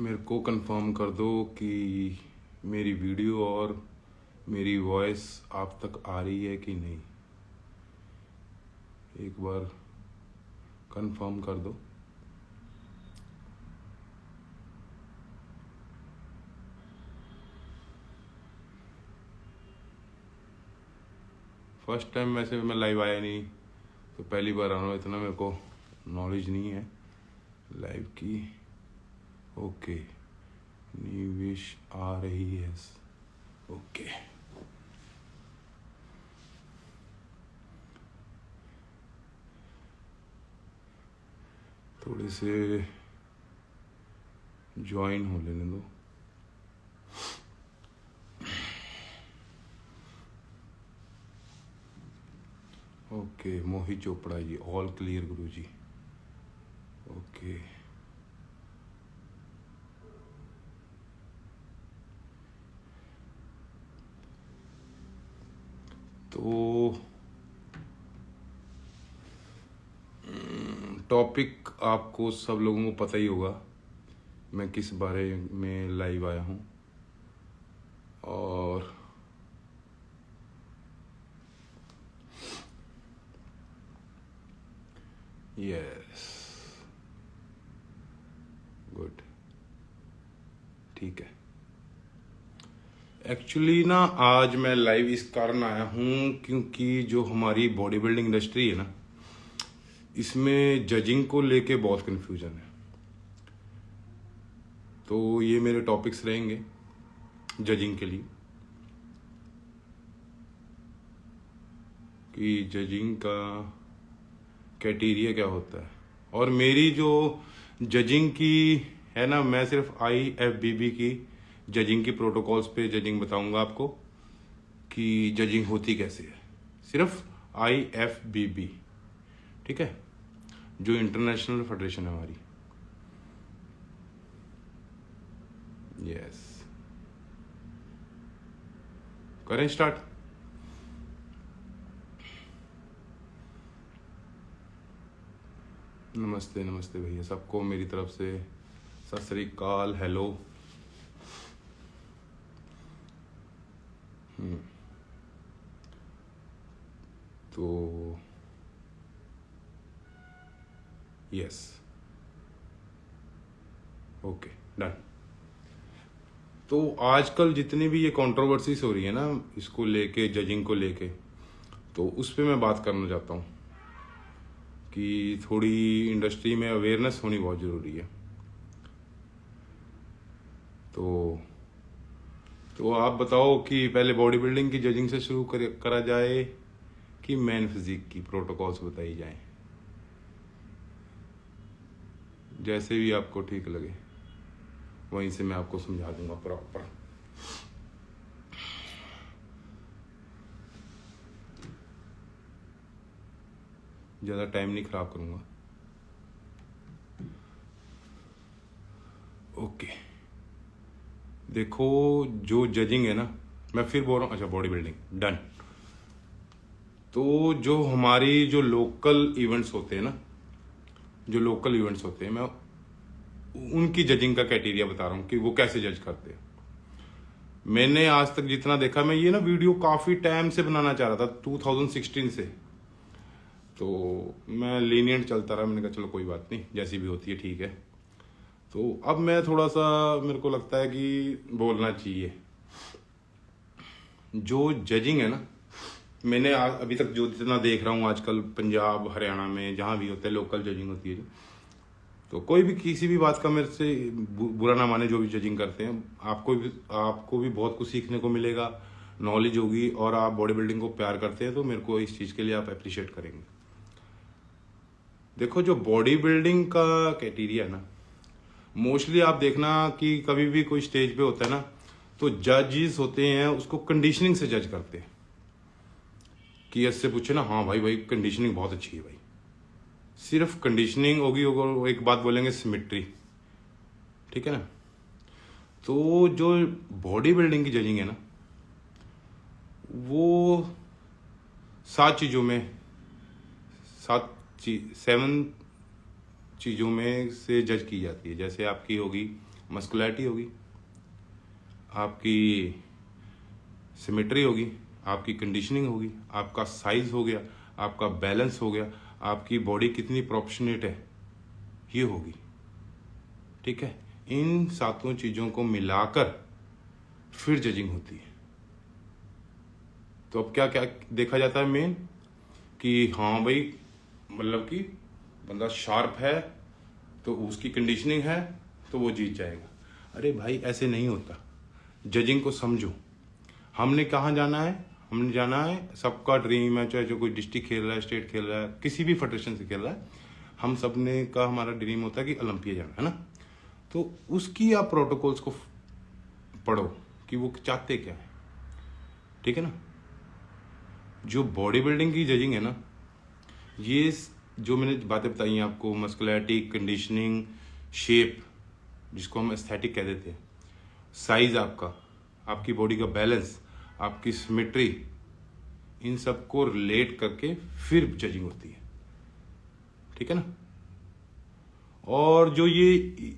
मेरे को कंफर्म कर दो कि मेरी वीडियो और मेरी वॉइस आप तक आ रही है कि नहीं। एक बार कंफर्म कर दो। फर्स्ट टाइम वैसे मैं लाइव आया नहीं, तो पहली बार आ रहा हूँ, इतना मेरे को नॉलेज नहीं है लाइव की। ओके, निवेश आ रही है। ओके, थोड़े से ज्वाइन हो लेने दो। ओके, मोहित चोपड़ा जी, ऑल क्लियर गुरु जी। ओके, तो टॉपिक आपको सब लोगों को पता ही होगा मैं किस बारे में लाइव आया हूँ। और यस, गुड, ठीक है। एक्चुअली ना आज मैं लाइव इस कारण आया हूँ क्योंकि जो हमारी बॉडी बिल्डिंग इंडस्ट्री है ना, इसमें जजिंग को लेके बहुत कंफ्यूजन है। तो ये मेरे टॉपिक्स रहेंगे जजिंग के लिए, कि जजिंग का क्राइटेरिया क्या होता है। और मेरी जो जजिंग की है ना, मैं सिर्फ IFBB की जजिंग की प्रोटोकॉल्स पे जजिंग बताऊंगा आपको कि जजिंग होती कैसे है। सिर्फ IFBB, ठीक है, जो इंटरनेशनल फेडरेशन है हमारी। यस, करें स्टार्ट। नमस्ते नमस्ते भैया, सबको मेरी तरफ से सत श्री अकाल, हेलो। तो यस, ओके, डन। तो आजकल जितनी भी ये कंट्रोवर्सीज हो रही है ना इसको लेके, जजिंग को लेके, तो उस पर मैं बात करना चाहता हूँ कि थोड़ी इंडस्ट्री में अवेयरनेस होनी बहुत ज़रूरी है। तो आप बताओ कि पहले बॉडी बिल्डिंग की जजिंग से शुरू करा जाए कि मैन फिजिक की प्रोटोकॉल्स बताई जाएं, जैसे भी आपको ठीक लगे वहीं से मैं आपको समझा दूंगा प्रॉपर। ज़्यादा टाइम नहीं खराब करूंगा। ओके, देखो जो जजिंग है ना, मैं फिर बोल रहा हूँ, अच्छा बॉडी बिल्डिंग डन। तो जो हमारी जो लोकल इवेंट्स होते हैं ना, जो लोकल इवेंट्स होते हैं, मैं उनकी जजिंग का क्राइटेरिया बता रहा हूँ कि वो कैसे जज करते हैं। मैंने आज तक जितना देखा, मैं ये ना वीडियो काफ़ी टाइम से बनाना चाह रहा था, 2016 से, तो मैं लीनियंट चलता रहा। मैंने कहा चलो कोई बात नहीं, जैसी भी होती है ठीक है। तो अब मैं थोड़ा सा, मेरे को लगता है कि बोलना चाहिए। जो जजिंग है ना, मैंने अभी तक जो जितना देख रहा हूँ आजकल पंजाब हरियाणा में जहाँ भी होता है लोकल जजिंग होती है, तो कोई भी किसी भी बात का मेरे से बुरा ना माने। जो भी जजिंग करते हैं, आपको भी बहुत कुछ सीखने को मिलेगा, नॉलेज होगी, और आप बॉडी बिल्डिंग को प्यार करते हैं तो मेरे को इस चीज़ के लिए आप अप्रिशिएट करेंगे। देखो जो बॉडी बिल्डिंग का क्राइटेरिया है ना, मोस्टली आप देखना कि कभी भी कोई स्टेज पे होता है ना, तो जजेस होते हैं उसको कंडीशनिंग से जज करते हैं कि इससे पूछे ना, हाँ भाई कंडीशनिंग बहुत अच्छी है भाई, सिर्फ कंडीशनिंग होगी, एक बात बोलेंगे सिमेट्री, ठीक है ना। तो जो बॉडी बिल्डिंग की जजिंग है ना, वो 7 चीज़ों में 7 7 चीज़ों में से जज की जाती है। जैसे आपकी होगी मस्कुलैरिटी होगी, आपकी सिमेट्री होगी, आपकी कंडीशनिंग होगी, आपका साइज हो गया, आपका बैलेंस हो गया, आपकी बॉडी कितनी प्रोपोर्शनेट है ये होगी। ठीक है, इन सातों चीजों को मिलाकर फिर जजिंग होती है। तो अब क्या क्या देखा जाता है मेन, कि हाँ भाई मतलब कि बंदा शार्प है तो उसकी कंडीशनिंग है तो वो जीत जाएगा। अरे भाई ऐसे नहीं होता, जजिंग को समझो। हमने कहाँ जाना है, हमने जाना है, सबका ड्रीम है, चाहे जो कोई डिस्ट्रिक्ट खेल रहा है, स्टेट खेल रहा है, किसी भी फेडरेशन से खेल रहा है, हम सब ने का हमारा ड्रीम होता है कि ओलंपिया जाना है ना। तो उसकी आप प्रोटोकॉल्स को पढ़ो कि वो चाहते क्या है। ठीक है ना। जो बॉडी बिल्डिंग की जजिंग है ना, ये जो मैंने बातें बताई हैं आपको, मस्कुलैरिटी, कंडीशनिंग, शेप जिसको हम एस्थेटिक कह देते हैं, साइज आपका, आपकी बॉडी का बैलेंस, आपकी सिमेट्री, इन सब को रिलेट करके फिर जजिंग होती है। ठीक है ना। और जो ये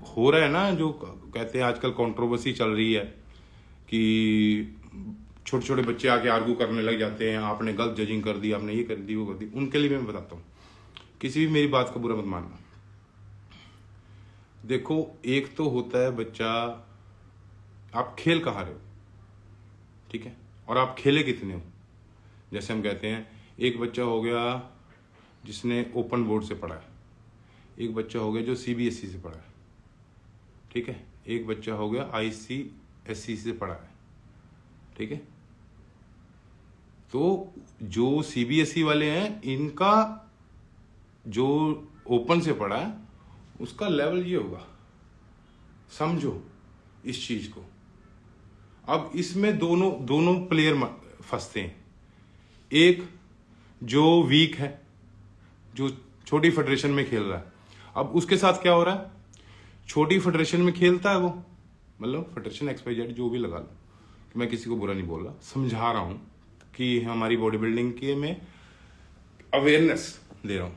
हो रहा है ना, जो कहते हैं आजकल कंट्रोवर्सी चल रही है कि छोटे छोटे बच्चे आके आर्गू करने लग जाते हैं, आपने गलत जजिंग कर दी, आपने ये कर दी, वो कर दी, उनके लिए मैं बताता हूँ, किसी भी मेरी बात का बुरा मत मानना। देखो, एक तो होता है बच्चा, आप खेल कहाँ रहे हो, ठीक है, और आप खेले कितने हो। जैसे हम कहते हैं एक बच्चा हो गया जिसने ओपन बोर्ड से पढ़ा है, एक बच्चा हो गया जो सीबीएसई से पढ़ा है, ठीक है, एक बच्चा हो गया आईसीएसई से पढ़ा है। ठीक है, तो जो सीबीएसई वाले हैं, इनका जो ओपन से पढ़ा है उसका लेवल ये होगा, समझो इस चीज को। अब इसमें दोनों प्लेयर फंसते हैं। एक जो वीक है, जो छोटी फेडरेशन में खेल रहा है, अब उसके साथ क्या हो रहा है, छोटी फेडरेशन में खेलता है वो, मतलब फेडरेशन XYZ जो भी लगा लो, कि मैं किसी को बुरा नहीं बोल रहा, समझा रहा हूं कि हमारी बॉडी बिल्डिंग के में अवेयरनेस दे रहा हूं।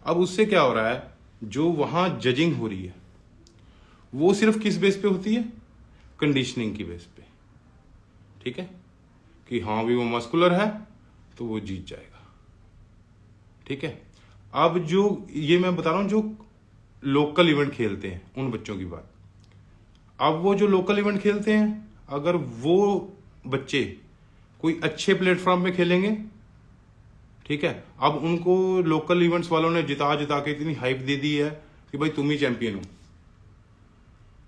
अब उससे क्या हो रहा है, जो वहां जजिंग हो रही है वो सिर्फ किस बेस पे होती है, कंडीशनिंग की बेस पे। ठीक है, कि हाँ भी वो मस्कुलर है तो वो जीत जाएगा। ठीक है, अब जो ये मैं बता रहा हूं, जो लोकल इवेंट खेलते हैं उन बच्चों की बात। अब वो जो लोकल इवेंट खेलते हैं, अगर वो बच्चे कोई अच्छे प्लेटफॉर्म पे खेलेंगे, ठीक है, अब उनको लोकल इवेंट्स वालों ने जिता जिता के इतनी हाइप दे दी है कि भाई तुम ही चैंपियन हो।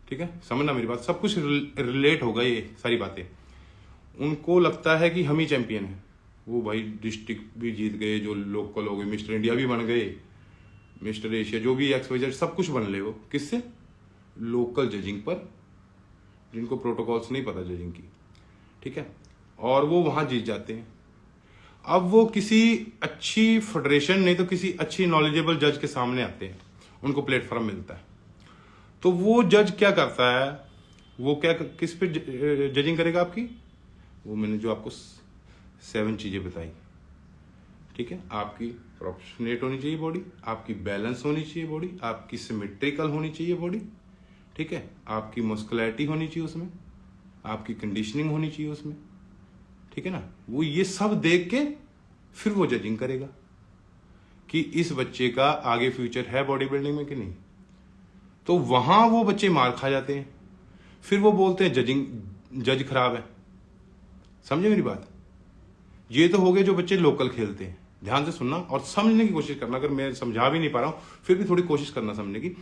ठीक है, समझना मेरी बात, सब कुछ रिलेट होगा, ये सारी बातें उनको लगता है कि हम ही चैंपियन हैं। वो भाई डिस्ट्रिक्ट भी जीत गए, जो लोकल हो गए, मिस्टर इंडिया भी बन गए, मिस्टर एशिया, जो भी XYZ सब कुछ बन ले, वो किससे, लोकल जजिंग पर, जिनको प्रोटोकॉल्स नहीं पता जजिंग की। ठीक है, और वो वहां जीत जाते हैं। अब वो किसी अच्छी फेडरेशन नहीं तो किसी अच्छी नॉलेजेबल जज के सामने आते हैं, उनको प्लेटफॉर्म मिलता है। तो वो जज क्या करता है, वो क्या किस पे जजिंग करेगा आपकी, वो मैंने जो आपको 7 चीजें बताई। ठीक है, आपकी प्रोपोर्शनेट होनी चाहिए बॉडी, आपकी बैलेंस होनी चाहिए बॉडी, आपकी सिमेट्रिकल होनी चाहिए बॉडी, ठीक है, आपकी मस्कुलैरिटी होनी चाहिए उसमें, आपकी कंडीशनिंग होनी चाहिए उसमें। ठीक है ना, वो ये सब देख के फिर वो जजिंग करेगा कि इस बच्चे का आगे फ्यूचर है बॉडी बिल्डिंग में कि नहीं। तो वहां वो बच्चे मार खा जाते हैं, फिर वो बोलते हैं जज खराब है। समझे मेरी बात। ये तो हो गए जो बच्चे लोकल खेलते हैं। ध्यान से सुनना और समझने की कोशिश करना, अगर मैं समझा भी नहीं पा रहा हूं फिर भी थोड़ी कोशिश करना समझने की।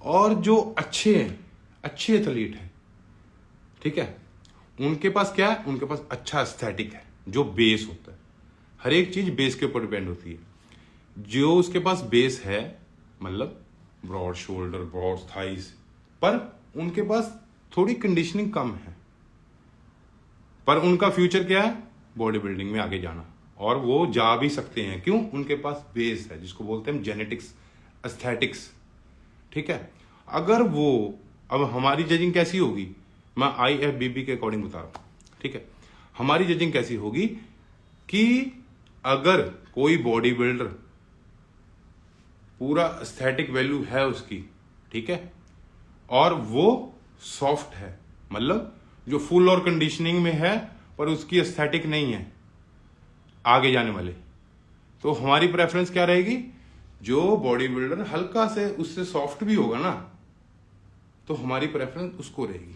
और जो अच्छे हैं, अच्छे एथलीट हैं, ठीक है, उनके पास क्या है, उनके पास अच्छा एस्थेटिक है, जो बेस होता है। हर एक चीज बेस के ऊपर डिपेंड होती है। जो उसके पास बेस है, मतलब ब्रॉड शोल्डर, ब्रॉड थाइस, पर उनके पास थोड़ी कंडीशनिंग कम है, पर उनका फ्यूचर क्या है, बॉडी बिल्डिंग में आगे जाना। और वो जा भी सकते हैं, क्यों, उनके पास बेस है, जिसको बोलते हैं जेनेटिक्स, एस्थेटिक्स। ठीक है, अगर वो, अब हमारी जजिंग कैसी होगी, मैं IFBB के अकॉर्डिंग बता रहा हूं। ठीक है, हमारी जजिंग कैसी होगी कि अगर कोई बॉडी बिल्डर पूरा एस्थेटिक वैल्यू है उसकी, ठीक है, और वो सॉफ्ट है, मतलब जो फुल और कंडीशनिंग में है पर उसकी एस्थेटिक नहीं है आगे जाने वाले। तो हमारी प्रेफरेंस क्या रहेगी, जो बॉडी बिल्डर हल्का से उससे सॉफ्ट भी होगा ना, तो हमारी प्रेफरेंस उसको रहेगी।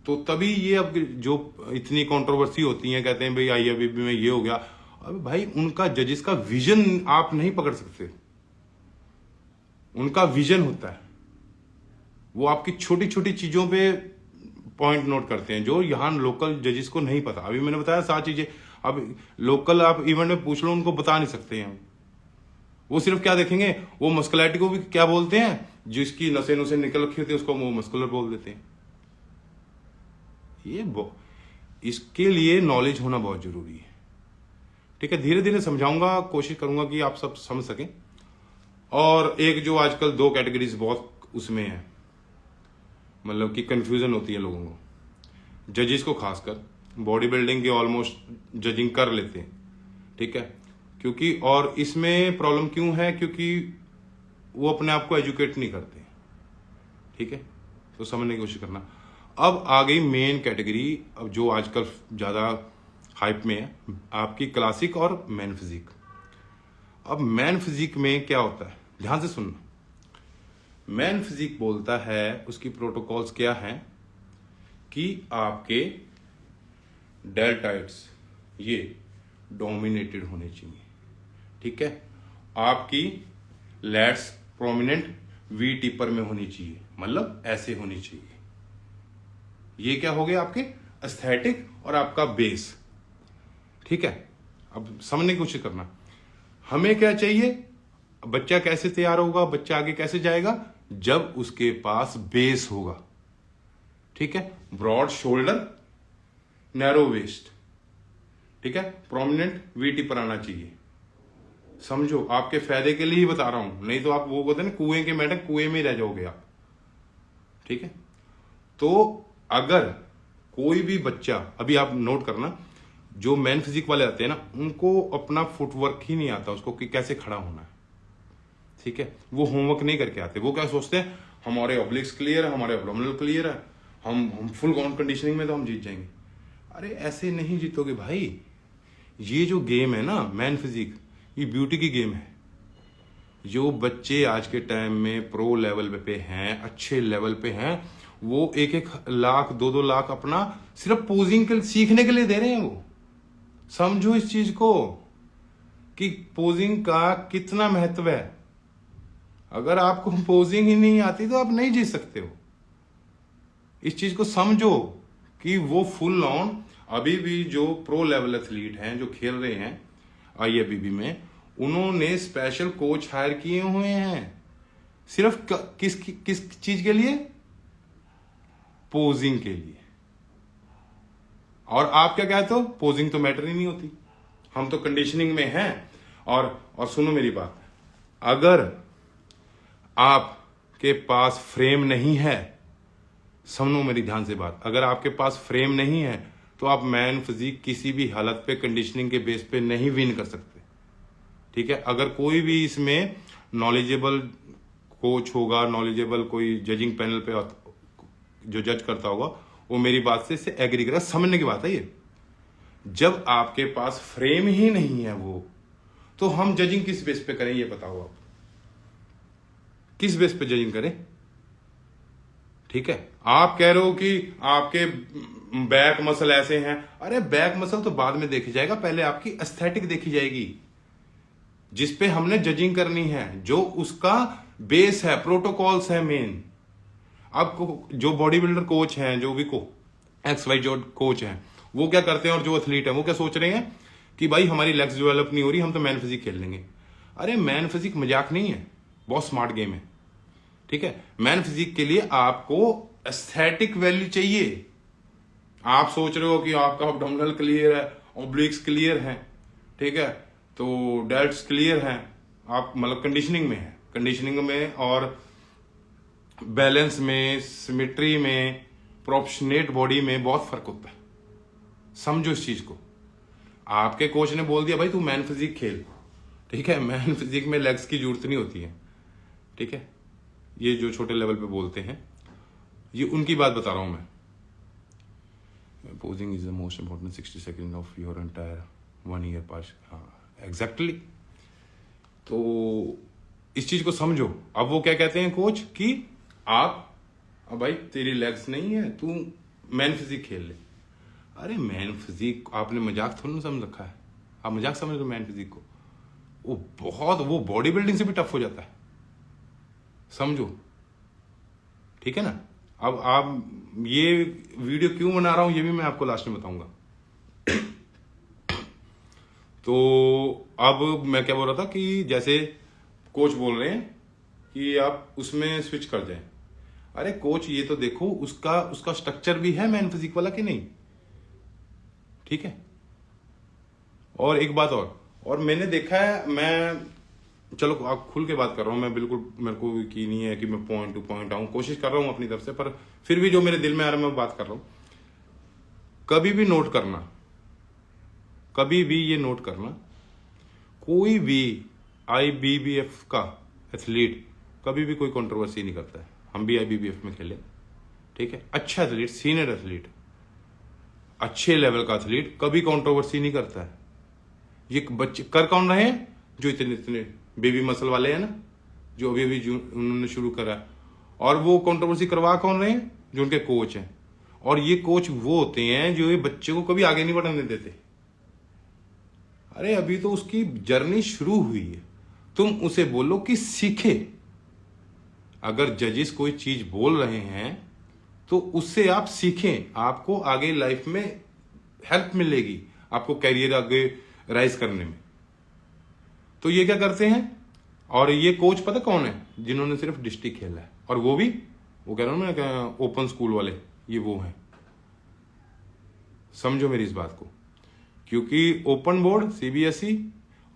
तो तभी ये अब जो इतनी कंट्रोवर्सी होती है, कहते हैं भाई IFBB में ये हो गया, अब भाई उनका जजेस का विजन आप नहीं पकड़ सकते। उनका विजन होता है, वो आपकी छोटी छोटी चीजों पे पॉइंट नोट करते हैं जो यहाँ लोकल जजेस को नहीं पता। अभी मैंने बताया 7 चीजें, अब लोकल आप इवेंट में पूछ लो, उनको बता नहीं सकते हैं। वो सिर्फ क्या देखेंगे, वो मस्कुलैरिटी को भी क्या बोलते हैं, जिसकी नसें नसें निकल रखी होती है उसको वो मस्कुलर बोल देते हैं। इसके लिए नॉलेज होना बहुत जरूरी है। ठीक है, धीरे धीरे समझाऊंगा, कोशिश करूंगा कि आप सब समझ सकें। और एक जो आजकल 2 कैटेगरीज बहुत उसमें है, मतलब कि कंफ्यूजन होती है लोगों को, जजेस को खासकर, बॉडी बिल्डिंग की ऑलमोस्ट जजिंग कर लेते हैं। ठीक है, क्योंकि और इसमें प्रॉब्लम क्यों है, क्योंकि वो अपने आप को एजुकेट नहीं करते। ठीक है, तो समझने की कोशिश करना। अब आ गई मेन कैटेगरी, अब जो आजकल ज्यादा हाइप में है, आपकी क्लासिक और मैन फिजिक। अब मैन फिजिक में क्या होता है, ध्यान से सुनना। मैन फिजिक बोलता है, उसकी प्रोटोकॉल्स क्या हैं कि आपके डेल्टाइड्स ये डोमिनेटेड होने चाहिए। ठीक है, आपकी लैट्स प्रोमिनेंट वी टिपर में होनी चाहिए, मतलब ऐसे होनी चाहिए। ये क्या हो गया, आपके एस्थेटिक और आपका बेस। ठीक है, अब समझने की कोशिश करना, हमें क्या चाहिए, बच्चा कैसे तैयार होगा, बच्चा आगे कैसे जाएगा, जब उसके पास बेस होगा। ठीक है, ब्रॉड शोल्डर, नैरो वेस्ट। ठीक है, प्रोमिनेंट वीटी पर आना चाहिए। समझो, आपके फायदे के लिए ही बता रहा हूं, नहीं तो आप वो कहते हैं ना कुएं के मेढक, कुएं में ही रह जाओगे आप। ठीक है, तो अगर कोई भी बच्चा, अभी आप नोट करना, जो मैन फिजिक वाले आते हैं ना, उनको अपना फुटवर्क ही नहीं आता उसको कि कैसे खड़ा होना है। ठीक है, वो होमवर्क नहीं करके आते। वो क्या सोचते हैं, हमारे ऑब्लिक्स क्लियर है, हमारे एब्डोमिनल क्लियर है, हम फुल ग्राउंड कंडीशनिंग में तो हम जीत जाएंगे। अरे ऐसे नहीं जीतोगे भाई। ये जो गेम है ना मैन फिजिक, ये ब्यूटी की गेम है। जो बच्चे आज के टाइम में प्रो लेवल पे हैं, अच्छे लेवल पे हैं, वो 1-1 लाख 2-2 लाख अपना सिर्फ पोजिंग के सीखने के लिए दे रहे हैं। वो समझो इस चीज को कि पोजिंग का कितना महत्व है। अगर आपको पोजिंग ही नहीं आती तो आप नहीं जीत सकते हो। इस चीज को समझो कि वो फुल ऑन, अभी भी जो प्रो लेवल एथलीट हैं जो खेल रहे हैं IFBB में, उन्होंने स्पेशल कोच हायर किए हुए हैं सिर्फ किस चीज के लिए, पोजिंग के लिए। और आप क्या कहते हो, पोजिंग तो मैटर ही नहीं होती, हम तो कंडीशनिंग में हैं। और सुनो मेरी बात, अगर आपके पास फ्रेम नहीं है, सुनो मेरी ध्यान से बात, अगर आपके पास फ्रेम नहीं है तो आप मैन फिजिक किसी भी हालत पे कंडीशनिंग के बेस पे नहीं विन कर सकते। ठीक है, अगर कोई भी इसमें नॉलेजेबल कोच होगा, नॉलेजेबल कोई जजिंग पैनल पे जो जज करता होगा, वो मेरी बात से इससे एग्री करेगा। समझने की बात है ये। जब आपके पास फ्रेम ही नहीं है वो, तो हम जजिंग किस बेस पे करें, ये बताओ आप, किस बेस पे जजिंग करें। ठीक है, आप कह रहे हो कि आपके बैक मसल ऐसे हैं, अरे बैक मसल तो बाद में देखी जाएगा, पहले आपकी एस्थेटिक देखी जाएगी, जिसपे हमने जजिंग करनी है, जो उसका बेस है, प्रोटोकॉल्स है मेन। अब जो बॉडी बिल्डर कोच हैं, जो भी XY जो कोच हैं, वो क्या करते हैं, और जो एथलीट है वो क्या सोच रहे हैं कि भाई हमारी लेग्स डेवलप नहीं हो रही, हम तो मैन फिजिक खेल लेंगे। अरे मैन फिजिक मजाक नहीं है, बहुत स्मार्ट गेम है। ठीक है, मैन फिजिक के लिए आपको एस्थेटिक वैल्यू चाहिए। आप सोच रहे हो कि आपका एब्डोमिनल क्लियर है, ऑब्लिक्स क्लियर है, ठीक है, तो डेल्ट्स क्लियर हैं, आप मतलब कंडीशनिंग में है। कंडीशनिंग में और बैलेंस में, सिमेट्री में, प्रोपोर्शनेट बॉडी में बहुत फर्क होता है। समझो इस चीज को। आपके कोच ने बोल दिया भाई तू मैन फिजिक खेल, ठीक है, मैन फिजिक में लेग्स की जरूरत नहीं होती है। ठीक है, ये जो छोटे लेवल पे बोलते हैं, ये उनकी बात बता रहा हूं मैं। Posing is the most important 60 second of your entire 1 year pass. हाँ एग्जैक्टली। तो इस चीज को समझो। अब वो क्या कहते हैं कोच कि अब भाई तेरी लेग्स नहीं है, तू मैन फिजिक खेल ले। अरे मैन फिजिक आपने मजाक थोड़ा ना समझ रखा है, आप मजाक समझ रहे हो मैन फिजिक को। वो बॉडी बिल्डिंग से भी टफ हो जाता है, समझो, ठीक है ना। अब आप ये वीडियो क्यों बना रहा हूं ये भी मैं आपको लास्ट में बताऊंगा। तो अब मैं क्या बोल रहा था कि जैसे कोच बोल रहे हैं कि आप उसमें स्विच कर जाएं। अरे कोच ये तो देखो उसका स्ट्रक्चर भी है मैन फिजिक वाला कि नहीं, ठीक है। और एक बात और मैंने देखा है, मैं चलो आप खुल के बात कर रहा हूं मैं, बिल्कुल मेरे को की नहीं है कि मैं पॉइंट टू पॉइंट आऊं, कोशिश कर रहा हूं अपनी तरफ से, पर फिर भी जो मेरे दिल में आ रहा है मैं बात कर रहा हूं। कभी भी नोट करना, कभी भी ये नोट करना, कोई भी IBBF का एथलीट कभी भी कोई कंट्रोवर्सी नहीं करता है। हम भी IBBF में खेले, ठीक है। अच्छा एथलीट, सीनियर एथलीट, अच्छे लेवल का एथलीट कभी कंट्रोवर्सी नहीं करता है। ये बच्चे कर कौन रहे हैं? जो इतने बेबी मसल वाले हैं ना, जो अभी उन्होंने शुरू करा है। और वो कंट्रोवर्सी करवा कौन रहे हैं? जो उनके कोच हैं। और ये कोच वो होते हैं जो ये बच्चे को कभी आगे नहीं बढ़ने देते। अरे अभी तो उसकी जर्नी शुरू हुई है, तुम उसे बोलो कि सीखे। अगर जजेस कोई चीज बोल रहे हैं तो उससे आप सीखें, आपको आगे लाइफ में हेल्प मिलेगी, आपको कैरियर आगे राइज करने में। तो ये क्या करते हैं, और ये कोच पता कौन है? जिन्होंने सिर्फ डिस्ट्रिक्ट खेला है, और वो कह रहा हूं मैं ओपन स्कूल वाले, ये वो हैं। समझो मेरी इस बात को, क्योंकि ओपन बोर्ड CBSE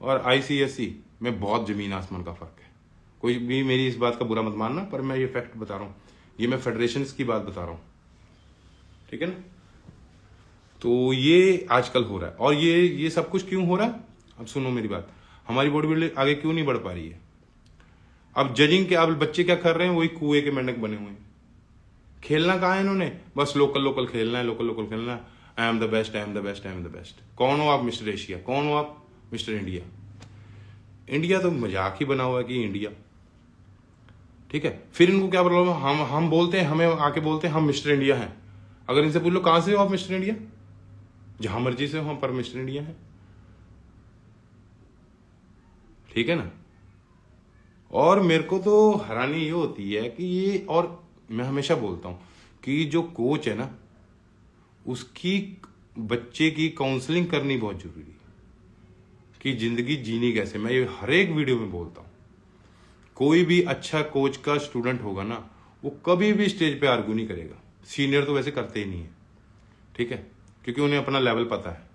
और ICSE में बहुत जमीन आसमान का फर्क है। कोई भी मेरी इस बात का बुरा मत मानना, पर मैं ये फैक्ट बता रहा हूं, ये मैं फेडरेशन की बात बता रहा हूं, ठीक है ना। तो ये आजकल हो रहा है, और ये सब कुछ क्यों हो रहा है? अब सुनो मेरी बात, हमारी बॉडी बिल्डिंग आगे क्यों नहीं बढ़ पा रही है? अब जजिंग के, अब बच्चे क्या कर रहे हैं? वही कुएं के मेंढक बने हुए हैं। खेलना कहाँ है इन्होंने? बस लोकल खेलना है, लोकल खेलना है। I am the best, I am the best, I am the best. कौन हो आप? Mister Asia. कौन हो आप? Mister India. इंडिया तो मजाक ही बना हुआ है कि इंडिया, ठीक है। फिर इनको क्या प्रॉब्लम है? हम बोलते हैं, हमें आके बोलते हैं हम मिस्टर इंडिया हैं। अगर इनसे पूछ लो कहां से हो आप मिस्टर इंडिया, जहां मर्जी से हो, हम पर मिस्टर इंडिया हैं, ठीक है ना। और मेरे को तो हैरानी ये होती है कि ये, और मैं हमेशा बोलता हूं कि जो कोच है ना, उसकी बच्चे की काउंसलिंग करनी बहुत जरूरी है कि जिंदगी जीनी कैसे। मैं ये हर एक वीडियो में बोलता हूं, कोई भी अच्छा कोच का स्टूडेंट होगा ना, वो कभी भी स्टेज पे आर्ग्यू नहीं करेगा। सीनियर तो वैसे करते ही नहीं है, ठीक है, क्योंकि उन्हें अपना लेवल पता है,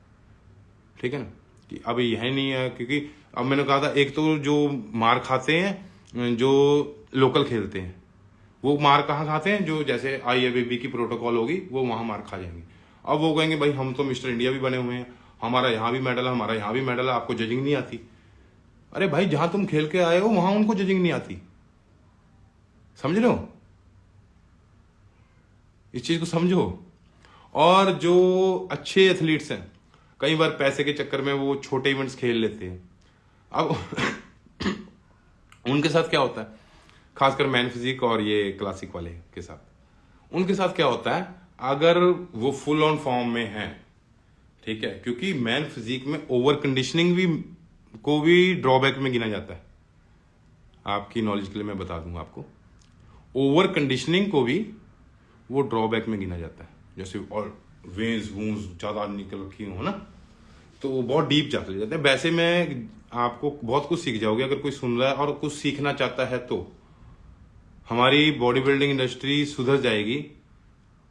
ठीक है ना, कि अब यह नहीं है। क्योंकि अब मैंने कहा था, एक तो जो मार खाते हैं जो लोकल खेलते हैं, वो मार कहाँ खाते हैं? जो जैसे IFBB की प्रोटोकॉल होगी, वो वहां मार खा जाएंगे। अब वो कहेंगे भाई हम तो मिस्टर इंडिया भी बने हुए हैं, हमारा यहाँ भी मेडल है, हमारा यहाँ भी मेडल है, आपको जजिंग नहीं आती। अरे भाई जहां तुम खेल के आए हो वहां उनको जजिंग नहीं आती, समझ रहे हो? इस चीज को समझो। और जो अच्छे एथलीट्स हैं, कई बार पैसे के चक्कर में वो छोटे इवेंट्स खेल लेते हैं। अब उनके साथ क्या होता है, खासकर मैन फिजिक और ये क्लासिक वाले के साथ, उनके साथ क्या होता है, अगर वो फुल ऑन फॉर्म में है, ठीक है, क्योंकि मैन फिजिक में ओवर कंडीशनिंग को भी ड्रॉबैक में गिना जाता है। आपकी नॉलेज के लिए मैं बता दूंगा आपको, ओवर कंडीशनिंग को भी वो ड्रॉबैक में गिना जाता है। जैसे और वेन्स वून्स ज्यादा निकल रखी हो ना, तो वो बहुत डीप जा चले जाते हैं। वैसे में आपको बहुत कुछ सीख जाओगे अगर कोई सुन रहा है और कुछ सीखना चाहता है, तो हमारी बॉडी बिल्डिंग इंडस्ट्री सुधर जाएगी।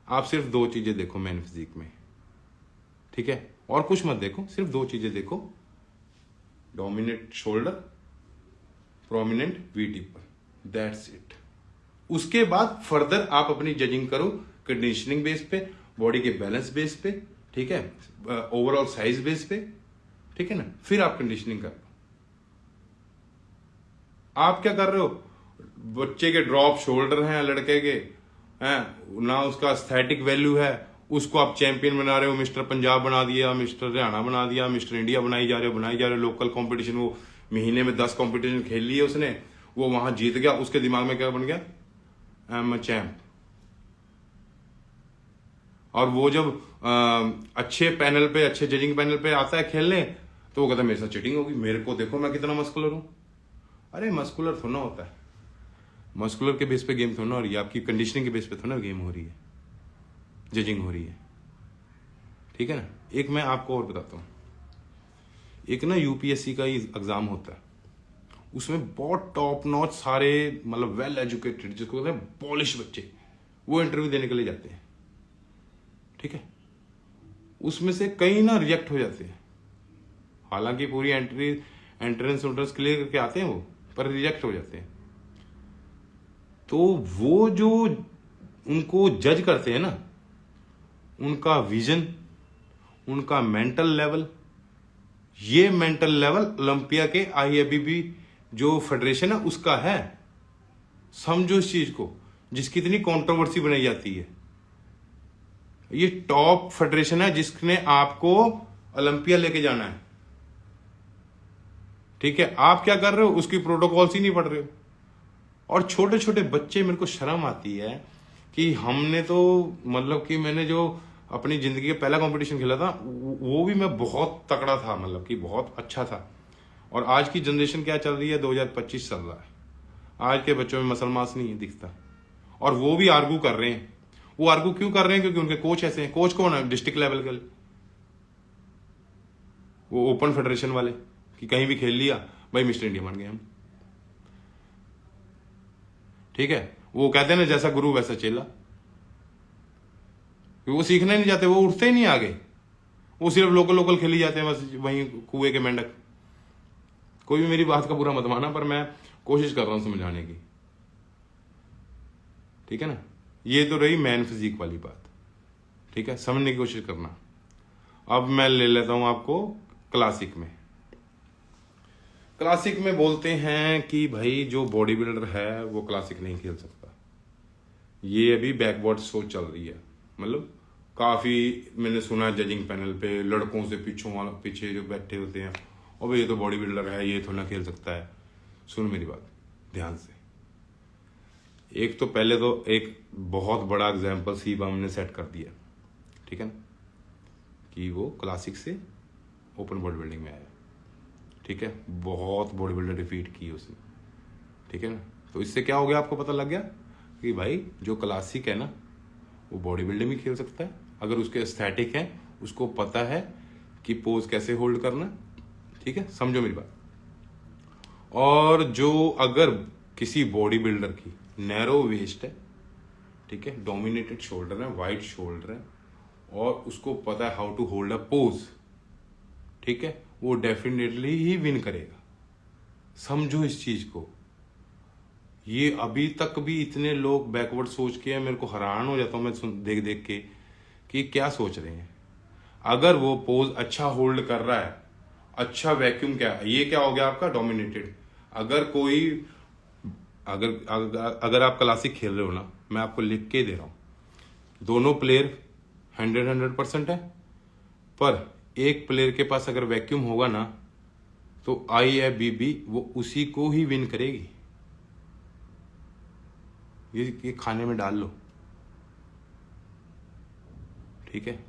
आप सिर्फ 2 चीजें देखो मैन फिजिक में, ठीक है, और कुछ मत देखो, सिर्फ 2 चीजें देखो, dominate shoulder, prominent V taper, that's it. उसके बाद फर्दर आप अपनी जजिंग करो कंडीशनिंग बेस पे, बॉडी के बैलेंस बेस पे, ठीक है, ओवरऑल साइज बेस पे, ठीक है ना, फिर आप कंडीशनिंग कर लो। आप क्या कर रहे हो? बच्चे के ड्रॉप शोल्डर हैं लड़के के, हैं ना उसका एस्थेटिक वैल्यू है, उसको आप चैंपियन बना रहे हो, मिस्टर पंजाब बना दिया, मिस्टर हरियाणा बना दिया, मिस्टर इंडिया बनाई जा रहे हो, लोकल कंपटीशन, वो महीने में 10 कंपटीशन खेल लिए उसने, वो वहां जीत गया, उसके दिमाग में क्या बन गया, आई एम अ चैंप। और वो जब अच्छे पैनल पे, अच्छे जजिंग पैनल पे आता है खेलने, तो वो कहता है मेरे साथ चीटिंग होगी, मेरे को देखो मैं कितना मस्कुलर हूं। अरे मस्कुलर थोड़ा होता है, मस्कुलर के बेस पे गेम थोड़ा हो रही है, आपकी कंडीशनिंग के बेस पे थोड़ा गेम हो रही है, जजिंग हो रही है, ठीक है ना। एक मैं आपको और बताता हूं, एक ना यूपीएससी का एग्जाम होता है, उसमें बहुत टॉप नॉच सारे मतलब वेल एजुकेटेड, जिसको कहते हैं पॉलिश बच्चे, वो इंटरव्यू देने के लिए जाते हैं, ठीक है। उसमें से कई ना रिजेक्ट हो जाते हैं, हालांकि पूरी एंट्रेंस क्लियर करके आते हैं वो, पर रिजेक्ट हो जाते हैं। तो वो जो उनको जज करते हैं ना, उनका विजन, उनका मेंटल लेवल, ये मेंटल लेवल ओलंपिया के आईएबीबी जो फेडरेशन है उसका है। समझो इस चीज को, जिसकी इतनी कंट्रोवर्सी बनाई जाती है। ये टॉप फेडरेशन है जिसने आपको ओलंपिया लेके जाना है, ठीक है। आप क्या कर रहे हो, उसकी प्रोटोकॉल्स ही नहीं पढ़ रहे हो। और छोटे छोटे बच्चे, मेरे को शर्म आती है कि हमने तो मतलब कि मैंने जो अपनी जिंदगी का पहला कंपटीशन खेला था वो भी मैं बहुत तगड़ा था, मतलब कि बहुत अच्छा था। और आज की जनरेशन क्या चल रही है, 2025 चल रहा है, आज के बच्चों में मसल मास नहीं दिखता। और वो भी आर्गू कर रहे हैं। वो आर्गू क्यों कर रहे हैं, क्योंकि उनके कोच ऐसे हैं। कोच कौन है, डिस्ट्रिक्ट लेवल के, वो ओपन फेडरेशन वाले, कि कहीं भी खेल लिया भाई मिस्टर इंडिया बन गए हम, ठीक है। वो कहते हैं ना जैसा गुरु वैसा चेला, वो सीखने नहीं जाते, वो उठते ही नहीं आगे, वो सिर्फ लोकल लोकल खेली जाते हैं बस, वहीं कुएं के मेंढक। कोई भी मेरी बात का बुरा मत माना, पर मैं कोशिश कर रहा हूं समझाने की, ठीक है ना। ये तो रही मैन फिजिक वाली बात, ठीक है, समझने की कोशिश करना। अब मैं ले लेता हूं आपको क्लासिक में। क्लासिक में बोलते हैं कि भाई जो बॉडी बिल्डर है वो क्लासिक नहीं खेल सकता। ये अभी बैकवर्ड सोच चल रही है, मतलब काफी मैंने सुना जजिंग पैनल पे लड़कों से पीछे जो बैठे होते हैं, और भाई ये तो बॉडी बिल्डर है, ये थोड़ा खेल सकता है। सुन मेरी बात ध्यान से। एक तो पहले तो एक बहुत बड़ा एग्जाम्पल सीबाम ने सेट कर दिया, ठीक है ना, कि वो क्लासिक से ओपन बॉडी बिल्डिंग में आया, ठीक है। बहुत बॉडी बिल्डर डिफीट की उसने, ठीक है ना। तो इससे क्या हो गया, आपको पता लग गया कि भाई जो क्लासिक है ना वो बॉडी बिल्डिंग भी खेल सकता है, अगर उसके एस्थेटिक है, उसको पता है कि पोज कैसे होल्ड करना, ठीक है। समझो मेरी बात। और जो अगर किसी बॉडी बिल्डर की नैरो वेस्ट है, ठीक है, डोमिनेटेड शोल्डर है, वाइड शोल्डर है, और उसको पता है how to hold a pose, ठीक है, वो डेफिनेटली ही विन करेगा। समझो इस चीज को। ये अभी तक भी इतने लोग बैकवर्ड सोच के हैं, मेरे को हैरान हो जाता हूं मैं देख देख के कि क्या सोच रहे हैं। अगर वो पोज अच्छा होल्ड कर रहा है, अच्छा वैक्यूम, क्या ये क्या हो गया आपका डोमिनेटेड। अगर कोई अगर आप क्लासिक खेल रहे हो ना, मैं आपको लिख के दे रहा हूं, दोनों प्लेयर 100% है, पर एक प्लेयर के पास अगर वैक्यूम होगा ना तो आईएफबीबी वो उसी को ही विन करेगी। ये खाने में डाल लो, ठीक है।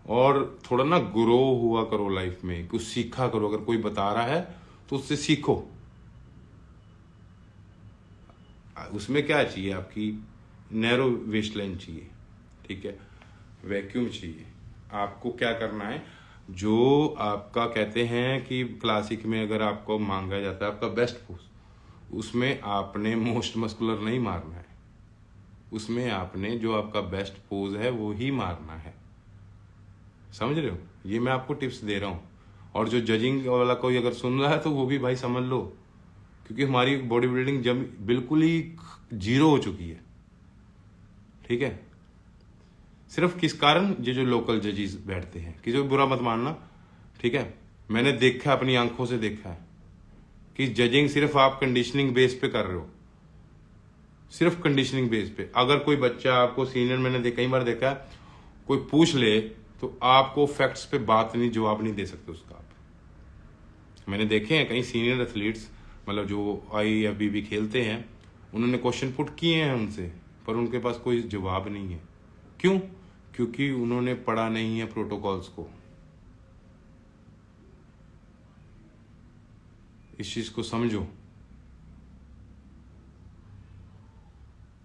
और थोड़ा ना ग्रो हुआ करो लाइफ में, कुछ सीखा करो। अगर कोई बता रहा है तो उससे सीखो। उसमें क्या चाहिए, आपकी नैरो वेस्ट लाइन चाहिए, ठीक है, वैक्यूम चाहिए। आपको क्या करना है, जो आपका कहते हैं कि क्लासिक में अगर आपको मांगा जाता है आपका बेस्ट पोज, उसमें आपने मोस्ट मस्कुलर नहीं मारना है, उसमें आपने जो आपका बेस्ट पोज है वो ही मारना है। समझ रहे हो, ये मैं आपको टिप्स दे रहा हूं। और जो जजिंग वाला कोई अगर सुन रहा है तो वो भी भाई समझ लो, क्योंकि हमारी बॉडी बिल्डिंग जब बिल्कुल ही जीरो हो चुकी है, ठीक है। सिर्फ किस कारण, ये जो लोकल जजेस बैठते हैं, किसी को बुरा मत मानना, ठीक है। मैंने देखा, अपनी आंखों से देखा है कि जजिंग सिर्फ आप कंडीशनिंग बेस पे कर रहे हो, सिर्फ कंडीशनिंग बेस पे। अगर कोई बच्चा आपको सीनियर, मैंने कई बार देखा है, कोई पूछ ले तो आपको फैक्ट्स पे बात नहीं, जवाब नहीं दे सकते उसका आप। मैंने देखे हैं कई सीनियर एथलीट्स, मतलब जो IFBB खेलते हैं, उन्होंने क्वेश्चन पुट किए हैं उनसे, पर उनके पास कोई जवाब नहीं है। क्यों? क्योंकि उन्होंने पढ़ा नहीं है प्रोटोकॉल्स को। इस चीज को समझो।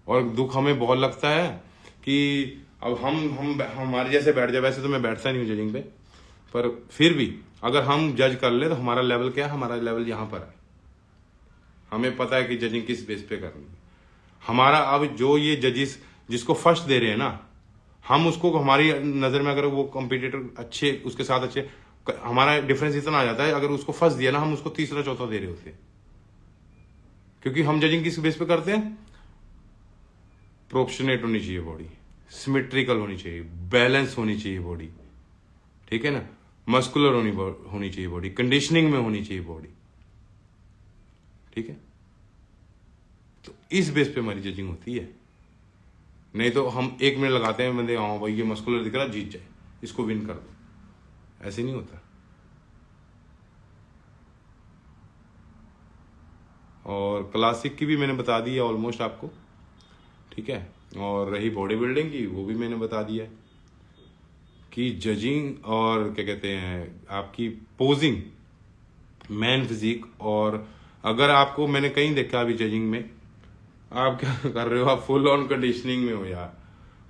और दुख हमें बहुत लगता है कि अब हम हमारे जैसे बैठ जाए। वैसे तो मैं बैठता नहीं हूँ जजिंग पे, पर फिर भी अगर हम जज कर ले तो हमारा लेवल क्या है? हमारा लेवल यहाँ पर है। हमें पता है कि जजिंग किस बेस पे करनी है हमारा। अब जो ये जजिस जिसको फर्स्ट दे रहे हैं ना, हम उसको, हमारी नजर में अगर वो कॉम्पिटिटर अच्छे, उसके साथ अच्छे, हमारा डिफरेंस इतना आ जाता है, अगर उसको फर्स्ट दिया ना, हम उसको तीसरा चौथा दे रहे होते हैं। क्योंकि हम जजिंग किस बेस पे करते हैं? प्रोपोर्शनेट होनी चाहिए बॉडी, सिमेट्रिकल होनी चाहिए, बैलेंस होनी चाहिए बॉडी, ठीक है ना, मस्कुलर होनी चाहिए बॉडी, कंडीशनिंग में होनी चाहिए बॉडी, ठीक है। तो इस बेस पे हमारी जजिंग होती है। नहीं तो हम 1 मिनट लगाते हैं, बंदे हाँ भाई ये मस्कुलर दिख रहा, जीत जाए, इसको विन कर दो। ऐसे नहीं होता। और क्लासिक की भी मैंने बता दी है ऑलमोस्ट आपको, ठीक है। और रही बॉडी बिल्डिंग की, वो भी मैंने बता दिया है कि जजिंग और क्या कहते हैं आपकी पोजिंग, मैन फिजिक। और अगर आपको, मैंने कहीं देखा अभी जजिंग में, आप क्या कर रहे हो, आप फुल ऑन कंडीशनिंग में हो यार,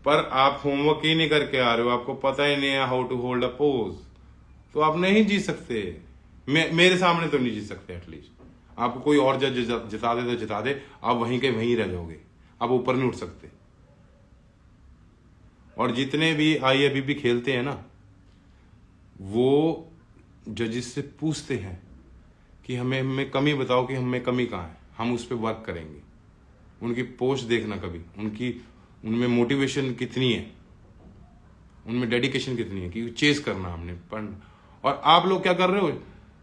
पर आप होमवर्क ही नहीं करके आ रहे हो, आपको पता ही नहीं है how to hold a pose, तो आप नहीं जीत सकते। मेरे सामने तो नहीं जीत सकते। एटलीस्ट आपको कोई और जज जिता दे तो जिता दे, आप वहीं के वहीं रह जाओगे, आप ऊपर नहीं उठ सकते। और जितने भी IFBB खेलते हैं ना, वो जजेस से पूछते हैं कि हमें कमी बताओ, कि हमें कमी कहाँ है, हम उस पर वर्क करेंगे। उनकी पोस्ट देखना कभी, उनमें मोटिवेशन कितनी है, उनमें डेडिकेशन कितनी है, कि चेस करना हमने पढ़ना। और आप लोग क्या कर रहे हो?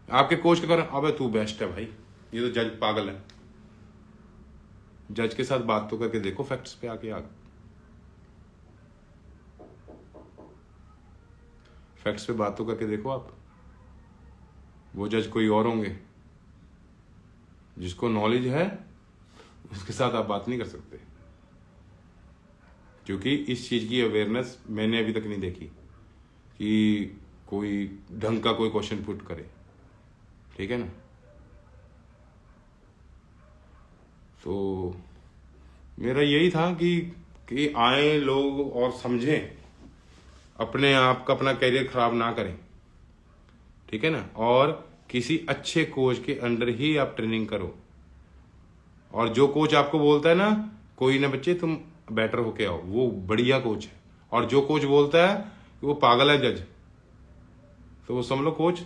आपके कोच क्या कर रहे हैं? अबे तू बेस्ट है भाई, ये तो जज पागल है। जज के साथ बात तो करके देखो, फैक्ट्स पे आके फैक्ट्स पे बात तो करके देखो आप। वो जज कोई और होंगे, जिसको नॉलेज है उसके साथ आप बात नहीं कर सकते, क्योंकि इस चीज की अवेयरनेस मैंने अभी तक नहीं देखी कि कोई ढंग का कोई क्वेश्चन पुट करे, ठीक है ना। तो मेरा यही था कि आए लोग और समझें, अपने आप का, अपना करियर खराब ना करें, ठीक है ना। और किसी अच्छे कोच के अंडर ही आप ट्रेनिंग करो। और जो कोच आपको बोलता है ना, कोई ना बच्चे तुम बेटर होके आओ, वो बढ़िया कोच है। और जो कोच बोलता है कि वो पागल है जज, तो वो समझ लो कोच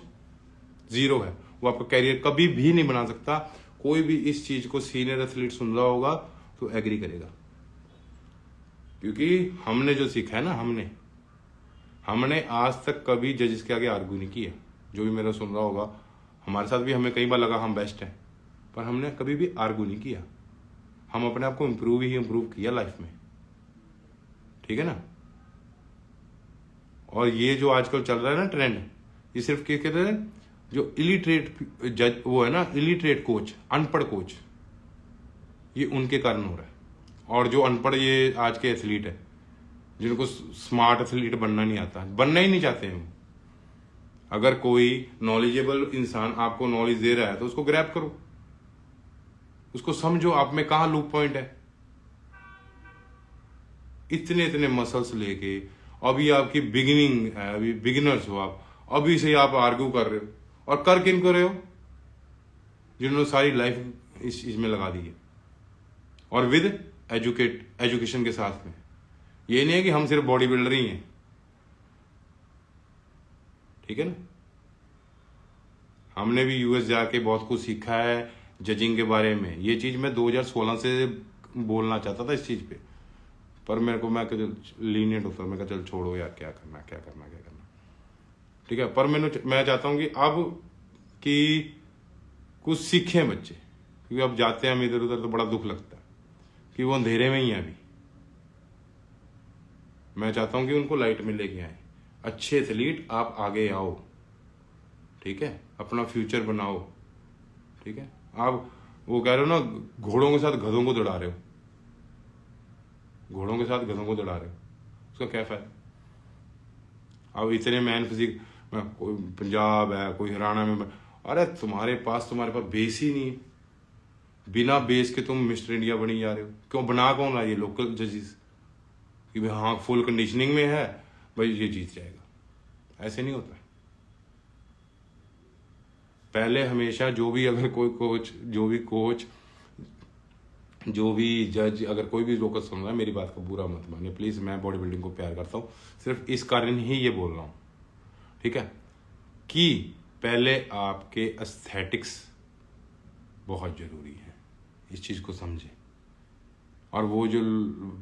0 है, वो आपका कैरियर कभी भी नहीं बना सकता। कोई भी इस चीज को सीनियर एथलीट सुन रहा होगा तो एग्री करेगा, क्योंकि हमने जो सीखा है ना, हमने आज तक कभी जजेस के आगे आर्ग्यू नहीं किया। जो भी मेरा सुन रहा होगा, हमारे साथ भी हमें कई बार लगा हम बेस्ट हैं, पर हमने कभी भी आर्ग्यू नहीं किया। हम अपने आप को इम्प्रूव किया लाइफ में, ठीक है ना। और ये जो आजकल चल रहा है ना ट्रेंड, ये सिर्फ क्या कहते हैं, जो इलिटरेट जज, वो है ना इलिटरेट कोच, अनपढ़ कोच, ये उनके कारण हो रहा है। और जो अनपढ़ ये आज के एथलीट है, जिनको स्मार्ट एथलीट बनना नहीं आता, बनना ही नहीं चाहते हैं। अगर कोई नॉलेजेबल इंसान आपको नॉलेज दे रहा है तो उसको ग्रैब करो, उसको समझो आप में कहाँ लूप पॉइंट है। इतने मसल्स लेके, अभी आपकी बिगिनिंग है, अभी बिगिनर्स हो आप, अभी से आप आर्ग्यू कर रहे हो। और कर किन को रहे हो? जिन्होंने सारी लाइफ इस चीज में लगा दी है, और विद एजुकेशन के साथ में। ये नहीं है कि हम सिर्फ बॉडी बिल्डर ही हैं, ठीक है ना। हमने भी US जाके बहुत कुछ सीखा है जजिंग के बारे में। ये चीज मैं 2016 से बोलना चाहता था इस चीज पे, पर मैं लीनियंट होता, मैं चल छोड़ो यार, क्या करना, ठीक है। पर मैं चाहता हूं कि अब कि कुछ सीखें बच्चे, क्योंकि अब जाते हैं हम इधर उधर तो बड़ा दुख लगता है कि वो अंधेरे में ही है अभी। मैं चाहता हूं कि उनको लाइट में लेके आए। अच्छे एथलीट आप आगे आओ, ठीक है, अपना फ्यूचर बनाओ, ठीक है। आप वो कह रहे हो ना, घोड़ों के साथ गधों को दौड़ा रहे हो, घोड़ों के साथ गधों को दौड़ा रहे हो, उसका क्या फायदा। अब इतने मैन फिजिक, कोई पंजाब है, कोई हरियाणा में, अरे तुम्हारे पास बेस ही नहीं है। बिना बेस के तुम मिस्टर इंडिया बनी जा रहे हो। क्यों बना कौन रहा है? ये लोकल जजेस कि भाई हाँ फुल कंडीशनिंग में है, भाई ये जीत जाएगा। ऐसे नहीं होता। पहले हमेशा जो भी अगर कोई कोच, जो भी जज, अगर कोई भी लोकल सुन रहा है, मेरी बात को बुरा मत मानिए प्लीज। मैं बॉडी बिल्डिंग को प्यार करता हूँ, सिर्फ इस कारण ही ये बोल रहा हूँ, ठीक है, कि पहले आपके एस्थेटिक्स बहुत जरूरी है, इस चीज को समझे। और वो जो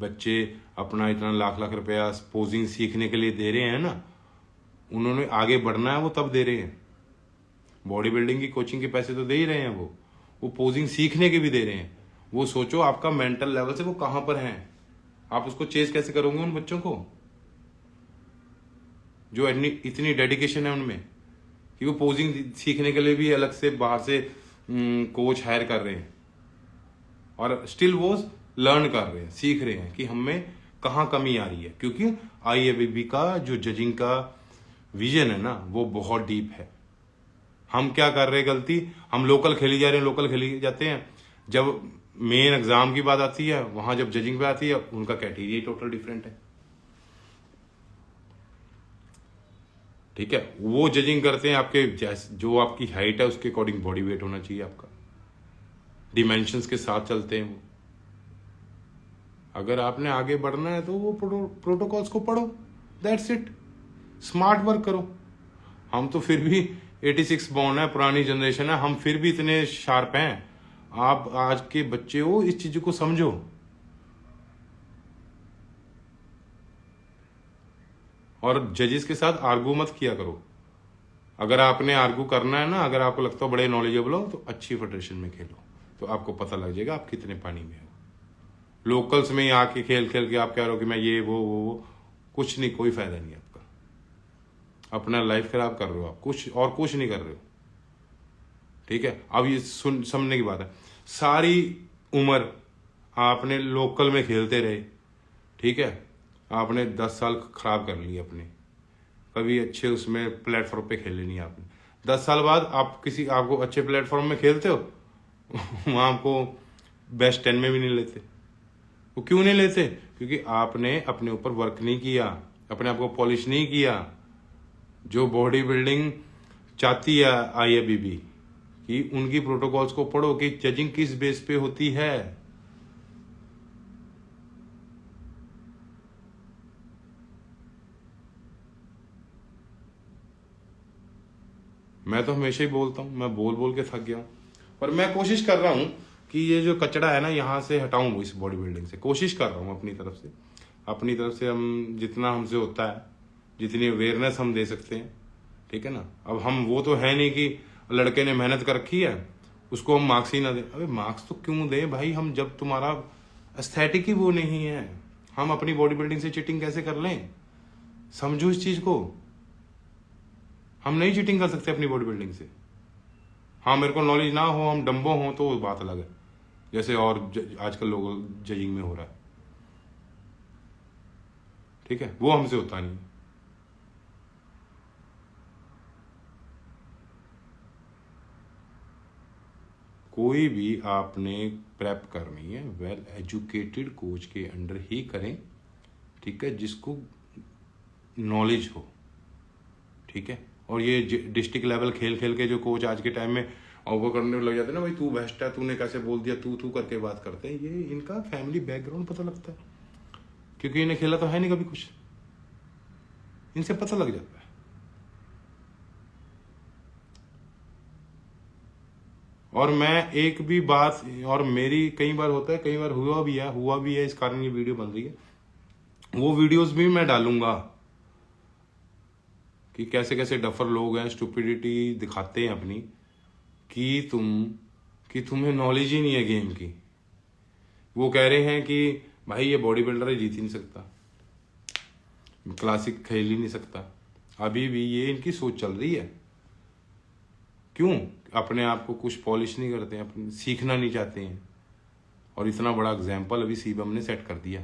बच्चे अपना इतना लाख लाख रुपया पोजिंग सीखने के लिए दे रहे हैं ना, उन्होंने आगे बढ़ना है, वो तब दे रहे हैं। बॉडी बिल्डिंग की कोचिंग के पैसे तो दे ही रहे हैं, वो पोजिंग सीखने के भी दे रहे हैं। वो सोचो आपका मेंटल लेवल से वो कहां पर है, आप उसको चेस कैसे करोगे उन बच्चों को जो इतनी डेडिकेशन है उनमें, कि वो पोजिंग सीखने के लिए भी अलग से बाहर से कोच हायर कर रहे हैं, और स्टिल वो लर्न कर रहे हैं, सीख रहे हैं कि हमें कहाँ कमी आ रही है। क्योंकि IFBB का जो जजिंग का विजन है ना, वो बहुत डीप है। हम क्या कर रहे हैं गलती, हम लोकल खेली जा रहे हैं, लोकल खेली जाते हैं। जब मेन एग्जाम की बात आती है, वहां जब जजिंग पे आती है, उनका कैटेरिया टोटल डिफरेंट है, ठीक है। वो जजिंग करते हैं आपके जो आपकी हाइट है उसके अकॉर्डिंग बॉडी वेट होना चाहिए आपका, डिमेंशंस के साथ चलते हैं वो। अगर आपने आगे बढ़ना है तो वो प्रोटोकॉल्स को पढ़ो, दैट्स इट। स्मार्ट वर्क करो। हम तो फिर भी 86 बॉर्न है, पुरानी जनरेशन है, हम फिर भी इतने शार्प हैं। आप आज के बच्चे हो, इस चीज को समझो। और जजेस के साथ आर्गू मत किया करो। अगर आपने आर्गू करना है ना, अगर आपको लगता हो बड़े नॉलेजेबल हो, तो अच्छी फेडरेशन में खेलो, तो आपको पता लग जाएगा आप कितने पानी में हो। लोकल्स में ही आके खेल खेल के आप कह रहे हो कि मैं ये वो कुछ नहीं, कोई फायदा नहीं आपका। अपना लाइफ खराब कर रहे हो आप, कुछ नहीं कर रहे हो, ठीक है। अब ये समझने की बात है, सारी उम्र आपने लोकल में खेलते रहे, ठीक है, आपने 10 साल खराब कर लिए अपने, कभी अच्छे उसमें प्लेटफॉर्म पे खेले नहीं आपने। 10 साल बाद आप आपको अच्छे प्लेटफॉर्म में खेलते हो, वहां आपको बेस्ट 10 में भी नहीं लेते। वो क्यों नहीं लेते? क्योंकि आपने अपने ऊपर वर्क नहीं किया, अपने आप को पॉलिश नहीं किया। जो बॉडी बिल्डिंग चाहती है IFBB कि उनकी प्रोटोकॉल्स को पढ़ो कि जजिंग किस बेस पे होती है। मैं तो हमेशा ही बोलता हूं, मैं बोल बोल के थक गया हूं, पर मैं कोशिश कर रहा हूं कि ये जो कचड़ा है ना यहां से हटाऊं इस बॉडी बिल्डिंग से। कोशिश कर रहा हूं अपनी तरफ से हम जितना हमसे होता है, जितनी अवेयरनेस हम दे सकते हैं, ठीक है ना। अब हम वो तो है नहीं कि लड़के ने मेहनत कर रखी है उसको हम मार्क्स ही ना दें। अबे मार्क्स तो क्यों दें भाई, हम जब तुम्हारा एस्थेटिक ही वो नहीं है, हम अपनी बॉडी बिल्डिंग से चीटिंग कैसे कर लें? समझो इस चीज को। हम नहीं चीटिंग कर सकते अपनी बॉडी बिल्डिंग से। हाँ, मेरे को नॉलेज ना हो, हम डम्बो हों तो बात अलग है, जैसे और आजकल लोग जजिंग में हो रहा है, ठीक है, वो हमसे होता नहीं। कोई भी आपने प्रेप करनी है, वेल एजुकेटेड कोच के अंडर ही करें, ठीक है, जिसको नॉलेज हो, ठीक है। और ये डिस्ट्रिक्ट लेवल खेल खेल के जो कोच आज के टाइम में ओवर करने लग जाते हैं ना, भाई तू बेस्ट है, तूने कैसे बोल दिया, तू करके बात करते हैं, ये इनका फैमिली बैकग्राउंड पता लगता है, क्योंकि इन्हें खेला तो है नहीं कभी कुछ, इनसे पता लग जाता है। और मैं एक भी बात, और मेरी कई बार होता है, कई बार हुआ भी है, इस कारण ये वीडियो बन रही है। वो वीडियोस भी मैं डालूंगा कि कैसे कैसे डफर लोग हैं, स्टुपिडिटी दिखाते हैं अपनी, कि तुम्हें नॉलेज ही नहीं है गेम की, वो कह रहे हैं कि भाई ये बॉडी बिल्डर है, जीत ही नहीं सकता, क्लासिक खेल ही नहीं सकता। अभी भी ये इनकी सोच चल रही है। क्यों? अपने आप को कुछ पॉलिश नहीं करते हैं, अपने सीखना नहीं चाहते हैं। और इतना बड़ा एग्जाम्पल अभी सीबम ने सेट कर दिया।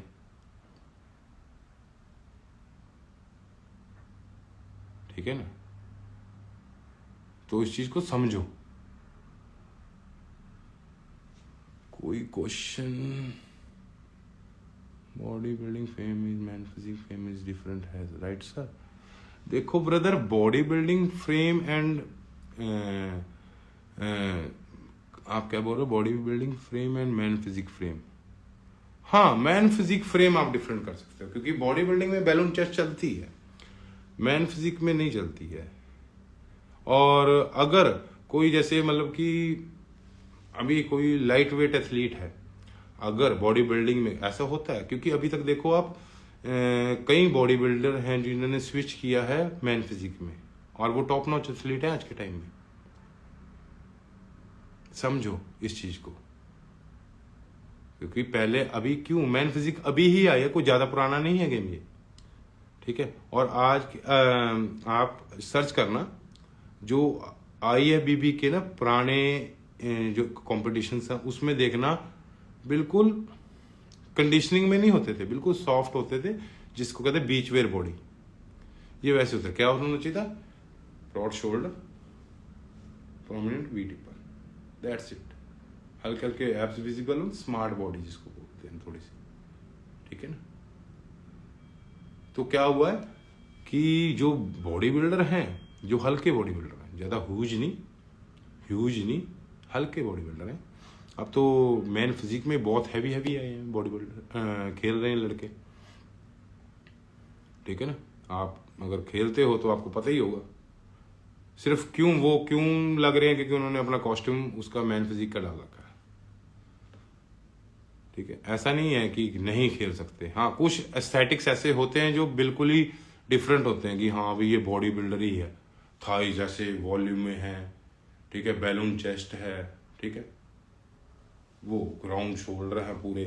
ठीक है ना? तो इस चीज को समझो। कोई question? Body building fame is man physique fame is different है, राइट सर? देखो brother, body building frame and आप क्या बोल रहे हो? Body building frame and man physique frame. हाँ, मैन फिजिक फ्रेम आप डिफरेंट कर सकते हो, क्योंकि बॉडी बिल्डिंग में बैलून चेस्ट चलती है, मैन फिजिक में नहीं चलती है। और अगर कोई जैसे मतलब कि अभी कोई लाइट वेट एथलीट है, अगर बॉडी बिल्डिंग में ऐसा होता है, क्योंकि अभी तक देखो आप कई बॉडी बिल्डर हैं जिन्होंने स्विच किया है मैन फिजिक में, और वो टॉप नॉच एथलीट है आज के टाइम में। समझो इस चीज को, क्योंकि पहले अभी क्यों मैन फिजिक अभी ही आया, कोई ज्यादा पुराना नहीं है गेम ये। ठीक है? और आज आप सर्च करना जो IFBB के ना पुराने जो कॉम्पिटिशन्स हैं उसमें देखना, बिल्कुल कंडीशनिंग में नहीं होते थे, बिल्कुल सॉफ्ट होते थे, जिसको कहते हैं बीच वेयर बॉडी। ये वैसे होता है। क्या होना चाहिए था? Broad shoulder, prominent V taper, that's it. हल्के हल्के एब्स विजिबल हो, स्मार्ट बॉडी जिसको बोलते हैं थोड़ी सी। ठीक है ना? तो क्या हुआ है कि जो बॉडी बिल्डर हैं, जो हल्के बॉडी बिल्डर हैं, ज्यादा ह्यूज नहीं, हल्के बॉडी बिल्डर हैं। अब तो मैन फिजिक में बहुत हैवी आए हैं बॉडी बिल्डर, खेल रहे हैं लड़के। ठीक है ना? आप अगर खेलते हो तो आपको पता ही होगा। सिर्फ क्यों लग रहे हैं? क्योंकि उन्होंने अपना कॉस्ट्यूम उसका मैन फिजिक का डाल रखा है। ठीक है? ऐसा नहीं है कि नहीं खेल सकते। हाँ, कुछ एस्थेटिक्स ऐसे होते हैं जो बिल्कुल ही डिफरेंट होते हैं कि हाँ भाई ये बॉडी बिल्डर ही है। थाई जैसे वॉल्यूम में है, ठीक है, बैलून चेस्ट है, ठीक है, वो राउंड शोल्डर है पूरे,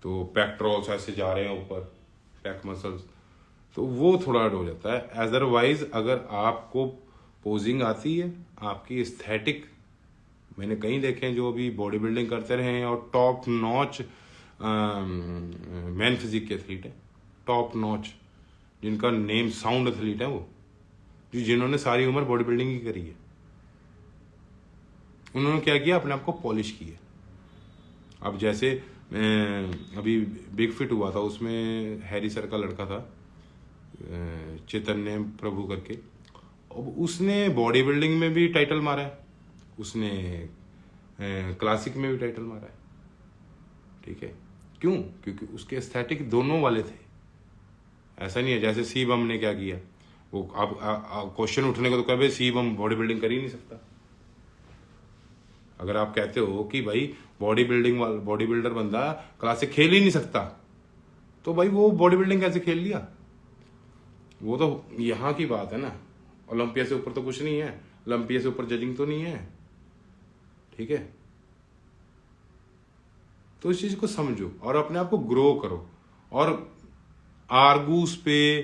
तो पेक्ट्रॉल्स ऐसे जा रहे हैं ऊपर, पैक मसल्स, तो वो थोड़ा हो जाता है। अदरवाइज अगर आपको पोजिंग आती है, आपकी एस्थेटिक, मैंने कहीं देखे हैं जो अभी बॉडी बिल्डिंग करते रहे हैं और टॉप नॉच मैन फिजिक के एथलीट है, टॉप नॉच, जिनका नेम साउंड एथलीट है, वो जिन्होंने सारी उम्र बॉडी बिल्डिंग ही करी है। उन्होंने क्या किया? अपने आप को पॉलिश किया। अब जैसे अभी बिग फिट हुआ था, उसमें हैरी सर का लड़का था, चैतन्य प्रभु करके, अब उसने बॉडी बिल्डिंग में भी टाइटल मारा है, उसने क्लासिक में भी टाइटल मारा है। ठीक है? क्यों? क्योंकि उसके एस्थेटिक दोनों वाले थे। ऐसा नहीं है जैसे सीबम ने क्या किया, वो अब क्वेश्चन उठने को तो कभी सीबम बॉडी बिल्डिंग कर ही नहीं सकता। अगर आप कहते हो कि भाई बॉडी बिल्डर बंदा क्लासिक खेल ही नहीं सकता, तो भाई वो बॉडी बिल्डिंग कैसे खेल लिया? वो तो यहाँ की बात है ना, ओलंपिया से ऊपर तो कुछ नहीं है, ओलंपिया से ऊपर जजिंग तो नहीं है। ठीक है? तो इस चीज को समझो और अपने आप को ग्रो करो, और आर्गूस पे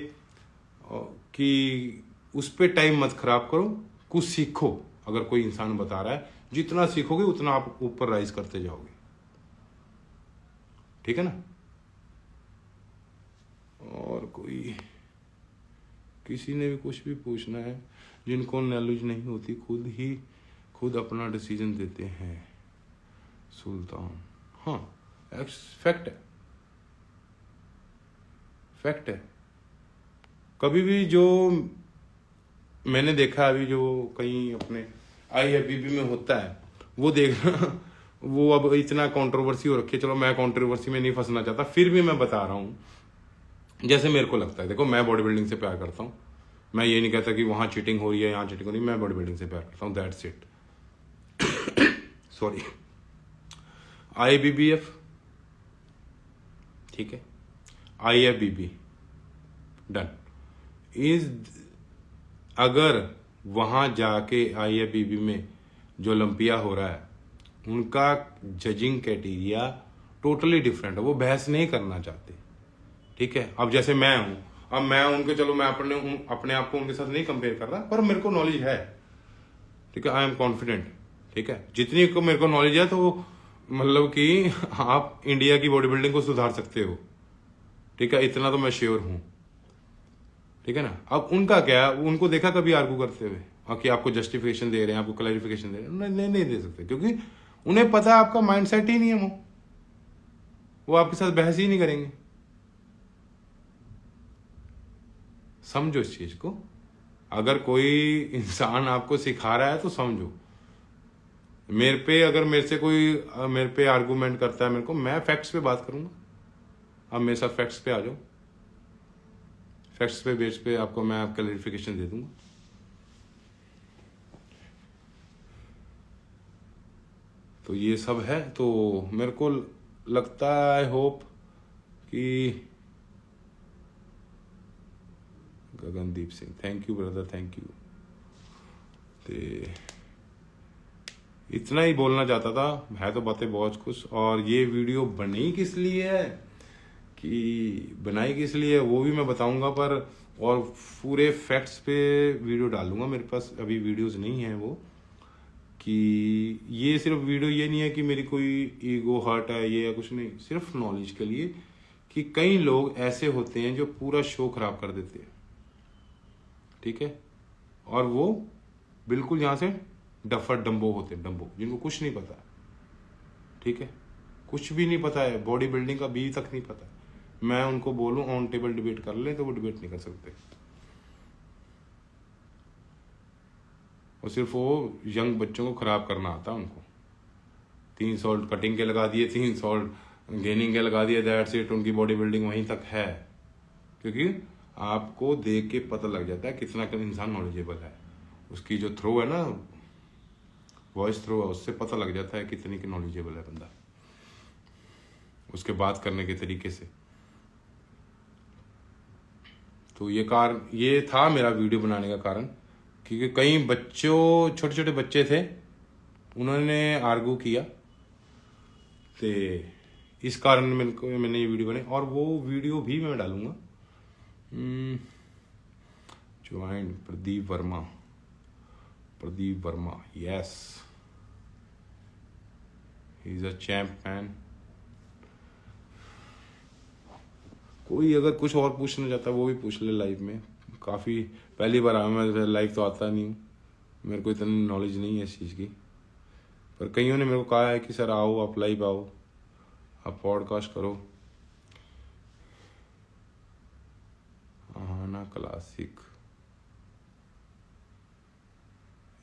कि उस पे टाइम मत खराब करो, कुछ सीखो। अगर कोई इंसान बता रहा है, जितना सीखोगे उतना आप ऊपर राइज करते जाओगे। ठीक है ना? और कोई किसी ने भी कुछ भी पूछना है, जिनको नॉलेज नहीं होती खुद अपना डिसीजन देते हैं सुल्तान। हाँ, फैक्ट है। कभी भी जो मैंने देखा, अभी जो कहीं अपने IFBB में होता है, वो देखना, वो अब इतना कंट्रोवर्सी हो रखी है। चलो मैं कंट्रोवर्सी में नहीं फंसना चाहता, फिर भी मैं बता रहा हूं जैसे मेरे को लगता है। देखो, मैं बॉडी बिल्डिंग से प्यार करता हूं, मैं ये नहीं कहता कि वहां चीटिंग हो रही है, यहाँ चीटिंग हो रही है, मैं बॉडी बिल्डिंग से प्यार करता हूं, दैट्स इट। सॉरी। IBBF, ठीक है, IFBB डन। अगर वहां जाके IFBB में जो ओलंपिया हो रहा है, उनका जजिंग क्राइटेरिया टोटली डिफरेंट है, वो बहस नहीं करना चाहते। ठीक है, अब जैसे मैं हूं, अब मैं उनके, चलो मैं अपने आप को उनके साथ नहीं कंपेयर कर रहा, पर मेरे को नॉलेज है। ठीक है, आई एम कॉन्फिडेंट। ठीक है, जितनी को मेरे को नॉलेज है, तो मतलब कि आप इंडिया की बॉडी बिल्डिंग को सुधार सकते हो। ठीक है, इतना तो मैं श्योर हूं। ठीक है ना। अब उनका क्या, उनको देखा कभी आर्गू करते हुए, और कि आपको जस्टिफिकेशन दे रहे हैं, आपको क्लैरिफिकेशन दे रहे हैं? नहीं दे सकते, क्योंकि उन्हें पता है आपका माइंडसेट ही नहीं है। वो आपके साथ बहस ही नहीं करेंगे। समझो इस चीज को। अगर कोई इंसान आपको सिखा रहा है तो समझो। मेरे पे अगर मेरे पे आर्गूमेंट करता है, मेरे को, मैं फैक्ट्स पे बात करूंगा। अब मेरे साथ फैक्ट्स पे आ जाओ, फैक्ट्स पे बेस पे आपको मैं क्लैरिफिकेशन दे दूंगा। तो ये सब है। तो मेरे को लगता है, आई होप कि Gagandeep Singh, thank you brother, thank you. इतना ही बोलना चाहता था, है तो बातें बहुत कुछ। और ये वीडियो बनी किस लिए है, कि बनाई किस लिए है, वो भी मैं बताऊंगा। पर और पूरे फैक्ट्स पे वीडियो डालूंगा। मेरे पास अभी वीडियोस नहीं है वो, कि ये सिर्फ वीडियो ये नहीं है कि मेरी कोई ईगो हर्ट है ये या कुछ नहीं, सिर्फ नॉलेज के लिए कि कई लोग ऐसे होते हैं जो पूरा शो खराब कर देते हैं। ठीक है, और वो बिल्कुल यहाँ से डफर डम्बो होते हैं, डम्बो, जिनको कुछ नहीं पता। ठीक है, कुछ भी नहीं पता है, बॉडी बिल्डिंग का बी तक नहीं पता। मैं उनको बोलूं ऑन टेबल डिबेट कर ले, तो वो डिबेट नहीं कर सकते। और सिर्फ वो यंग बच्चों को खराब करना आता है उनको। 3 सॉल्ट कटिंग के लगा दिए, 3 सॉल्ट गेनिंग के लगा दिए, दैट्स इट, उनकी बॉडी बिल्डिंग वहीं तक है। क्योंकि आपको देख के पता लग जाता है कितना इंसान नॉलेजेबल है। उसकी जो थ्रो है ना, वॉइस थ्रो है, उससे पता लग जाता है कितनी की नॉलेजेबल है बंदा, उसके बात करने के तरीके से। तो ये था मेरा वीडियो बनाने का कारण, क्योंकि कई बच्चों, छोटे छोटे बच्चे थे, उन्होंने आर्गू किया, तो इस कारण मैंने ये वीडियो बनाई। और वो वीडियो भी मैं डालूंगा। Join Pradeep Verma, yes, he is a champ man. कोई अगर कुछ और पूछना चाहता है वो भी पूछ ले लाइव में। काफ़ी पहली बार आया मैं, लाइव तो आता नहीं हूँ, मेरे को इतनी नॉलेज नहीं है इस चीज़ की। पर कईयों ने मेरे को कहा है कि सर आओ, आप लाइव आओ, आप पॉडकास्ट करो। ना क्लासिक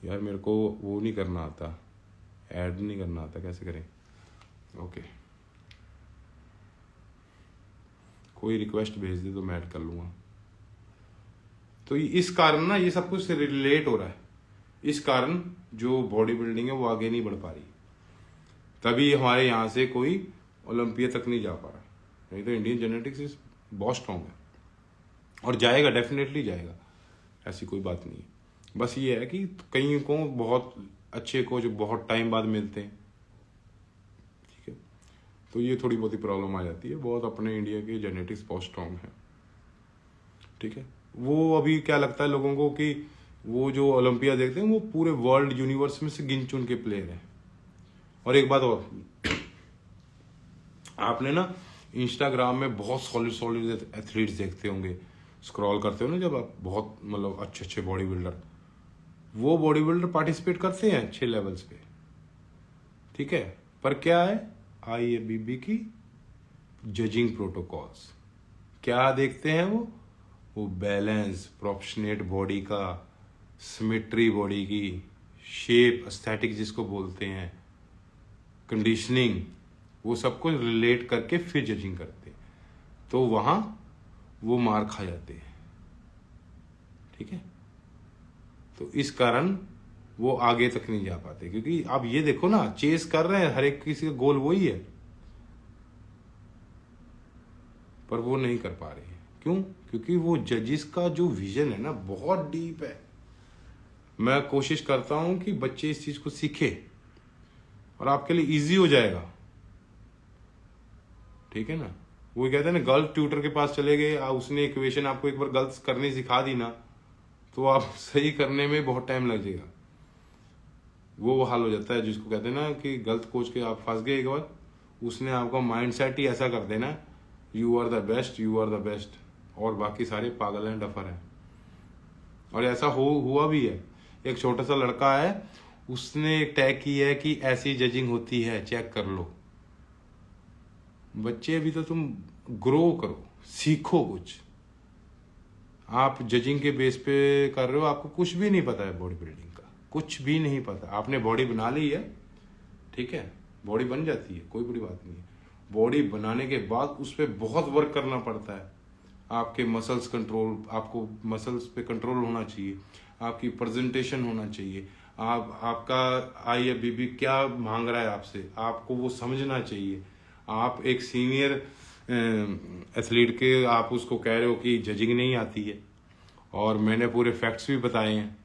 यार, मेरे को वो नहीं करना आता, ऐड नहीं करना आता, कैसे करें? ओके, कोई रिक्वेस्ट भेज दे तो मैं ऐड कर लूँगा। तो इस कारण ना ये सब कुछ रिलेट हो रहा है। इस कारण जो बॉडी बिल्डिंग है वो आगे नहीं बढ़ पा रही, तभी हमारे यहाँ से कोई ओलंपिया तक नहीं जा पा रहा। नहीं तो इंडियन जेनेटिक्स इज बहुत स्ट्रॉन्ग है, और जाएगा, डेफिनेटली जाएगा, ऐसी कोई बात नहीं है। बस ये है कि कई को बहुत अच्छे कोच बहुत टाइम बाद मिलते हैं। ठीक है, तो ये थोड़ी बहुत ही प्रॉब्लम आ जाती है। बहुत अपने इंडिया के जेनेटिक्स बहुत स्ट्रॉन्ग है। ठीक है, वो अभी क्या लगता है लोगों को कि वो जो ओलंपिया देखते हैं वो पूरे वर्ल्ड यूनिवर्स में से गिन चुन के प्लेयर हैं। और एक बात और, आपने ना इंस्टाग्राम में बहुत सॉलिड एथलीट्स देखते होंगे, स्क्रॉल करते हो ना जब आप, बहुत मतलब अच्छे बॉडी बिल्डर, वो बॉडी बिल्डर पार्टिसिपेट करते हैं अच्छे लेवल्स पे। ठीक है, पर क्या है, IFBB की जजिंग प्रोटोकॉल्स क्या देखते हैं वो बैलेंस, प्रोपोर्शनेट बॉडी का, सिमेट्री बॉडी की, शेप, एस्थेटिक जिसको बोलते हैं, कंडीशनिंग, वो सब कुछ रिलेट करके फिर जजिंग करते हैं। तो वहां वो मार खा जाते हैं। ठीक है, तो इस कारण वो आगे तक नहीं जा पाते, क्योंकि आप ये देखो ना, चेस कर रहे हैं, हर एक किसी का गोल वही है, पर वो नहीं कर पा रहे हैं। क्यों? क्योंकि वो जजिस का जो विजन है ना बहुत डीप है। मैं कोशिश करता हूं कि बच्चे इस चीज को सीखे और आपके लिए इजी हो जाएगा। ठीक है ना। वो कहते हैं ना, गलत ट्यूटर के पास चले गए, उसने इक्वेशन आपको एक बार गलत करनी सिखा दी ना, तो आप सही करने में बहुत टाइम लग जाएगा। वो हाल हो जाता है जिसको कहते हैं ना कि गलत कोच के आप फंस गए एक बार, उसने आपका माइंड सेट ही ऐसा कर देना, you are the best, you are the best, और बाकी सारे पागल हैं, डफर हैं। और ऐसा हुआ भी है। एक छोटा सा लड़का है, उसने एक टैग की है कि ऐसी जजिंग होती है, चेक कर लो। बच्चे अभी तो तुम ग्रो करो, सीखो कुछ। आप जजिंग के बेस पे कर रहे हो, आपको कुछ भी नहीं पता है बॉडी बिल्डिंग का, कुछ भी नहीं पता। आपने बॉडी बना ली है, ठीक है, बॉडी बन जाती है, कोई बड़ी बात नहीं है। बॉडी बनाने के बाद उस पर बहुत वर्क करना पड़ता है। आपके मसल्स कंट्रोल, आपको मसल्स पे कंट्रोल होना चाहिए, आपकी प्रेजेंटेशन होना चाहिए, आपका आई अभी भी क्या मांग रहा है आपसे, आपको वो समझना चाहिए। आप एक सीनियर एथलीट के आप उसको कह रहे हो कि जजिंग नहीं आती है, और मैंने पूरे फैक्ट्स भी बताए हैं।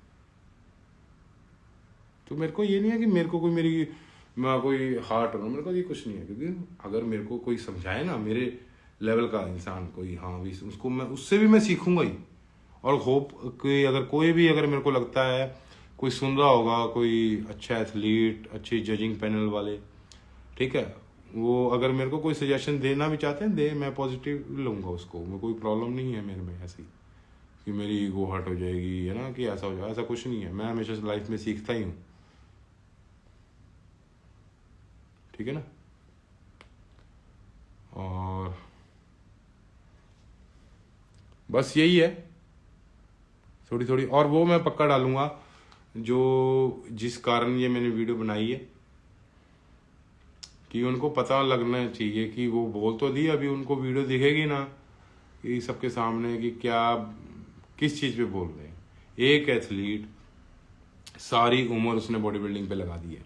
तो मेरे को ये नहीं है कि मेरे को कोई मैं कोई हार्ट हो, मेरे को ये कुछ नहीं है, क्योंकि अगर मेरे को कोई समझाए ना, मेरे लेवल का इंसान कोई, हाँ भी उसको मैं, उससे भी मैं सीखूंगा ही। और होप कि अगर कोई भी, अगर मेरे को लगता है कोई सुन रहा होगा, कोई अच्छा एथलीट, अच्छी जजिंग पैनल वाले, ठीक है, वो अगर मेरे को कोई सजेशन देना भी चाहते हैं, दे, मैं पॉजिटिव लूंगा उसको। मैं कोई प्रॉब्लम नहीं है मेरे में ऐसी कि मेरी ईगो हर्ट हो जाएगी, है ना, कि ऐसा हो जाए, ऐसा कुछ नहीं है। मैं हमेशा लाइफ में सीखता ही हूँ, ठीक है ना। और बस यही है, थोड़ी थोड़ी, और वो मैं पक्का डालूंगा जो जिस कारण ये मैंने वीडियो बनाई है, कि उनको पता लगना चाहिए कि वो बोल तो दी, अभी उनको वीडियो दिखेगी ना कि सबके सामने कि क्या किस चीज़ पे बोल रहे हैं। एक एथलीट सारी उम्र उसने बॉडी बिल्डिंग पे लगा दी है,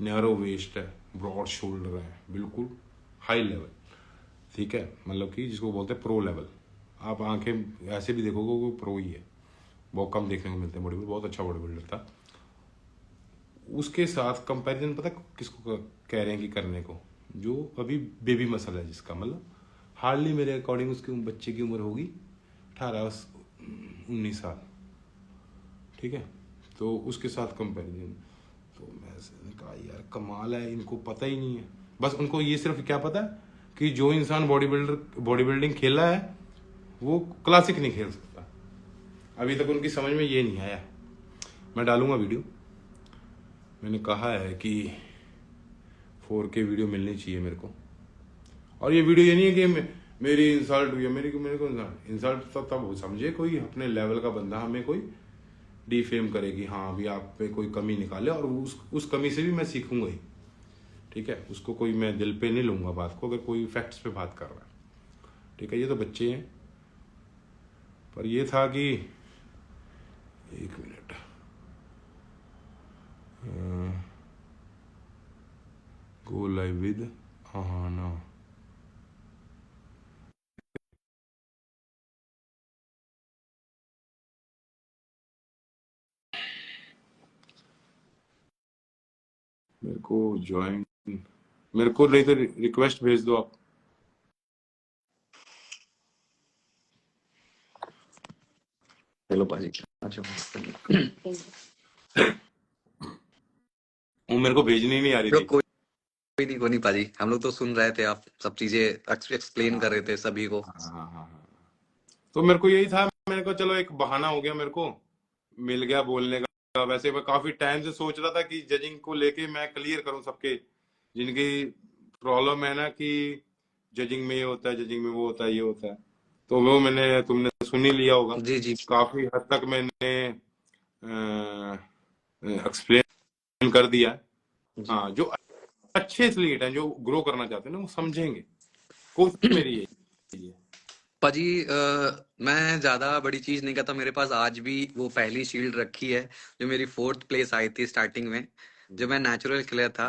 नैरो वेस्ट है, ब्रॉड शोल्डर है, बिल्कुल हाई लेवल, ठीक है, मतलब कि जिसको बोलते हैं प्रो लेवल। आप आंखें ऐसे भी देखोगे वो प्रो ही है, बहुत कम देखने को मिलते हैं बॉडी बिल्डर, बहुत अच्छा बॉडी बिल्डर था। उसके साथ कंपैरिजन पता किसको कह रहे हैं कि करने को, जो अभी बेबी मसल है, जिसका मतलब हार्डली मेरे अकॉर्डिंग उसके बच्चे की उम्र होगी 18-19 साल, ठीक है। तो उसके साथ कंपैरिजन, तो मैं कहा यार कमाल है, इनको पता ही नहीं है। बस उनको ये सिर्फ क्या पता है कि जो इंसान बॉडी बिल्डिंग खेला है वो क्लासिक नहीं खेल सकता। अभी तक उनकी समझ में ये नहीं आया। मैं डालूंगा वीडियो, मैंने कहा है कि 4K वीडियो मिलनी चाहिए मेरे को। और ये वीडियो ये नहीं है कि मेरी इंसल्ट हुई है, मेरे को इंसल्ट तब वो समझे कोई अपने लेवल का बंदा हमें कोई डिफेम करे कि हाँ अभी आप पे कोई कमी निकाले, और उस कमी से भी मैं सीखूंगा ही, ठीक है। उसको कोई मैं दिल पे नहीं लूंगा बात को, अगर कोई फैक्ट्स पे बात कर रहा है, ठीक है। ये तो बच्चे हैं, पर ये था कि एक minute, go live with Aahana. मेरे को ज्वाइन, मेरे को नहीं तो रिक्वेस्ट भेज दो आप। हेलो पाजी, अच्छा वो मेरे को भेजनी नहीं आ रही थी। कोई नहीं पाजी, हम लोग तो सुन रहे थे, आप सब चीजें एक्सप्लेन कर रहे थे सभी को। हाँ। तो मेरे को यही था, मेरे को चलो एक बहाना हो गया, मेरे को मिल गया बोलने का। वैसे मैं काफी टाइम से सोच रहा था कि जजिंग को लेके मैं क्लियर करूं सबके, जिनकी प्रॉब्लम है ना कि जजिंग में ये होता है, जजिंग में वो होता है, ये होता है। तो वो तुमने सुन ही लिया होगा, जी जी काफी हद तक मैंने एक्सप्लेन कर दिया है। जी हाँ, जो अच्छे एथलीट हैं, जो ग्रो करना चाहते हैं ना, वो समझेंगे। कोशिश मेरी यही है। पाजी, मैं ज्यादा बड़ी चीज नहीं कहता, मेरे पास आज भी वो पहली शील्ड रखी है जो मेरी 4th प्लेस आई थी स्टार्टिंग में, जब मैं नेचुरल खेला था।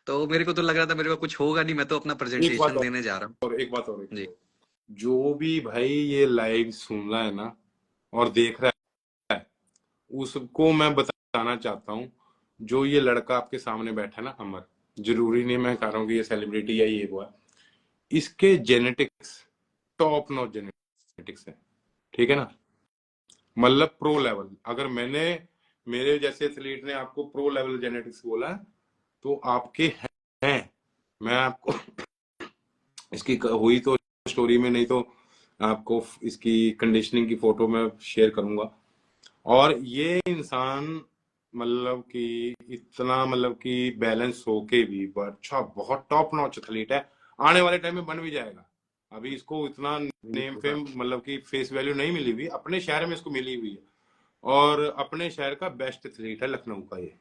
तो मेरे को तो लग रहा था मेरे को कुछ होगा नहीं, मैं तो अपना एक बात प्रेजेंटेशन देने जा रहा हूँ। और एक बात और जी जो भी भाई ये लाइव सुन रहा है ना और देख रहा है, उसको मैं बताना चाहता हूँ, जो ये लड़का आपके सामने बैठा है ना, अमर, जरूरी नहीं मैं कह रहा हूँ कि ये सेलिब्रिटी है, ये वो है, इसके जेनेटिक्स टॉप नॉच जेनेटिक्स है, ठीक है ना, मतलब प्रो लेवल। अगर मैंने मेरे जैसे एथलीट ने आपको प्रो लेवल जेनेटिक्स बोला है, तो आपके हैं। मैं आपको इसकी हुई तो स्टोरी में, नहीं तो आपको इसकी कंडीशनिंग की फोटो मैं शेयर करूंगा। और ये इंसान मतलब कि इतना मतलब कि बैलेंस होके भी अच्छा बहुत टॉप नॉच एथलीट है, आने वाले टाइम में बन भी जाएगा। अभी इसको इतना नेम फेम मतलब कि फेस वैल्यू नहीं मिली हुई, अपने शहर में इसको मिली हुई है, और अपने शहर का बेस्ट एथलीट है लखनऊ का ये,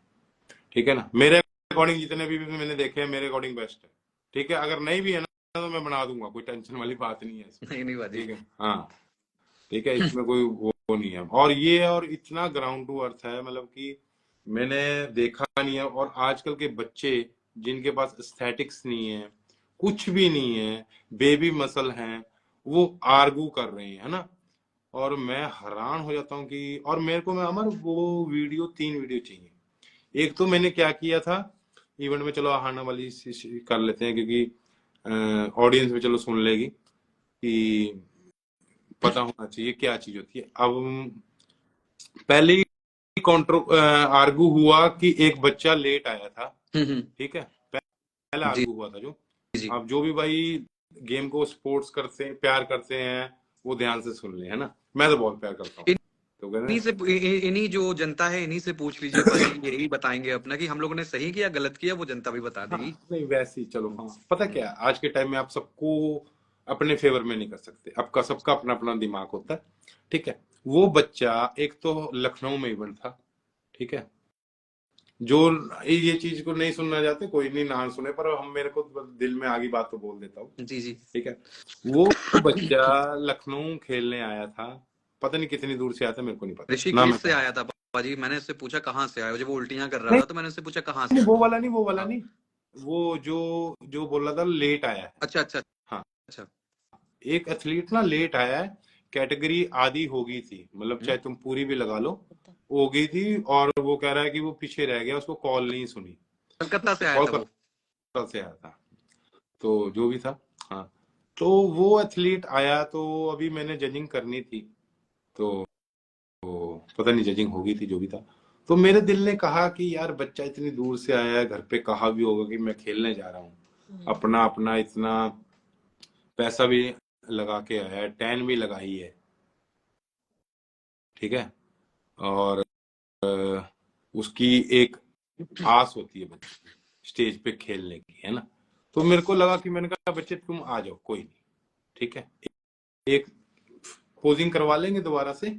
ठीक है ना। मेरे अकॉर्डिंग जितने भी मैंने देखे हैं, मेरे अकॉर्डिंग बेस्ट है, ठीक है। अगर नहीं भी है ना तो मैं बना दूंगा, कोई टेंशन वाली बात नहीं है इसमें, नहीं नहीं बाजी। ठीक है। हाँ, ठीक है, इसमें कोई वो नहीं है। और ये और इतना ग्राउंड टू अर्थ है, मतलब कि मैंने देखा नहीं है। और आजकल के बच्चे जिनके पास एस्थेटिक्स नहीं है, कुछ भी नहीं है, बेबी मसल हैं, वो आर्गू कर रहे हैं, है ना। और मैं हैरान हो जाता हूँ कि, और मेरे को मैं अमर वो वीडियो 3 वीडियो चाहिए। एक तो मैंने क्या किया था इवेंट में, चलो आहाना वाली कर लेते हैं क्योंकि ऑडियंस में चलो सुन लेगी कि पता होना चाहिए क्या चीज होती है। अब पहले ही कॉन्ट्रो आर्गू हुआ कि एक बच्चा लेट आया था, हम्म। ठीक है, पहला जी आर्गू हुआ था जो। जी। अब जो भी भाई गेम को स्पोर्ट्स करते हैं, प्यार करते हैं, वो ध्यान से सुन ले, है ना। मैं तो बहुत प्यार करता हूँ, तो इन्हीं से इन्हीं जो जनता है इन्हीं से पूछ लीजिए पाजी, यही बताएंगे अपना कि हम लोगों ने सही किया गलत किया, वो जनता भी बता हाँ देगी। नहीं वैसे ही चलो। हाँ, पता क्या है, आज के टाइम में आप सबको अपने फेवर में नहीं कर सकते, आपका सबका अपना अपना दिमाग होता है, ठीक है। वो बच्चा एक तो लखनऊ में इवेंट था, ठीक है। जो ये चीज को नहीं सुनना चाहते कोई नहीं, ना सुने, पर हम मेरे को दिल में आगी बात तो बोल देता हूँ, जी जी। ठीक है। वो बच्चा लखनऊ खेलने आया था, पता नहीं कितनी दूर से आया था, मेरे को नहीं पता ना, ऋषिकेश मैं से कहा आया था पाजी, मैंने उससे पूछा कहाँ से आया, जब वो उल्टियां कर रहा नहीं था तो मैंने उससे पूछा कहाँ से नहीं, आया। वो वाला नहीं, वो वाला हाँ। नहीं, वो जो जो बोल रहा था लेट आया है। अच्छा अच्छा हाँ, अच्छा। एक एथलीट ना लेट आया है, कैटेगरी आधी हो गई थी, मतलब हम्म। चाहे तुम पूरी भी लगा लो, हो गई थी। और वो कह रहा है कि वो पीछे रह गया, उसको कॉल नहीं सुनी। कलकत्ता से आया था वो। कोलकाता से आया था, तो जो भी था। हाँ, तो वो एथलीट आया, तो अभी मैंने जजिंग करनी थी, तो पता नहीं जजिंग होगी थी, जो भी था। तो मेरे दिल ने कहा कि यार बच्चा इतनी दूर से आया है, घर पे कहा भी होगा कि मैं खेलने जा रहा हूँ, अपना अपना इतना पैसा भी लगा के आया है, टैन भी लगाई है, ठीक है। और उसकी एक आस होती है बच्चे की स्टेज पे खेलने की, है ना। तो मेरे को लगा कि, मैंने कहा बच्चे तुम आ जाओ, कोई नहीं, ठीक है, एक पोजिंग करवा लेंगे दोबारा से।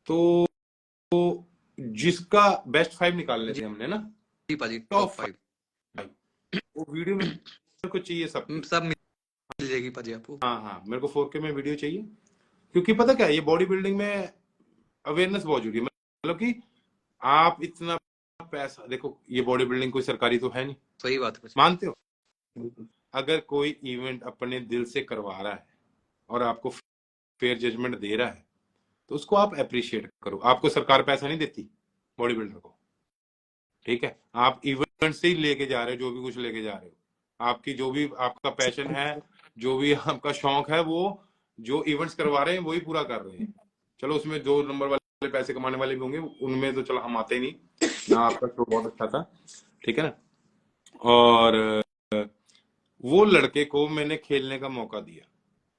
तो जिसका बेस्ट 5 निकालने जी थे हमने ना, जी पाजी, टॉप टॉप 5 5, वो वीडियो मेरे को चाहिए सबकी। सब मिल जाएगी पाजी आपको। हाँ हाँ, मेरे को 4K में वीडियो चाहिए, क्योंकि पता क्या है, ये बॉडी बिल्डिंग में अवेयरनेस बहुत जरूरी है। मतलब कि आप इतना पैसा देखो, ये बॉडी बिल्डिंग कोई सरकारी तो है नहीं, सही बात है पाजी। मानते हो। बिल्कुल। अगर कोई इवेंट अपने दिल से करवा रहा है और आपको फेयर जजमेंट दे रहा है, तो उसको आप अप्रिशिएट करो। आपको सरकार पैसा नहीं देती बॉडी बिल्डर को, ठीक है। आप इवेंट से ही लेके जा रहे हो, जो भी कुछ लेके जा रहे हो, आपकी जो भी आपका पैशन है, जो भी आपका शौक है, वो जो इवेंट्स करवा रहे हैं वही पूरा कर रहे हैं। चलो उसमें 2 नंबर वाले पैसे कमाने वाले भी होंगे, उनमें तो चलो हम आते ही नहीं ना। आपका शो बहुत अच्छा था, ठीक है ना। और वो लड़के को मैंने खेलने का मौका दिया,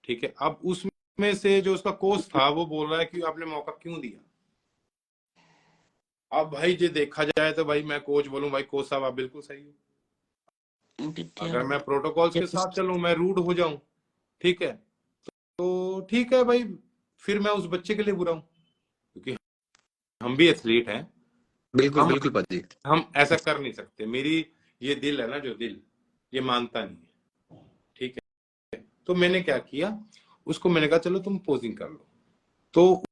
ठीक है। अब उसमें से जो उसका कोच था, वो बोल रहा है कि आपने मौका क्यों दिया। अब भाई जो देखा जाए तो भाई मैं कोच बोलूं, भाई कोच साहब आप बिल्कुल सही हो। अगर मैं प्रोटोकॉल्स के साथ चलूं, मैं रूड हो जाऊं, ठीक है, तो ठीक है भाई, फिर मैं उस बच्चे के लिए बुरा हूं, क्योंकि हम भी एथलीट हैं। बिल्कुल हम बिल्कुल पाजी। हम ऐसा कर नहीं सकते। मेरी ये दिल है ना, जो दिल ये मानता नहीं है, ठीक है। तो मैंने क्या किया, उसको मैंने कहा चलो तुम पोजिंग कर लो। तो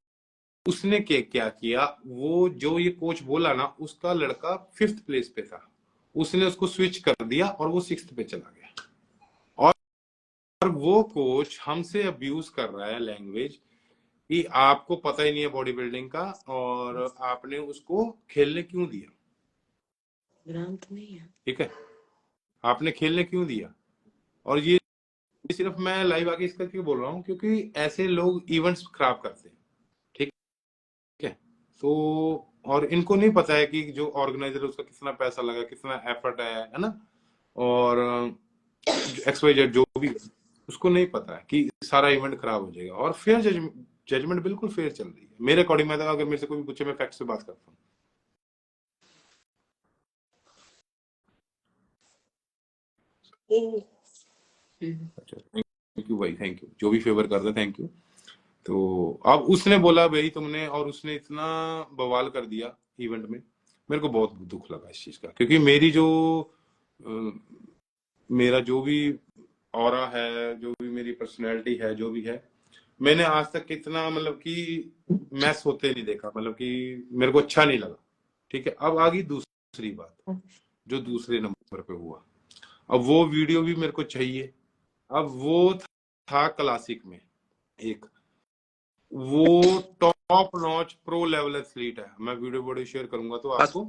उसने क्या किया, वो जो ये कोच बोला ना, उसका लड़का 5th प्लेस पे था, उसने उसको स्विच कर दिया और वो 6th पे चला गया। और वो कोच हमसे अब्यूज कर रहा है लैंग्वेज कि आपको पता ही नहीं है बॉडी बिल्डिंग का, और आपने उसको खेलने क्यों दिया, ग्राम तो नहीं है। ठीक है, आपने खेलने क्यों दिया। और ये सिर्फ मैं लाइव आके इसका क्यों बोल रहा हूँ, क्योंकि ऐसे लोग इवेंट्स खराब करते हैं, ठीक है। तो और इनको नहीं पता है कि जो ऑर्गेनाइजर है उसका कितना पैसा लगा, कितना एफर्ट है ना, और XYZ जो भी है, उसको नहीं पता है कि सारा इवेंट खराब हो जाएगा। और फेयर जजमेंट बिल्कुल फेयर चल रही है मेरे अकॉर्डिंग। मैं अगर मेरे से कोई पूछे, मैं फैक्ट से बात करता हूँ। अच्छा, थैंक यू भाई, थैंक यू, जो भी फेवर कर दे, थैंक यू। तो अब उसने बोला भाई तुमने, और उसने इतना बवाल कर दिया इवेंट में, मेरे को बहुत दुख लगा इस चीज का, क्योंकि मेरी जो अ, मेरा जो भी ऑरा है, जो भी मेरी पर्सनैलिटी है, जो भी है, मैंने आज तक इतना मतलब कि मैस होते नहीं देखा, मतलब कि मेरे को अच्छा नहीं लगा। ठीक है, अब आ गई दूसरी बात, जो दूसरे नंबर पे हुआ। अब वो वीडियो भी मेरे को चाहिए। अब वो था क्लासिक में एक, वो top notch pro level athlete है। मैं वीडियो शेयर करूंगा तो आपको।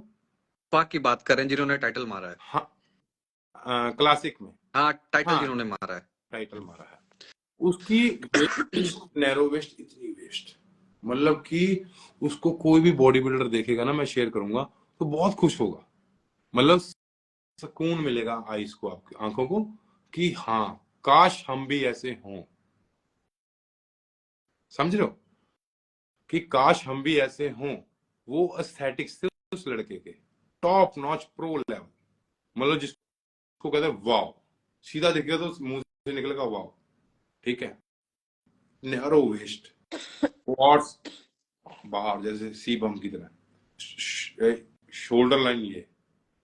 पाक की बात करें जिन्होंने टाइटल मारा है। हाँ, क्लासिक में। हाँ, टाइटल हाँ, जिन्होंने मारा है। टाइटल मारा है। उसकी वेस्ट, नैरो वेस्ट, इतनी वेस्ट, मतलब कि उसको कोई भी बॉडी बिल्डर देखेगा ना, मैं शेयर करूंगा तो बहुत खुश होगा। मतलब सुकून मिलेगा आईज को, आपकी आंखों को, कि हाँ काश हम भी ऐसे हों। समझ रहे हो कि काश हम भी ऐसे हों। वो एस्थेटिक्स थे उस लड़के के, टॉप नॉच प्रो लेवल, मतलब जिसको कहते हैं वाव। सीधा देखेगा तो मुंह से निकलेगा वाव। ठीक है, नैरो वेस्ट, क्वाड्स बाहर जैसे सी बम की तरह, शोल्डर लाइन ये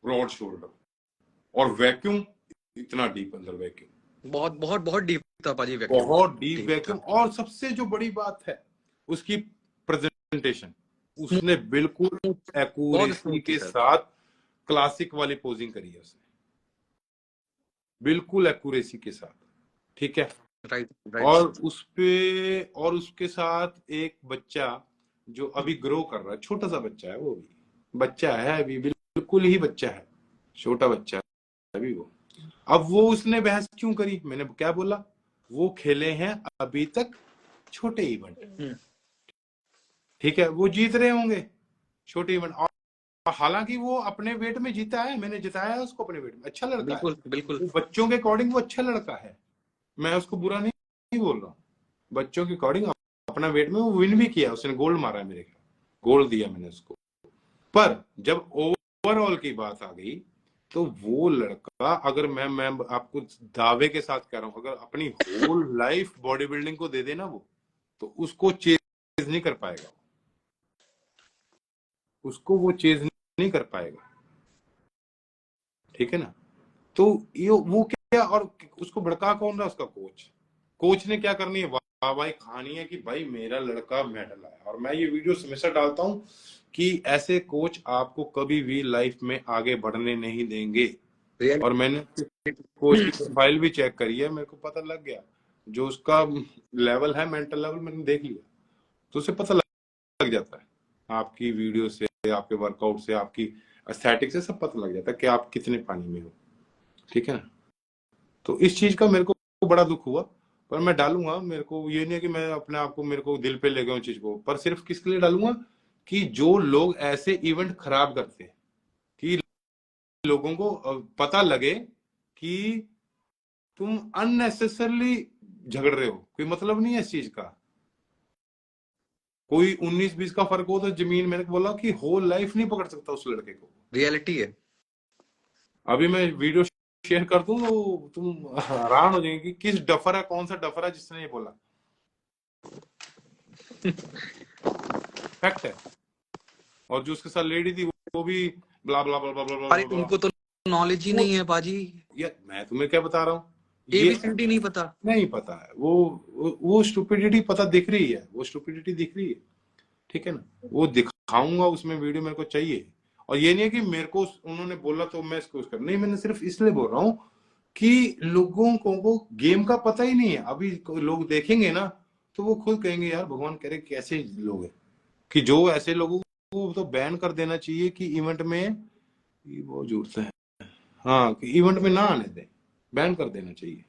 ब्रॉड शोल्डर, और वैक्यूम इतना डीप अंदर, वैक्यूम बहुत बहुत बहुत डीप था पाजी, वैक्यूम बहुत डीप डीप वैक्यूम। था। और सबसे जो बड़ी बात है उसकी प्रेजेंटेशन, उसने बिल्कुल बहुत एक्यूरेसी स्मूथ थी के सर। साथ क्लासिक वाली पोजिंग करी है उसने, बिल्कुल एक्यूरेसी के साथ। ठीक है, राइट राइट। और उस पे, और उसके साथ एक बच्चा जो अभी ग्रो कर रहा है, छोटा सा बच्चा है, वो भी बच्चा है, अभी बिल्कुल ही बच्चा है, छोटा बच्चा है अभी वो। अब वो उसने बहस क्यों करी, मैंने क्या बोला, वो खेले हैं अभी तक छोटे इवेंट, ठीक है, वो जीत रहे होंगे छोटे इवेंट। और हालांकि वो अपने वेट में जीता है, मैंने जिताया है उसको अपने वेट में, अच्छा लड़का है बिल्कुल बिल्कुल। वो, बच्चों के अकॉर्डिंग वो अच्छा लड़का है, मैं उसको बुरा नहीं बोल रहा हूँ। बच्चों के अकॉर्डिंग अपना वेट में वो विन भी किया, उसने गोल्ड मारा है मेरे ख्याल, गोल्ड दिया मैंने उसको। पर जब ओवरऑल की बात आ गई, तो वो लड़का, अगर मैं आपको दावे के साथ कह रहा हूं, अगर अपनी होल लाइफ बॉडी बिल्डिंग को दे देना वो, तो उसको चेज नहीं कर पाएगा, उसको वो चेज नहीं कर पाएगा। ठीक है ना, तो ये वो क्या, और उसको भड़का कौन रहा, उसका कोच। कोच ने क्या करनी है, वाह भाई खानी है कि भाई मेरा लड़का मेडल आया। और मैं ये वीडियो हमेशा डालता हूं कि ऐसे कोच आपको कभी भी लाइफ में आगे बढ़ने नहीं देंगे। रियल और मैंने कोच की प्रोफाइल भी चेक करी है, मेरे को पता लग गया जो उसका लेवल है, मेंटल लेवल मैंने देख लिया, तो उसे पता लग जाता है, आपकी वीडियो से, आपके वर्कआउट से, आपकी एस्थेटिक से सब पता लग जाता है कि आप कितने पानी में हो। ठीक है ना, तो इस चीज का मेरे को बड़ा दुख हुआ। पर मैं डालूंगा, मेरे को ये नहीं है कि मैं अपने आप को, मेरे को दिल पे ले गया चीज को, पर सिर्फ किसके लिए डालूंगा, कि जो लोग ऐसे इवेंट खराब करते हैं, कि लोगों को पता लगे कि तुम अननेसेसरली झगड़ रहे हो, कोई मतलब नहीं है इस चीज का। कोई 19-20 का फर्क हो तो जमीन, मैंने बोला कि होल लाइफ नहीं पकड़ सकता उस लड़के को। रियलिटी है। अभी मैं वीडियो शेयर कर दूं तो तुम हैरान हो जाएंगे कि किस डफर है, कौन सा डफर है जिसने ये बोला। फैक्ट है। और जो उसके साथ लेडी थी वो भी ब्ला ब्ला ब्ला ब्ला ब्ला ब्ला अरे ब्ला। उनको तो नॉलेज ही वो नहीं है बाजी, यार मैं तुम्हें क्या बता रहा हूँ, ये एबीसीडी नहीं पता। नहीं पता है, वो स्टुपिडिटी पता दिख रही है, वो स्टुपिडिटी दिख रही है। ठीक है ना, वो दिखाऊंगा उसमें वीडियो, मेरे को चाहिए। और ये नहीं है कि मेरे को उन्होंने बोला तो मैं इसको कर, नहीं, मैंने सिर्फ इसलिए बोल रहा हूँ कि लोगों को गेम का पता ही नहीं है। अभी लोग देखेंगे ना तो वो खुद कहेंगे यार भगवान करे कैसे लोग हैं, कि जो ऐसे लोगों को तो बैन कर देना चाहिए कि इवेंट में, ये बहुत जोर से है, हाँ, कि इवेंट में ना आने दे, बैन कर देना चाहिए।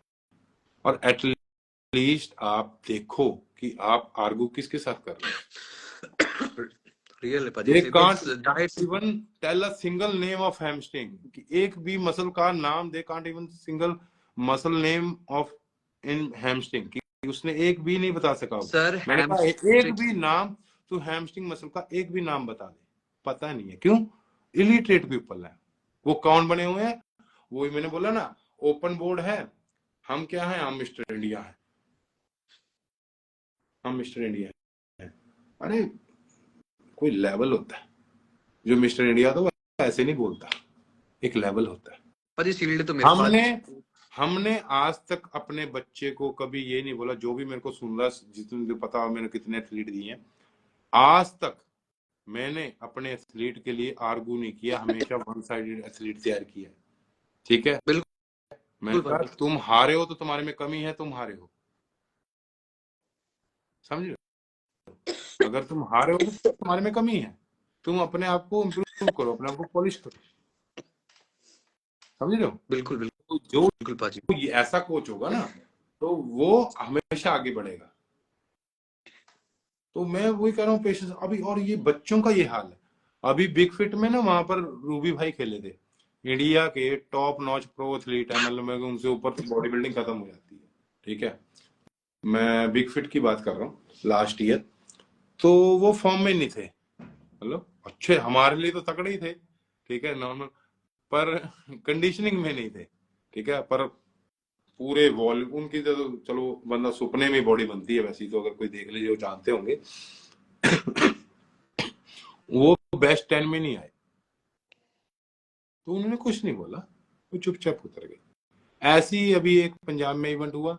और एटलीस्ट आप देखो कि आप आर्गू किसके साथ कर रहे हो। रियल है पाजी, they because can't diet even tell a single name of hamstring, कि एक भी मसल का नाम, they can't even single muscle name of in hamstring, कि उसने एक भी नहीं बता सका वो। सर मैंने कहा एक हैमस्ट्रिंग भी नाम, तो हैमस्ट्रिंग मसल का एक भी नाम बता दे, पता नहीं है। क्यों? इलिटरेट पीपल है वो। कौन बने हुए हैं? वही मैंने बोला ना, ओपन बोर्ड है। हम क्या है? हम मिस्टर इंडिया है, हम मिस्टर इंडिया है। अरे कोई लेवल होता है, जो मिस्टर इंडिया तो ऐसे नहीं बोलता, एक लेवल होता है। पाजी शील्ड तो मेरे हमने पास, हमने आज तक अपने बच्चे को कभी ये नहीं बोला, जो भी मेरे को सुन रहा, जितने पता मैंने कितने एथलीट दिए हैं, आज तक मैंने अपने एथलीट के लिए आर्गू नहीं किया, हमेशा वन साइडेड एथलीट तैयार किया है। ठीक है? मैंने बिल्कुल कहा पाजी, तुम हारे हो तो तुम्हारे में कमी है, तुम हारे हो, समझ रहे हो? अगर तुम हारे हो तो तुम्हारे में कमी है, तुम अपने आप को इम्प्रूव करो, अपने आप को पॉलिश करो, समझ रहे हो? बिल्कुल तो जो बिल्कुल पाजी, ये ऐसा कोच होगा ना, तो वो हमेशा आगे बढ़ेगा। तो मैं वही कह रहा हूँ, पेशेंस अभी। और ये बच्चों का ये हाल है। अभी बिग फिट में ना, वहां पर रूबी भाई खेले थे, इंडिया के टॉप नॉच प्रो एथलीट है, मतलब मैं उनसे ऊपर तो बॉडी बिल्डिंग खत्म हो जाती है। ठीक है? मैं बिग फिट की बात कर रहा हूँ, लास्ट ईयर। तो वो फॉर्म में नहीं थे, मतलब अच्छे हमारे लिए तो तगड़े ही थे, ठीक है, नॉर्मल, पर कंडीशनिंग में नहीं थे। ठीक है? पर पूरे वॉल्यूम उनकी तो चलो, बंदा सपने में बॉडी बनती है वैसी, तो अगर कोई देख लीजिए वो जानते होंगे। वो बेस्ट 10 में नहीं आए, तो उन्होंने कुछ नहीं बोला, वो चुपचाप उतर गए। ऐसे ही अभी एक पंजाब में इवेंट हुआ,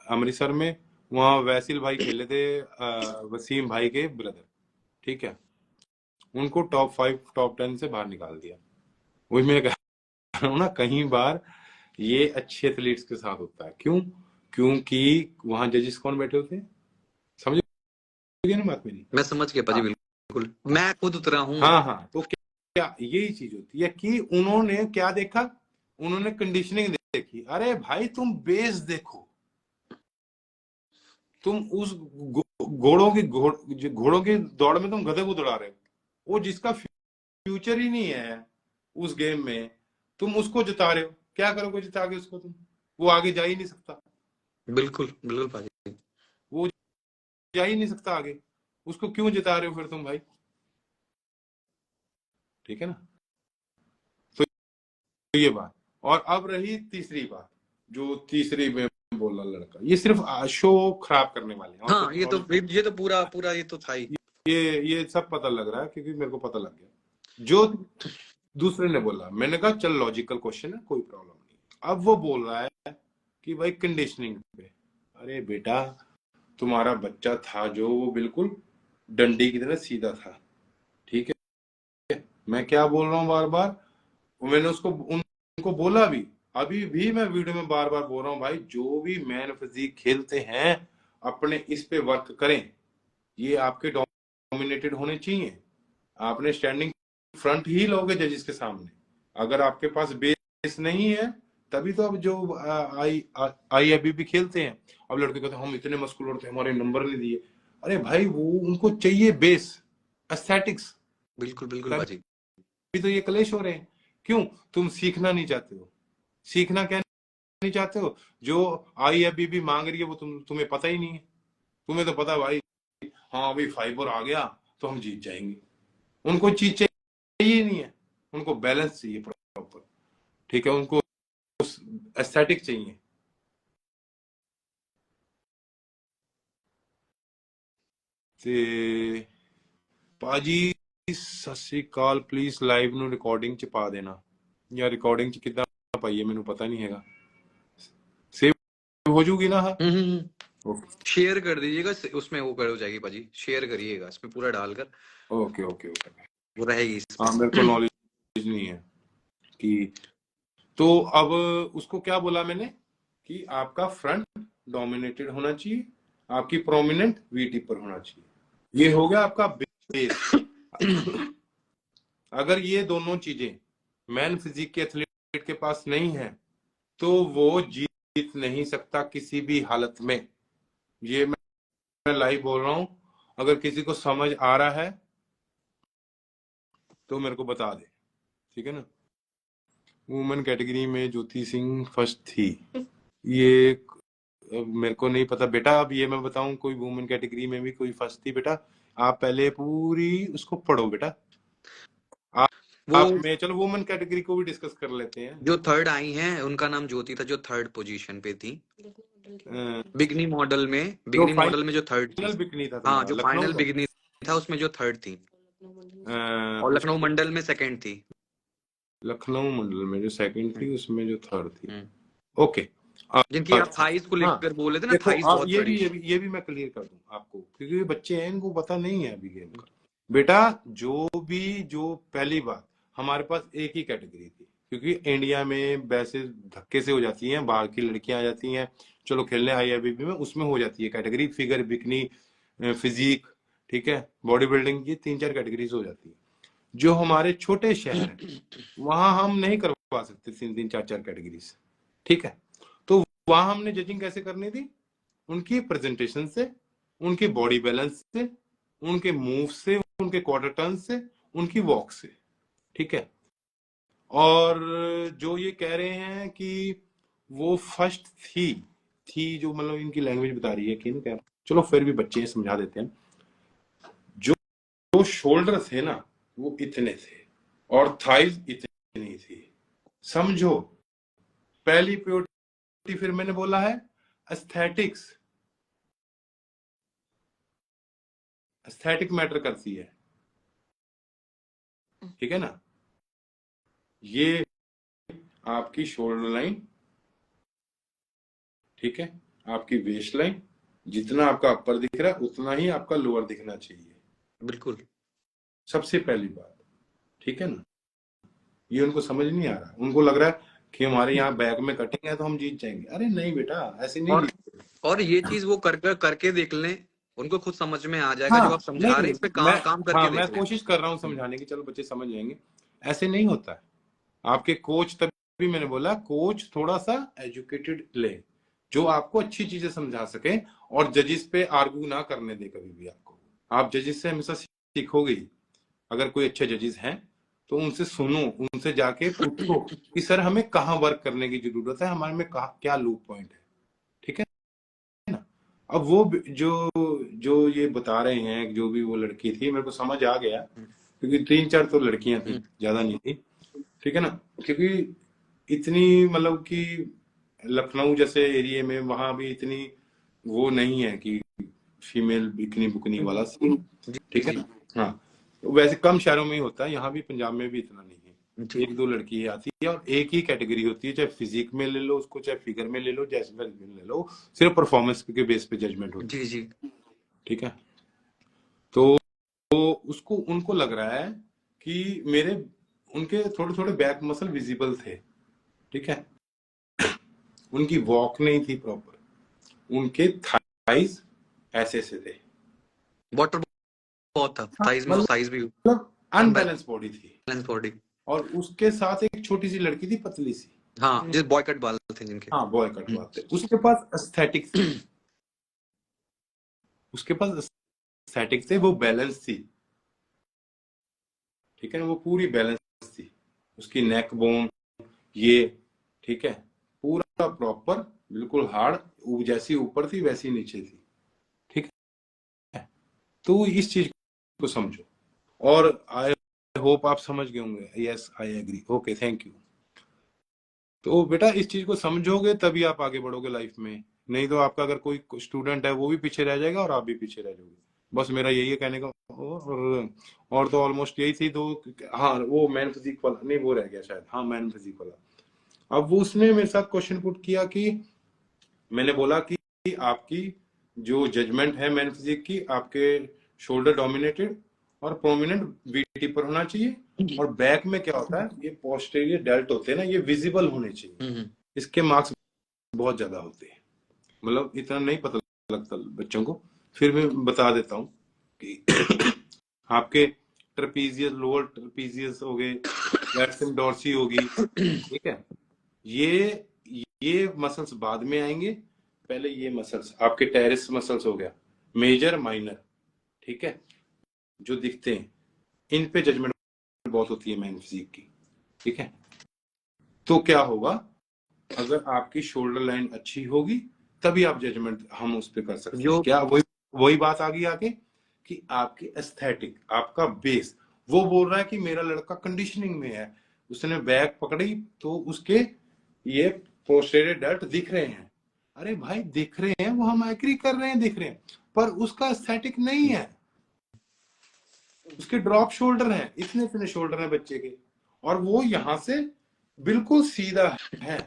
अमृतसर में, वहां वैसिल भाई खेले थे, वसीम भाई के ब्रदर। ठीक है? उनको टॉप 5 टॉप 10 से बाहर निकाल दिया। वही मैं कह रहा हूँ ना, कई बार ये अच्छे एथलीट्स के साथ होता है। क्यों? क्योंकि वहां जजेस कौन बैठे होते हैं, समझ गए ना बात मेरी? मैं समझ गया पाजी, हाँ बिल्कुल मैं खुद उतरा हूँ। हाँ हाँ। तो क्या यही चीज होती है कि उन्होंने क्या देखा? उन्होंने कंडीशनिंग देखी। अरे भाई तुम बेस देखो, तुम उस घोड़ों की दौड़ में तुम गधे को दौड़ा रहे हो। वो जिसका फ्यूचर ही नहीं है उस गेम में, तुम उसको जिता रहे हो। क्या करोगे जिता के उसको? तुम, वो आगे जा ही नहीं सकता, बिल्कुल बिल्कुल पाजी, वो जा ही नहीं सकता आगे, उसको क्यों जिता रहे हो फिर तुम भाई? ठीक है ना? तो ये बात। और अब रही तीसरी बात, जो तीसरी में बोला लड़का, ये सिर्फ शो खराब करने वाले हैं, और हाँ कुछ, और ये तो पूरा पूरा ये तो था ही। ये सब पता लग रहा है, क्योंकि मेरे को पता लग गया। जो दूसरे ने बोला, मैंने कहा चल लॉजिकल क्वेश्चन है, कोई प्रॉब्लम नहीं। अब वो बोल रहा है कि भाई कंडीशनिंग पे। अरे बेटा, तुम्हारा बच्चा था जो, वो बिल्कुल डंडी की तरह सीधा था। ठीक है? मैं क्या बोल रहा हूँ बार बार, मैंने उनको बोला भी, अभी भी मैं वीडियो में बार बार बोल रहा हूँ, भाई जो भी मैन फिजिक खेलते हैं, अपने इस पे वर्क करें। ये आपके डोमिनेटेड होने चाहिए। आपने स्टैंडिंग फ्रंट ही लोगे जजेस के सामने। अगर आपके पास बेस नहीं है, तभी तो अब जो आई आई अभी भी खेलते हैं। अब लड़के कहते हैं हम इतने मस्कुलर थे, हमारे नंबर नहीं दिए। अरे भाई, वो उनको चाहिए बेस, एस्थेटिक्स, बिल्कुल बिल्कुल तभी पाजी, तो ये क्लेश हो रहे हैं। क्यों? तुम सीखना नहीं चाहते हो। सीखना क्या नहीं चाहते हो? जो आई अभी भी मांग रही है, वो तुम्हें पता ही नहीं है। तुम्हें तो पता भाई, हाँ अभी फाइबर आ गया तो हम जीत जाएंगे। उनको चीज चाहिए नहीं है, उनको बैलेंस चाहिए प्रॉपर। ठीक है? उनको एस्थेटिक चाहिए। ਤੇ ਭਾਜੀ ਸਤਿ ਸ੍ਰੀ ਅਕਾਲ, ਪਲੀਜ਼ ਲਾਈਵ ਨੂੰ ਰਿਕਾਰਡਿੰਗ ਚ ਪਾ ਦੇਣਾ, ਜਾਂ ਰਿਕਾਰਡਿੰਗ ਚ ਕਿੱਦਾਂ ਪਾਈਏ ਮੈਨੂੰ पता नहीं हैगा। सेव हो जूगी ना? हाँ, ओके शेयर कर दीजिएगा, उसमें वो कर हो जाएगी पाजी, शेयर करिएगा इसमें पूरा डालकर, ओके ओके ओके। वो रहेगी हाँ, इसमें। मेरे को नॉलेज नहीं है कि, तो अब उसको क्या बोला मैंने कि आपका फ्रंट डोमिनेटेड होना चाहिए, आपकी प्रोमिनेंट वीटी पर होना चाहिए। ये हो गया आपका बेस। अगर ये दोनों चीजें मैन फिजिक के एथलीट के पास नहीं है, तो वो जीत जीत नहीं सकता किसी भी हालत में। ये मैं लाइव बोल रहा हूं। अगर किसी को समझ आ रहा है तो मेरे को बता दे, ठीक है ना। वुमेन कैटेगरी में ज्योति सिंह फर्स्ट थी। ये मेरे को नहीं पता बेटा, अब ये मैं बताऊं कोई वुमेन कैटेगरी में भी कोई फर्स्ट थी बेटा? आप पहले पूरी उसको पढ़ो बेटा। वो आप में चलो वुमेन कैटेगरी को भी डिस्कस कर लेते हैं। जो थर्ड आई हैं उनका नाम ज्योति था, जो थर्ड पोजीशन पे थी अ, बिगनी मॉडल में। जो बिगनी मॉडल में जो थर्ड थी। फाइनल बिकनी था हाँ, तुम्हारा जो लखनऊ फाइनल का। बिगनी था उसमें जो थर्ड थी, और लखनऊ उसके मंडल में सेकंड थी। लखनऊ मंडल में जो सेकंड हम्म, थी उसमें जो थर्ड थी। हम्म। ओके। जिनकी आप थाइस को हाँ लेकर बोले थे ना, देखो, थाइस आप बहुत ये बड़ी। भी मैं क्लियर कर दूं आपको, क्योंकि ये बच्चे हैं इनको पता नहीं है अभी गेम का। बेटा जो पहली बात, हमारे पास एक ही कैटेगरी थी, क्योंकि इंडिया में वैसे धक्के से हो जाती हैं, बाहर की लड़कियां आ जाती हैं, चलो खेलने IIBB में, उसमें हो जाती है कैटेगरी फिगर बिकनी फिजिक, ठीक है, बॉडी बिल्डिंग, ये 3-4 कैटेगरीज हो जाती है। जो हमारे छोटे शहर हैं वहां हम नहीं करवा सकते 3-3 4-4 कैटेगरीज, ठीक है। तो वहां हमने जजिंग कैसे करनी थी? उनकी प्रेजेंटेशन से, उनके बॉडी बैलेंस से, उनके मूव से, उनके क्वार्टर टर्न से, उनकी वॉक से, ठीक है। और जो ये कह रहे हैं कि वो फर्स्ट थी जो मतलब इनकी लैंग्वेज बता रही है कि ना क्या, चलो फिर भी बच्चे समझा देते हैं। जो जो शोल्डर थे ना वो इतने थे और थाइज इतनी थी, समझो। पहली प्योरिटी, फिर मैंने बोला है एस्थेटिक्स, एस्थेटिक मैटर करती है, ठीक है ना। ये आपकी शोल्डर लाइन, ठीक है, आपकी वेस्ट लाइन, जितना आपका अपर दिख रहा है उतना ही आपका लोअर दिखना चाहिए, बिल्कुल। सबसे पहली बात, ठीक है ना। ये उनको समझ नहीं आ रहा, उनको लग रहा है कि हमारे यहाँ बैक में कटिंग है तो हम जीत जाएंगे। अरे नहीं बेटा, ऐसे नहीं और जीतते। और ये चीज वो करके देख लें, उनको खुद समझ में आ जाएगा। जो आप हाँ समझा रहे नहीं, हैं इस पे मैं काम हाँ करके मैं देख लें। कोशिश कर रहा हूँ समझाने की, चलो बच्चे समझ जाएंगे। ऐसे नहीं होता है। आपके कोच, तभी मैंने बोला कोच थोड़ा सा एजुकेटेड ले, जो आपको अच्छी चीजें समझा सके और जजिस पे आर्ग्यू ना करने दे कभी भी आपको। आप जजिस से हमेशा सीखोगे ही। अगर कोई अच्छे जजिस हैं तो उनसे सुनो, उनसे जाके पूछो कि सर हमें कहाँ वर्क करने की जरूरत है, हमारे में कहाँ क्या लूप पॉइंट है, ठीक है ना। अब वो जो जो ये बता रहे हैं, जो भी वो लड़की थी, मेरे को समझ आ गया, क्योंकि 3-4 तो लड़कियां थी, ज्यादा नहीं थी, ठीक है ना। क्योंकि इतनी मतलब कि लखनऊ जैसे एरिया में वहां भी इतनी वो नहीं है कि फीमेल बिकनी बुकनी वाला सीन, जी ठीक है जी ना। हाँ, तो वैसे कम शहरों में ही होता है, यहाँ भी पंजाब में भी इतना नहीं है। जी 1-2 लड़की आती है और एक ही कैटेगरी होती है, चाहे फिजिक में ले लो उसको, चाहे फिगर में ले लो, जैसे में ले लो, सिर्फ परफॉर्मेंस के बेस पे जजमेंट होती जी है, जी। ठीक है। तो उसको उनको लग रहा है कि मेरे उनके थोड़े थोड़े बैक मसल विजिबल थे, ठीक है। उनकी वॉक नहीं थी प्रॉपर, उनके थाइज ऐसे से थे, वाटर बहुत था हाँ, साइज में, और साइज भी मतलब अनबैलेंस बॉडी थी। Unbalance body. और उसके साथ एक छोटी सी लड़की थी, पतली सी। हाँ, जिस बॉय कट बाल थे जिनके। हाँ, बॉय कट बाल थे। उसके पास एस्थेटिक्स थे, उसके पास एस्थेटिक्स थे, वो बैलेंस थी, ठीक है ना, वो पूरी बैलेंस थी। उसकी नेक बोन, ये, ठीक है, पूरा प्रॉपर, बिल्कुल हार्ड, जैसी ऊपर थी वैसी नीचे थी, ठीक है। तो इस चीज को समझो, और आई होप आप समझ गए होंगे। Yes, I agree, okay, thank you. तो बेटा इस चीज को समझोगे तभी आप आगे बढ़ोगे लाइफ में, नहीं तो आपका अगर कोई स्टूडेंट है वो भी पीछे रह जाएगा और आप भी पीछे रह जाओगे। बस मेरा यही है कहने का। और तो ऑलमोस्ट यही थी दो। हाँ, वो मैन फिजिक वाला नहीं, वो रह गया शायद, हाँ मैन फिजिक वाला। अब वो उसने मेरे साथ क्वेश्चन पुट किया कि मैंने बोला कि आपकी जो जजमेंट है मैन फिजिक की, आपके शोल्डर डोमिनेटेड और प्रोमिनेंट बीटी पर होना चाहिए, और बैक में क्या होता है, ये पोस्टेरियर डेल्ट होते हैं ना, ये विजिबल होने चाहिए। इसके मार्क्स बहुत ज्यादा होते हैं, मतलब इतना नहीं पता लगता बच्चों को, फिर मैं बता देता हूँ कि आपके ट्रेपीजियस, लोअर ट्रेपीजियस हो गए, लैटिस डॉर्सी होगी, ठीक है। ये ये मसल्स बाद में आएंगे, पहले ये मसल्स आपके टेरिस मसल्स हो गया, मेजर माइनर, ठीक है, जो दिखते हैं, इन पे जजमेंट बहुत होती है मैन फिजिक की, ठीक है। तो क्या होगा, अगर आपकी शोल्डर लाइन अच्छी होगी तभी आप जजमेंट हम उस पर कर सकते हैं। जो क्या वही वही बात आ गई आगे कि आपकी एस्थेटिक, आपका बेस, वो बोल रहा है कि मेरा लड़का कंडीशनिंग में है, उसने बैक पकड़ी तो उसके ये पोस्टेरियर डेल्ट दिख रहे हैं। अरे भाई दिख रहे हैं, वो हम एग्री कर रहे हैं, दिख रहे हैं, पर उसका एस्थेटिक नहीं है। उसके ड्रॉप शोल्डर हैं, इतने इतने शोल्डर हैं बच्चे के, और वो यहां से बिल्कुल सीधा है।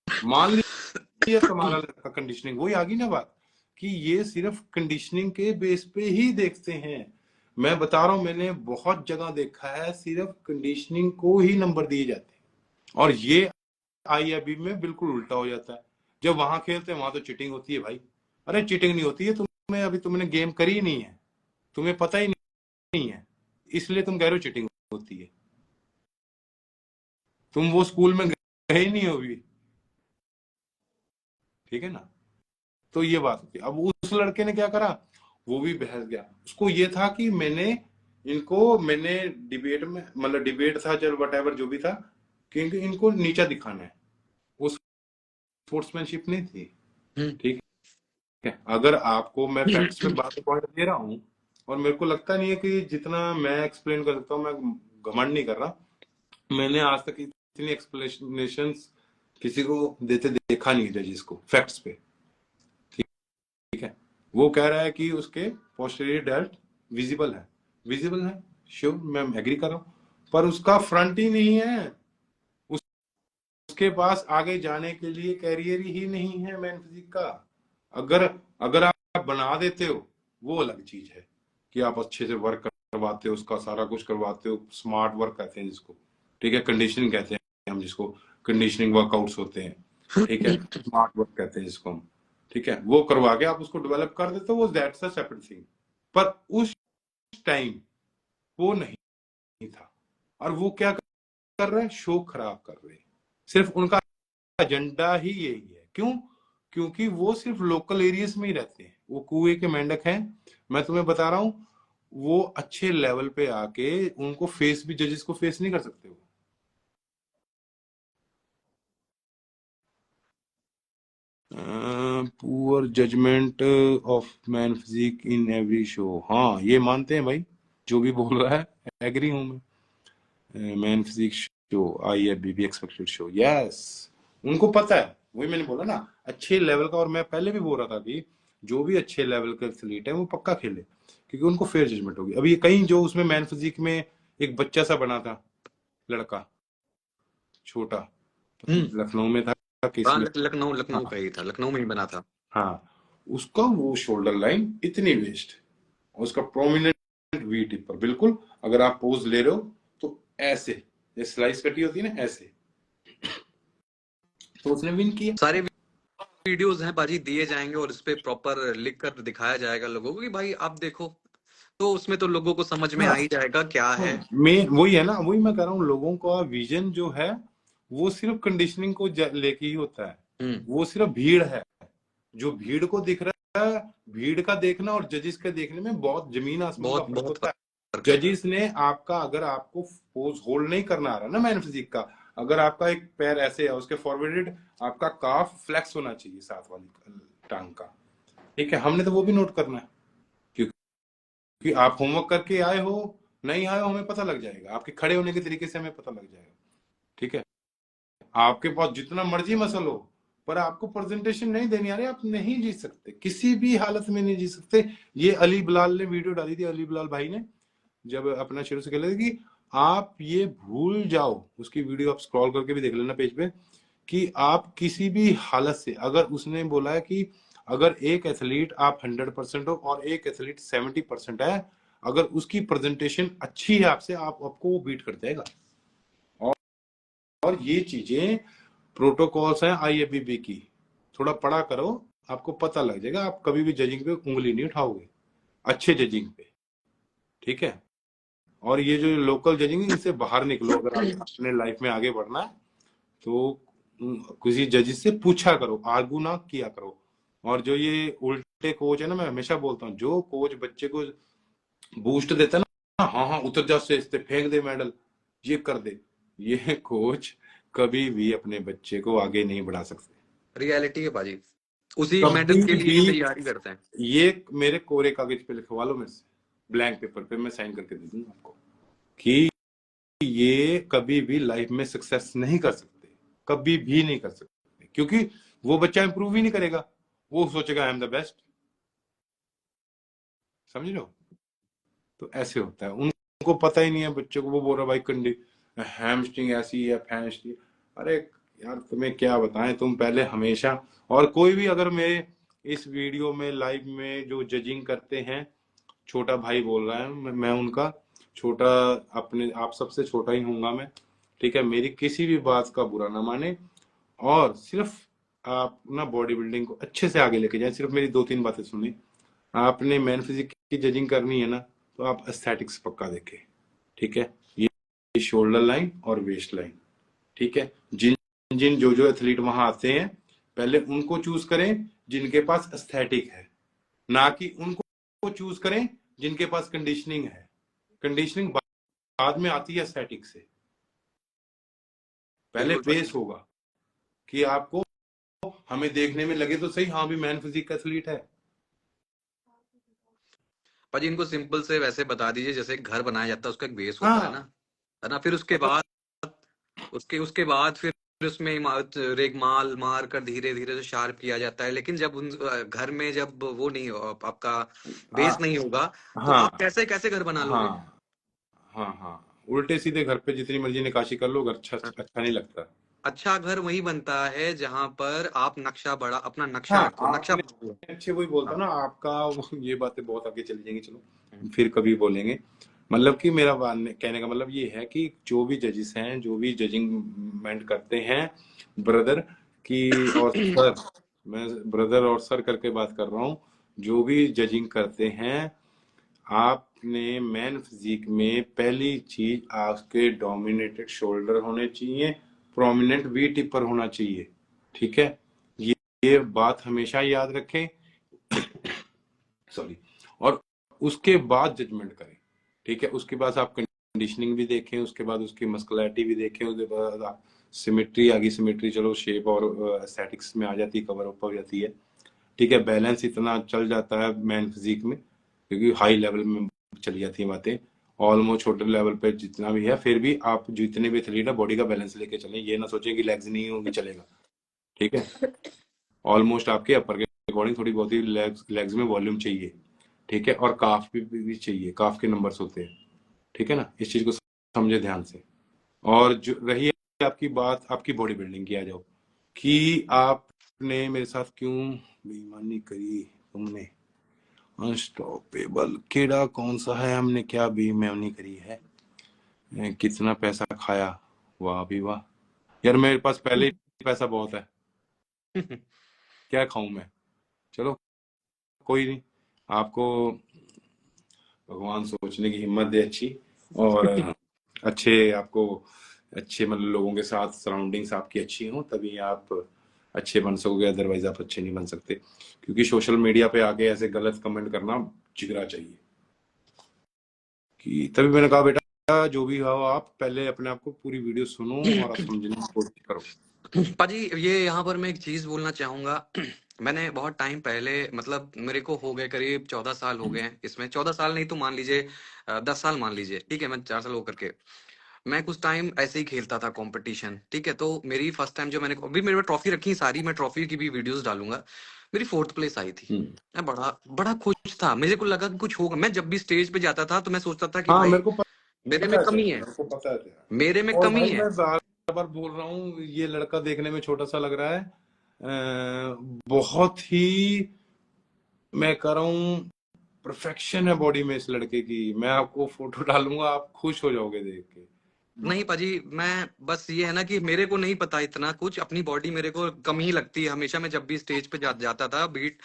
मान लीजिए तुम्हारा लड़का कंडीशनिंग, वही आ गई ना बात कि ये सिर्फ कंडीशनिंग के बेस पे ही देखते हैं। मैं बता रहा हूं, मैंने बहुत जगह देखा है सिर्फ कंडीशनिंग को ही नंबर दिए जाते हैं, और ये आईएबी में बिल्कुल उल्टा हो जाता है। जब वहां खेलते हैं वहां तो चीटिंग होती है भाई। अरे चीटिंग नहीं होती है, तुम्हें अभी तुमने गेम करी ही नहीं है, तुम्हें पता ही नहीं है, इसलिए तुम कह रहे हो चीटिंग होती है। तुम वो स्कूल में गए ही नहीं हो अभी, ठीक है ना। तो ये बात होती है। अब उस लड़के ने क्या करा, वो भी बहस गया। उसको ये था कि मैंने डिबेट में, मतलब डिबेट था चल वट एवर जो भी था, क्योंकि इनको नीचा दिखाना है, वो स्पोर्ट्समैनशिप नहीं थी, हम्म, ठीक है। अगर आपको मैं फैक्ट्स पे बात पॉइंट दे रहा हूँ, और मेरे को लगता नहीं है कि जितना मैं एक्सप्लेन कर सकता हूँ, मैं घमंड नहीं कर रहा, मैंने आज तक इतनी एक्सप्लेनेशन किसी को देते देखा नहीं है जजिस को फैक्ट्स पे, ठीक है। वो कह रहा है कि उसके पोस्टेरियर डेल्ट विजिबल है, विजिबल है, श्योर, मैं एग्री कर रहा हूँ, पर उसका फ्रंट ही नहीं है, उसके पास आगे जाने के लिए कैरियर ही नहीं है मैन फिजिक का। अगर अगर आप बना देते हो वो अलग चीज है, कि आप अच्छे से वर्क करवाते हो, उसका सारा कुछ करवाते हो, स्मार्ट वर्क कहते हैं जिसको, ठीक है, कंडीशनिंग कहते हैं हम जिसको, कंडीशनिंग वर्कआउट्स होते हैं, ठीक है, स्मार्ट वर्क कहते हैं जिसको हम, ठीक है, वो करवा के आप उसको डेवलप कर देते हो, वो दैट्स अ सेपरेट थिंग। पर उस टाइम वो नहीं था, और वो क्या कर रहे हैं, शो खराब कर रहे हैं। सिर्फ उनका एजेंडा ही यही है। क्यों? क्योंकि वो सिर्फ लोकल एरियाज में ही रहते हैं, वो कुएं के मेंढक हैं। मैं तुम्हें बता रहा हूं, वो अच्छे लेवल पे आके उनको फेस भी, जजेस को फेस नहीं कर सकते वो। Poor judgement of man physique in every show, हाँ ये मानते हैं भाई, जो भी बोल रहा है एग्री हूं मैं। Man physique show, I F B B expected show, yes, उनको पता है, वही मैंने बोला ना, अच्छे लेवल का। और मैं पहले भी बोल रहा था कि जो भी अच्छे लेवल का एथलीट है वो पक्का खेले, क्योंकि उनको फेयर जजमेंट होगी। अभी कहीं जो उसमें मैन फिजिक में एक बच्चा सा बना था, लड़का छोटा, पता नहीं लखनऊ में था किस हाँ, में। लखनऊ लखनऊ हाँ का ही था, लखनऊ में ही बना था। हाँ, उसका वो शोल्डर लाइन इतनी वेस्ट, उसका प्रोमिनेंट वी टिप पर बिल्कुल, अगर आप पोज ले रहे हो तो ऐसे, ये स्लाइस कटी होती है ना ऐसे, तो उसने विन किया। सारे वीडियोस हैं बाजी, दिए जाएंगे और इस पे प्रॉपर लिख कर दिखाया जाएगा लोगों को कि भाई आप देखो, तो उसमें तो लोगों को समझ में आ हाँ ही जाएगा क्या है। मैं वही है ना, वही मैं कह रहा हूँ, लोगों का विजन जो है वो सिर्फ कंडीशनिंग को लेके ही होता है। हम्म, वो सिर्फ भीड़ है, जो भीड़ को दिख रहा है, भीड़ का देखना और जजिस के देखने में बहुत जमीन आसमान का बहुत फर्क बहुत होता है। फर्क है। जजिस ने आपका, अगर आपको पोज होल्ड नहीं करना आ रहा ना मैन फिजिक का, अगर आपका एक पैर ऐसे है, उसके फॉरवर्डेड आपका काफ फ्लेक्स होना चाहिए साथ वाली टांग का, ठीक है, हमने तो वो भी नोट करना है, क्योंकि आप होमवर्क करके आए हो, नहीं आए हो, हमें पता लग जाएगा, आपके खड़े होने के तरीके से हमें पता लग जाएगा, ठीक है। आपके पास जितना मर्जी मसल हो, पर आपको प्रेजेंटेशन नहीं देनी आ रही, आप नहीं जीत सकते, किसी भी हालत में नहीं जीत सकते। ये अली बिलाल ने वीडियो डाली थी, अली बिलाल भाई ने, जब अपना शुरू से खेले थे, कि आप ये भूल जाओ, उसकी वीडियो आप स्क्रॉल करके भी देख लेना पेज पे, कि आप किसी भी हालत से, अगर उसने बोला है कि अगर एक एथलीट आप 100% हो और एक एथलीट 70% है, अगर उसकी प्रेजेंटेशन अच्छी है आपसे, आपको वो बीट कर जाएगा। और ये चीजें प्रोटोकॉल्स हैं आईएफबीबी की, थोड़ा पढ़ा करो, आपको पता लग जाएगा, आप कभी भी जजिंग पे उंगली नहीं उठाओगे, अच्छे जजिंग पे, ठीक है। और ये जो लोकल जजिंग है, इनसे बाहर निकलो, अगर आप अपने लाइफ में आगे बढ़ना है तो किसी जजेस से पूछा करो, आर्गू ना किया करो। और जो ये उल्टे कोच है ना, मैं हमेशा बोलता हूँ, जो कोच बच्चे को बूस्ट देता है ना, हाँ हाँ उतर जा स्टेज पे, फेंक दे मेडल, ये कर दे, ये कोच कभी भी अपने बच्चे को आगे नहीं बढ़ा सकते। रियलिटी है पाजी, उसी मेडल कभी के लिए भी। ही तैयारी करते हैं। ये मेरे कोरे कागज पे लिखवा लो मेरे से, ब्लैंक पेपर पे, मैं साइन करके दे दूंगा आपको कि ये कभी भी लाइफ में सक्सेस नहीं कर सकते, कभी भी नहीं कर सकते, क्योंकि वो बच्चा इंप्रूव ही नहीं करेगा, वो सोचेगा आई एम द बेस्ट। समझ लो, तो ऐसे होता है, उनको पता ही नहीं है बच्चे को, वो बोल रहा भाई कंडी हैमस्ट्रिंग ऐसी है, हैमस्ट्रिंग। अरे यार तुम्हें क्या बताएं, तुम पहले हमेशा, और कोई भी अगर मेरे इस वीडियो में लाइव में जो जजिंग करते हैं, छोटा भाई बोल रहा है, मैं उनका छोटा, अपने आप सबसे छोटा ही हूंगा मैं, ठीक है, मेरी किसी भी बात का बुरा ना माने, और सिर्फ आप ना बॉडी बिल्डिंग को अच्छे से आगे लेके जाए, सिर्फ मेरी 2-3 बातें सुनी। आपने मैन फिजिक की जजिंग करनी है ना, तो आप एस्थेटिक्स पक्का देखें, ठीक है, ये शोल्डर लाइन और वेस्ट लाइन, ठीक है, जिन जिन जो जो एथलीट वहां आते हैं, पहले उनको चूज करें जिनके पास एस्थेटिक है, ना कि उनको चूज करें जिनके पास कंडीशनिंग है। कंडीशनिंग बाद में आती है एस्थेटिक से, पहले बिल्कुल पाजी। बेस होगा कि आपको, हमें देखने में लगे तो सही, हाँ भी मैन फिजिक का एथलीट है। पाजी इनको सिंपल से वैसे बता दीजिए, जैसे एक घर बनाया जाता है उसका एक बेस होता हाँ, है ना, फिर उसके मतलब बाद उसके उसके बाद फिर उसमें रेग माल मार कर धीरे धीरे से शार्प किया जाता है। लेकिन जब उन घर में जब वो नहीं हो, आपका बेस हाँ नहीं होगा, तो हाँ आप कैसे कैसे घर बना लोगे? हाँ हाँ हाँ, उल्टे सीधे घर पे जितनी मर्जी निकाशी कर लो, घर अच्छा अच्छा नहीं लगता। अच्छा घर वही बनता है जहां पर आप नक्शा बड़ा, अपना नक्शा हाँ, रखो, नक्शा आपने बना लो। अच्छे वही बोलता हाँ। ना आपका ये बातें बहुत आगे चली जाएंगी, चलो फिर कभी बोलेंगे। मतलब कि मेरा कहने का मतलब ये है कि जो भी जजेस हैं, जो भी जजिंगमेंट करते हैं, ब्रदर की और सर, मैं ब्रदर और सर करके बात कर रहा हूँ, जो भी जजिंग करते हैं, आपने मैन फिजिक में पहली चीज आपके डोमिनेटेड शोल्डर होने चाहिए, प्रोमिनेंट वी टिपर होना चाहिए, ठीक है, ये बात हमेशा याद रखें। सॉरी। और उसके बाद जजमेंट करें, ठीक है, उसके बाद आप कंडीशनिंग भी देखें, उसके बाद उसकी मस्कुलैरिटी भी देखें, उसके बाद आप सिमेट्री आ गई, सिमेट्री चलो शेप और एस्थेटिक्स में आ जाती है, कवर अप हो जाती है, ठीक है, बैलेंस इतना चल जाता है मैन फिजिक में, क्योंकि हाई लेवल में चली जाती है बातें, ऑलमोस्ट छोटे लेवल पे जितना भी है, फिर भी आप जितने भी एथलीट है बॉडी का बैलेंस लेके चलें, ये ना सोचें कि लेग्स नहीं होंगी चलेगा, ठीक है, ऑलमोस्ट आपके अपर के अकॉर्डिंग थोड़ी बहुत ही लेग्स में वॉल्यूम चाहिए, ठीक है, और काफ भी चाहिए, काफ के नंबर्स होते हैं, ठीक है ना, इस चीज को समझे ध्यान से। और जो रही आपकी बात, आपकी बॉडी बिल्डिंग की आ जाओ, कि आपने मेरे साथ क्यों बेईमानी करी, तुमने अनस्टॉपेबल केड़ा कौन सा है, हमने क्या बेईमानी करी है, कितना पैसा खाया, वाह भी वाह, यार मेरे पास पहले ही पैसा बहुत है, क्या खाऊं मैं, चलो कोई नहीं, आपको भगवान सोचने की हिम्मत दे अच्छी, और अच्छे आपको, अच्छे मतलब लोगों के साथ सराउंडिंग्स आपकी अच्छी हो, तभी आप अच्छे बन सकोगे, अदरवाइज आप अच्छे नहीं बन सकते, क्योंकि सोशल मीडिया पे आके ऐसे गलत कमेंट करना जिगरा चाहिए, कि तभी मैंने कहा बेटा जो भी हो, आप पहले अपने आप को पूरी वीडियो सुनो और आप समझने की कोशिश करो। पाजी ये यहाँ पर मैं एक चीज बोलना चाहूंगा। मैंने बहुत टाइम पहले, मतलब मेरे को हो गए करीब 14 साल हो गए हैं इसमें, 14 साल नहीं तो मान लीजिए 10 साल मान लीजिए, ठीक है, मैं 4 साल होकर के मैं कुछ टाइम ऐसे ही खेलता था कंपटीशन, ठीक है। तो मेरी फर्स्ट टाइम जो मैंने, अभी मेरे पास ट्रॉफी रखी है सारी, मैं ट्रॉफी की भी वीडियोस डालूंगा, मेरी 4th प्लेस आई थी। हम्म। मैं बड़ा बड़ा खुश था, मुझे को लगा कि कुछ होगा। मैं जब भी स्टेज पे जाता था तो मैं सोचता था कि हाँ, भाई मेरे को मेरे पता में है सर, कमी है, मेरे को पता है तेरा। मेरे में और कमी भाई है। मैं बार बार बोल रहा हूँ, ये लड़का देखने में छोटा सा लग रहा है, बहुत ही, मैं कह रहा हूँ परफेक्शन है बॉडी में इस लड़के की, मैं आपको फोटो डालूंगा, आप खुश हो जाओगे देख के। नहीं पाजी, मैं बस ये है ना कि मेरे को नहीं पता इतना कुछ, अपनी बॉडी मेरे को कम ही लगती है हमेशा। मैं जब भी स्टेज पे जाता था बीट,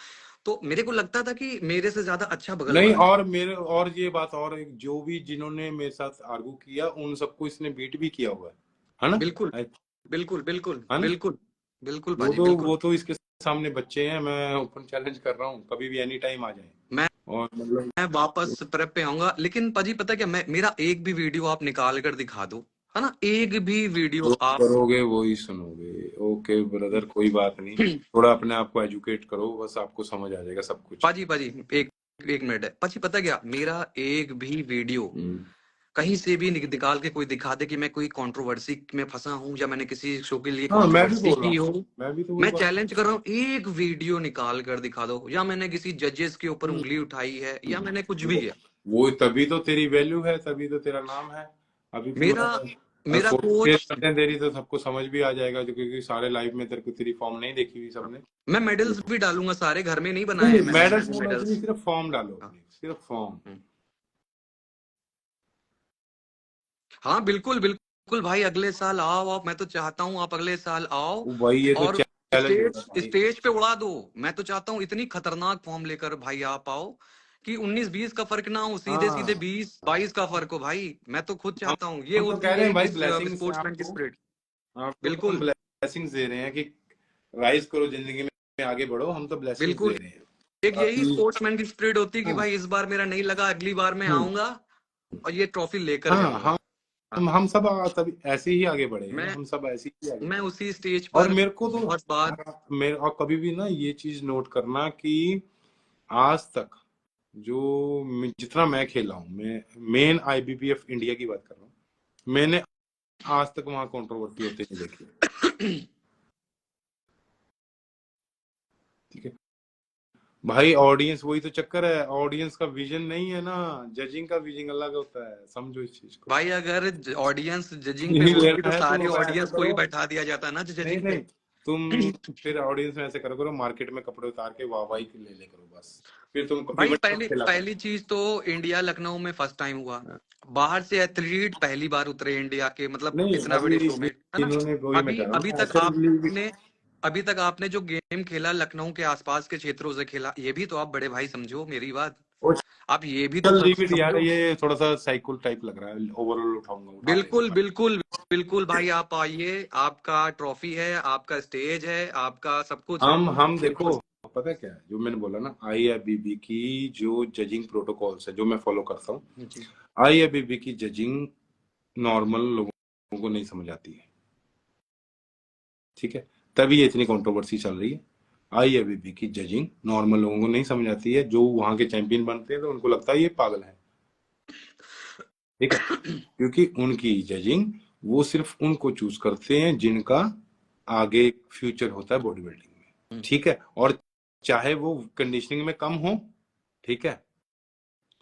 तो मेरे को लगता था कि मेरे से ज्यादा अच्छा बगल नहीं, वाला है। और मेरे, और ये बात, और एक, जो भी जिन्होंने मेरे साथ आर्गू किया उन सबको इसने बीट भी किया हुआ है ना, बिल्कुल। बिल्कुल बिल्कुल है ना? बिल्कुल बिल्कुल पाजी बिल्कुल। वो तो इसके सामने बच्चे हैं, मैं ओपन चैलेंज कर रहा हूँ, कभी भी एनी टाइम आ जाए। मैं और मतलब मैं वापस प्रेप पे आऊंगा, लेकिन पाजी पता क्या, मैं मेरा एक भी वीडियो आप निकाल कर दिखा दो, है ना, एक भी वीडियो जो आप। करोगे वो ही सुनोगे। ओके ब्रदर, कोई बात नहीं। थोड़ा अपने आप को एजुकेट करो, बस आपको समझ आ जाएगा सब कुछ। पाजी पाजी एक एक मिनट है पाजी, पता क्या, मेरा एक भी वीडियो हम्म। कहीं से भी निकाल के कोई दिखा दे कि मैं कोई कंट्रोवर्सी में फंसा हूं या मैंने किसी शो के लिए हाँ, मैं भी कंट्रोवर्सी बोल रहा की हूँ, हो। मैं भी तो वही मैं बात। चैलेंज कर रहा हूँ, एक वीडियो निकाल कर दिखा दो, या मैंने किसी जजेस के ऊपर हम्म। उंगली उठाई है, या मैंने कुछ भी वो किया। वो तभी तो तेरी वैल्यू है, तभी तो तेरा नाम है। अभी तू मेरा मेरा फोटो शेयर कोच, करते हैं तेरी, तो सबको समझ भी आ जाएगा, जो क्योंकि सारे लाइव में तेरे को तेरी फॉर्म नहीं देखी हुई सबने। मैं मेडल्स भी डालूंगा सारे, घर में नहीं बनाए नहीं, हैं मैंने मेडल्स मैंने वोडल्स नहीं, मेडल्स। सिर्फ फॉर्म डालो हाँ अपनी, सिर्फ फॉर्म। हाँ, बिल्कुल बिल्कुल भाई, अगले साल आओ आप, मैं तो चाहता हूँ आप अगले साल आओ भाई ये तो और चैलेंज स्टेज होगा भाई। स्टेज पे उड़ा दो। मैं तो चाहता हूँ इतनी खतरनाक फॉर्म लेकर भाई आप आओ कि 19-20 का फर्क ना हो, सीधे सीधे हाँ, 20-22 का फर्क हो भाई। मैं तो खुद हम चाहता हूँ, ये हम तो होती कह है रहे हैं एक भाई, ब्लेसिंग्स हैं स्पोर्ट्समैन की आपको। स्पिरिट। आपको तो हम बिल्कुल ब्लेसिंग्स दे रहे हैं कि राइज करो जिंदगी में, आगे बढ़ो, हम तो ब्लेसिंग्स दे बिल्कुल, रहे हैं। एक यही बाकी स्पोर्ट्समैन की स्पिरिट होती है कि हाँ। भाई इस बार मेरा नहीं लगा, अगली बार मैं हम्म। आऊंगा और ये ट्रॉफी लेकर हाँ, जाऊंगा। हाँ, हम सब तभी ऐसे ही आगे बढ़े हैं, मैं हम सब ऐसे ही आगे मैं बढ़े हैं। उसी स्टेज और पर मेरे को तो बहुत बार। मेरे और कभी भी ना ये चीज नोट करना कि आज तक जो जितना मैं खेला हूँ, मैं मेन आईबीपीएफ इंडिया की बात कर रहा हूँ, मैंने आज तक वहां कंट्रोवर्सी होते नहीं देखी। ठीक है भाई, ऑडियंस, वही तो चक्कर है, ऑडियंस का विजन नहीं है ना, जजिंग का विजन अलग होता है, समझो इस चीज को। भाई अगर ऑडियंस जजिंग पे नहीं होती तो लेना है सारी तो ऐसा ऑडियंस को ही करो। बैठा दिया जाता ना नहीं जजिंग नहीं, पे। तुम फिर ऑडियंस में ऐसे करो मार्केट में कपड़े उतार के वाह वाही ले करो बस। फिर तुम भाई इवेंट पहली खेला पहली करो। चीज तो इंडिया लखनऊ में फर्स्ट टाइम हुआ, बाहर से एथलीट पहली बार उतरे इंडिया के, मतलब नहीं, इतना अभी बड़े शो में, है ना। इन्होंने, वही मैं अभी कह रहा अभी हूँ तक ऐसे। आपने अभी तक आपने जो गेम खेला लखनऊ के आसपास के क्षेत्रों से खेला, ये भी तो आप बड़े भाई समझो मेरी बात। आप ये भी तो चल लीव इट यार, समझो। ये थोड़ा सा साइकिल टाइप लग रहा है, ओवरऑल उठा ले इस बिल्कुल बार। बिल्कुल बिल्कुल भाई, आप आइए, आपका ट्रॉफी है, आपका स्टेज है, आपका सब कुछ है। हम बिल्कुल देखो, पता है क्या है, जो मैंने बोला ना, आईआईबीबी की जो जजिंग प्रोटोकॉल्स है, जो मैं फॉलो करता हूँ, जी। आईआईबीबी की जजिंग नॉर्मल लोगों को नहीं समझ आती है। ठीक है, तभी ये इतनी कंट्रोवर्सी चल रही है। आईआईबीबी की जजिंग नॉर्मल लोगों को नहीं समझ आती है, जो वहां के चैंपियन बनते हैं तो उनको लगता है ये पागल है। ठीक है, क्योंकि उनकी जजिंग, वो सिर्फ उनको चूज करते हैं जिनका आगे फ्यूचर होता है बॉडी बिल्डिंग में। ठीक है, और चाहे वो कंडीशनिंग में कम हो, ठीक है,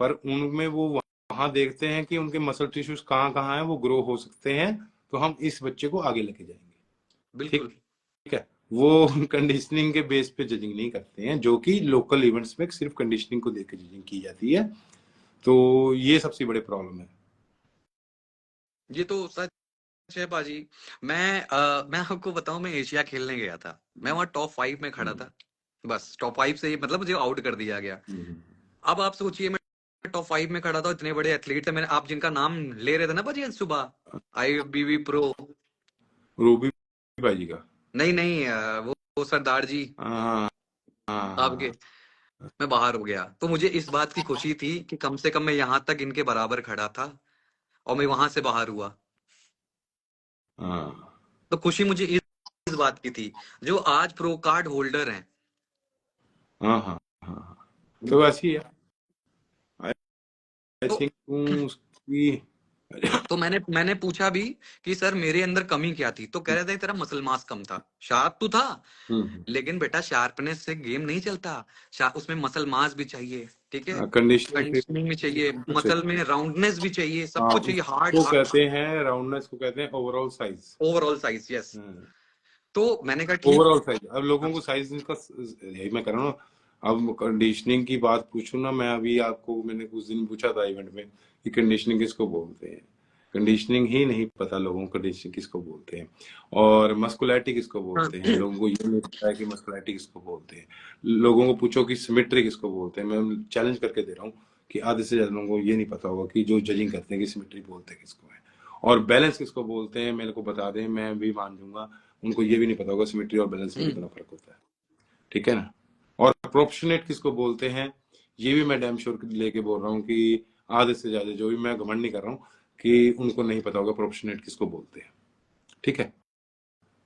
पर उनमें वो वहां देखते हैं कि उनके मसल टिश्यूज कहाँ कहाँ हैं, वो ग्रो हो सकते हैं, तो हम इस बच्चे को आगे लेके जाएंगे। ठीक बिल्कुल। ठीक है, वो कंडीशनिंग के बेस पे जजिंग नहीं करते हैं, जो कि लोकल इवेंट्स में सिर्फ कंडीशनिंग को देख के जजिंग की जाती है। तो ये सबसे बड़े प्रॉब्लम है। ये तो सच है बाजी। मैं आपको बताऊं, मैं एशिया खेलने गया था, मैं वहां टॉप 5 में खड़ा था। बस टॉप 5 से ही मतलब मुझे आउट कर दिया गया। अब आप सोचिए, मैं टॉप 5 में खड़ा था, इतने बड़े एथलीट थे, मैंने आप जिनका नाम ले रहे थे ना बाजी आज सुबह, IFBB प्रो। रूबी भाई का। नहीं नहीं, वो सरदार जी हाँ हाँ आपके। हाँ मैं बाहर हो गया तो मुझे इस बात की खुशी थी कि कम से कम मैं यहाँ तक इनके बराबर खड़ा था, और मैं वहां से बाहर हुआ। हाँ तो खुशी मुझे इस बात की थी, जो आज प्रो कार्ड होल्डर हैं। हाँ हाँ हाँ, तो ऐसी है। आई तो थिंक उसकी। तो मैंने पूछा भी कि सर मेरे अंदर कमी क्या थी, तो कह रहे थे तेरा मसल मास कम था, शार्प तो था, लेकिन बेटा शार्पनेस से गेम नहीं चलता, उसमें मसल मास भी चाहिए, ठीक है, कंडीशनिंग फिर कंडीशनिंग भी चाहिए, सब कुछ मसल चाहिए। में राउंडनेस भी चाहिए, सब हाँ, कुछ चाहिए, हार्ड उसको कहते हैं राउंडनेस को कहते हैं overall size. Overall size, yes. तो मैंने कहा ठीक। ओवरऑल साइज, अब लोगों को साइज का यही मैं कर रहा हूँ। अब कंडीशनिंग की बात पूछूं ना, मैं अभी आपको, मैंने कुछ दिन पूछा था इवेंट में कि कंडीशनिंग किसको बोलते हैं, कंडीशनिंग ही नहीं पता लोगों को कंडीशनिंग किसको बोलते हैं। और मस्कुलैरिटी किसको हाँ, बोलते हैं, लोगों को ये नहीं पता है कि मस्कुलैरिटी किसको बोलते हैं। लोगों को पूछो कि सिमेट्री किसको बोलते हैं, मैं चैलेंज करके दे रहा हूँ कि आधे से ज्यादा लोगों को ये नहीं पता होगा कि जो जजिंग करते हैं कि सिमेट्री बोलते हैं किसको है। और बैलेंस किसको बोलते हैं मेरे को बता दें, मैं भी मान दूंगा। उनको ये भी नहीं पता होगा सिमेट्री और बैलेंस में कितना फर्क होता है, ठीक है ना। और प्रोपोर्शनेट किसको बोलते हैं, ये भी मैं डैम श्योर लेके बोल रहा हूँ कि आधे से ज्यादा, जो भी मैं घमंड नहीं कर रहा हूँ, कि उनको नहीं पता होगा प्रोपोर्शनेट किसको बोलते हैं, ठीक है।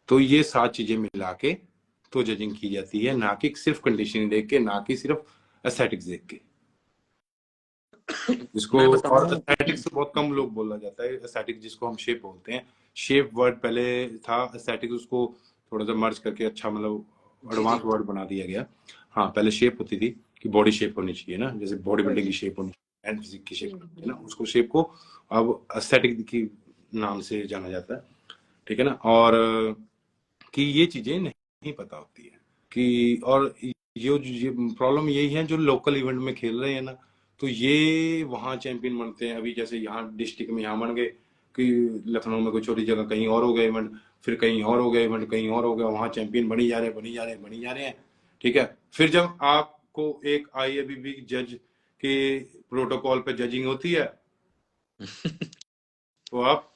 तो ये 7 चीजें मिला के तो जजिंग की जाती है, ना कि सिर्फ कंडीशनिंग देख के, ना कि सिर्फ एस्थेटिक्स देख के। जिसको मैं और बताऊं। एस्थेटिक्स बहुत कम लोग बोला जाता है, एस्थेटिक्स जिसको हम शेप बोलते हैं। शेप वर्ड पहले था, एस्थेटिक्स उसको थोड़ा सा मर्ज करके अच्छा मतलब जी जी। एडवांस वर्ड बना दिया गया। हाँ, पहले शेप होती थी कि बॉडी शेप होनी चाहिए ना, जैसे बॉडी बिल्डिंग की शेप होनी चाहिए, एंड फिजिक की शेप होनी चाहिए ना, उसको शेप को अब एस्थेटिक की नाम से जाना जाता है, ठीक है ना। और कि ये चीजें नहीं पता होती है कि, और ये प्रॉब्लम यही है जो लोकल इवेंट में खेल रहे हैं ना, तो ये वहां चैंपियन बनते हैं। अभी जैसे यहाँ डिस्ट्रिक्ट में यहाँ बन गए कि लखनऊ में कोई छोटी जगह कहीं और हो गया इवेंट, फिर कहीं और हो गया इवेंट, कहीं और हो गया, वहां चैंपियन बनी जा रहे हैं, बनी जा रहे हैं, बनी जा रहे हैं, ठीक है। फिर जब आपको एक IABB जज के प्रोटोकॉल पे जजिंग होती है तो आप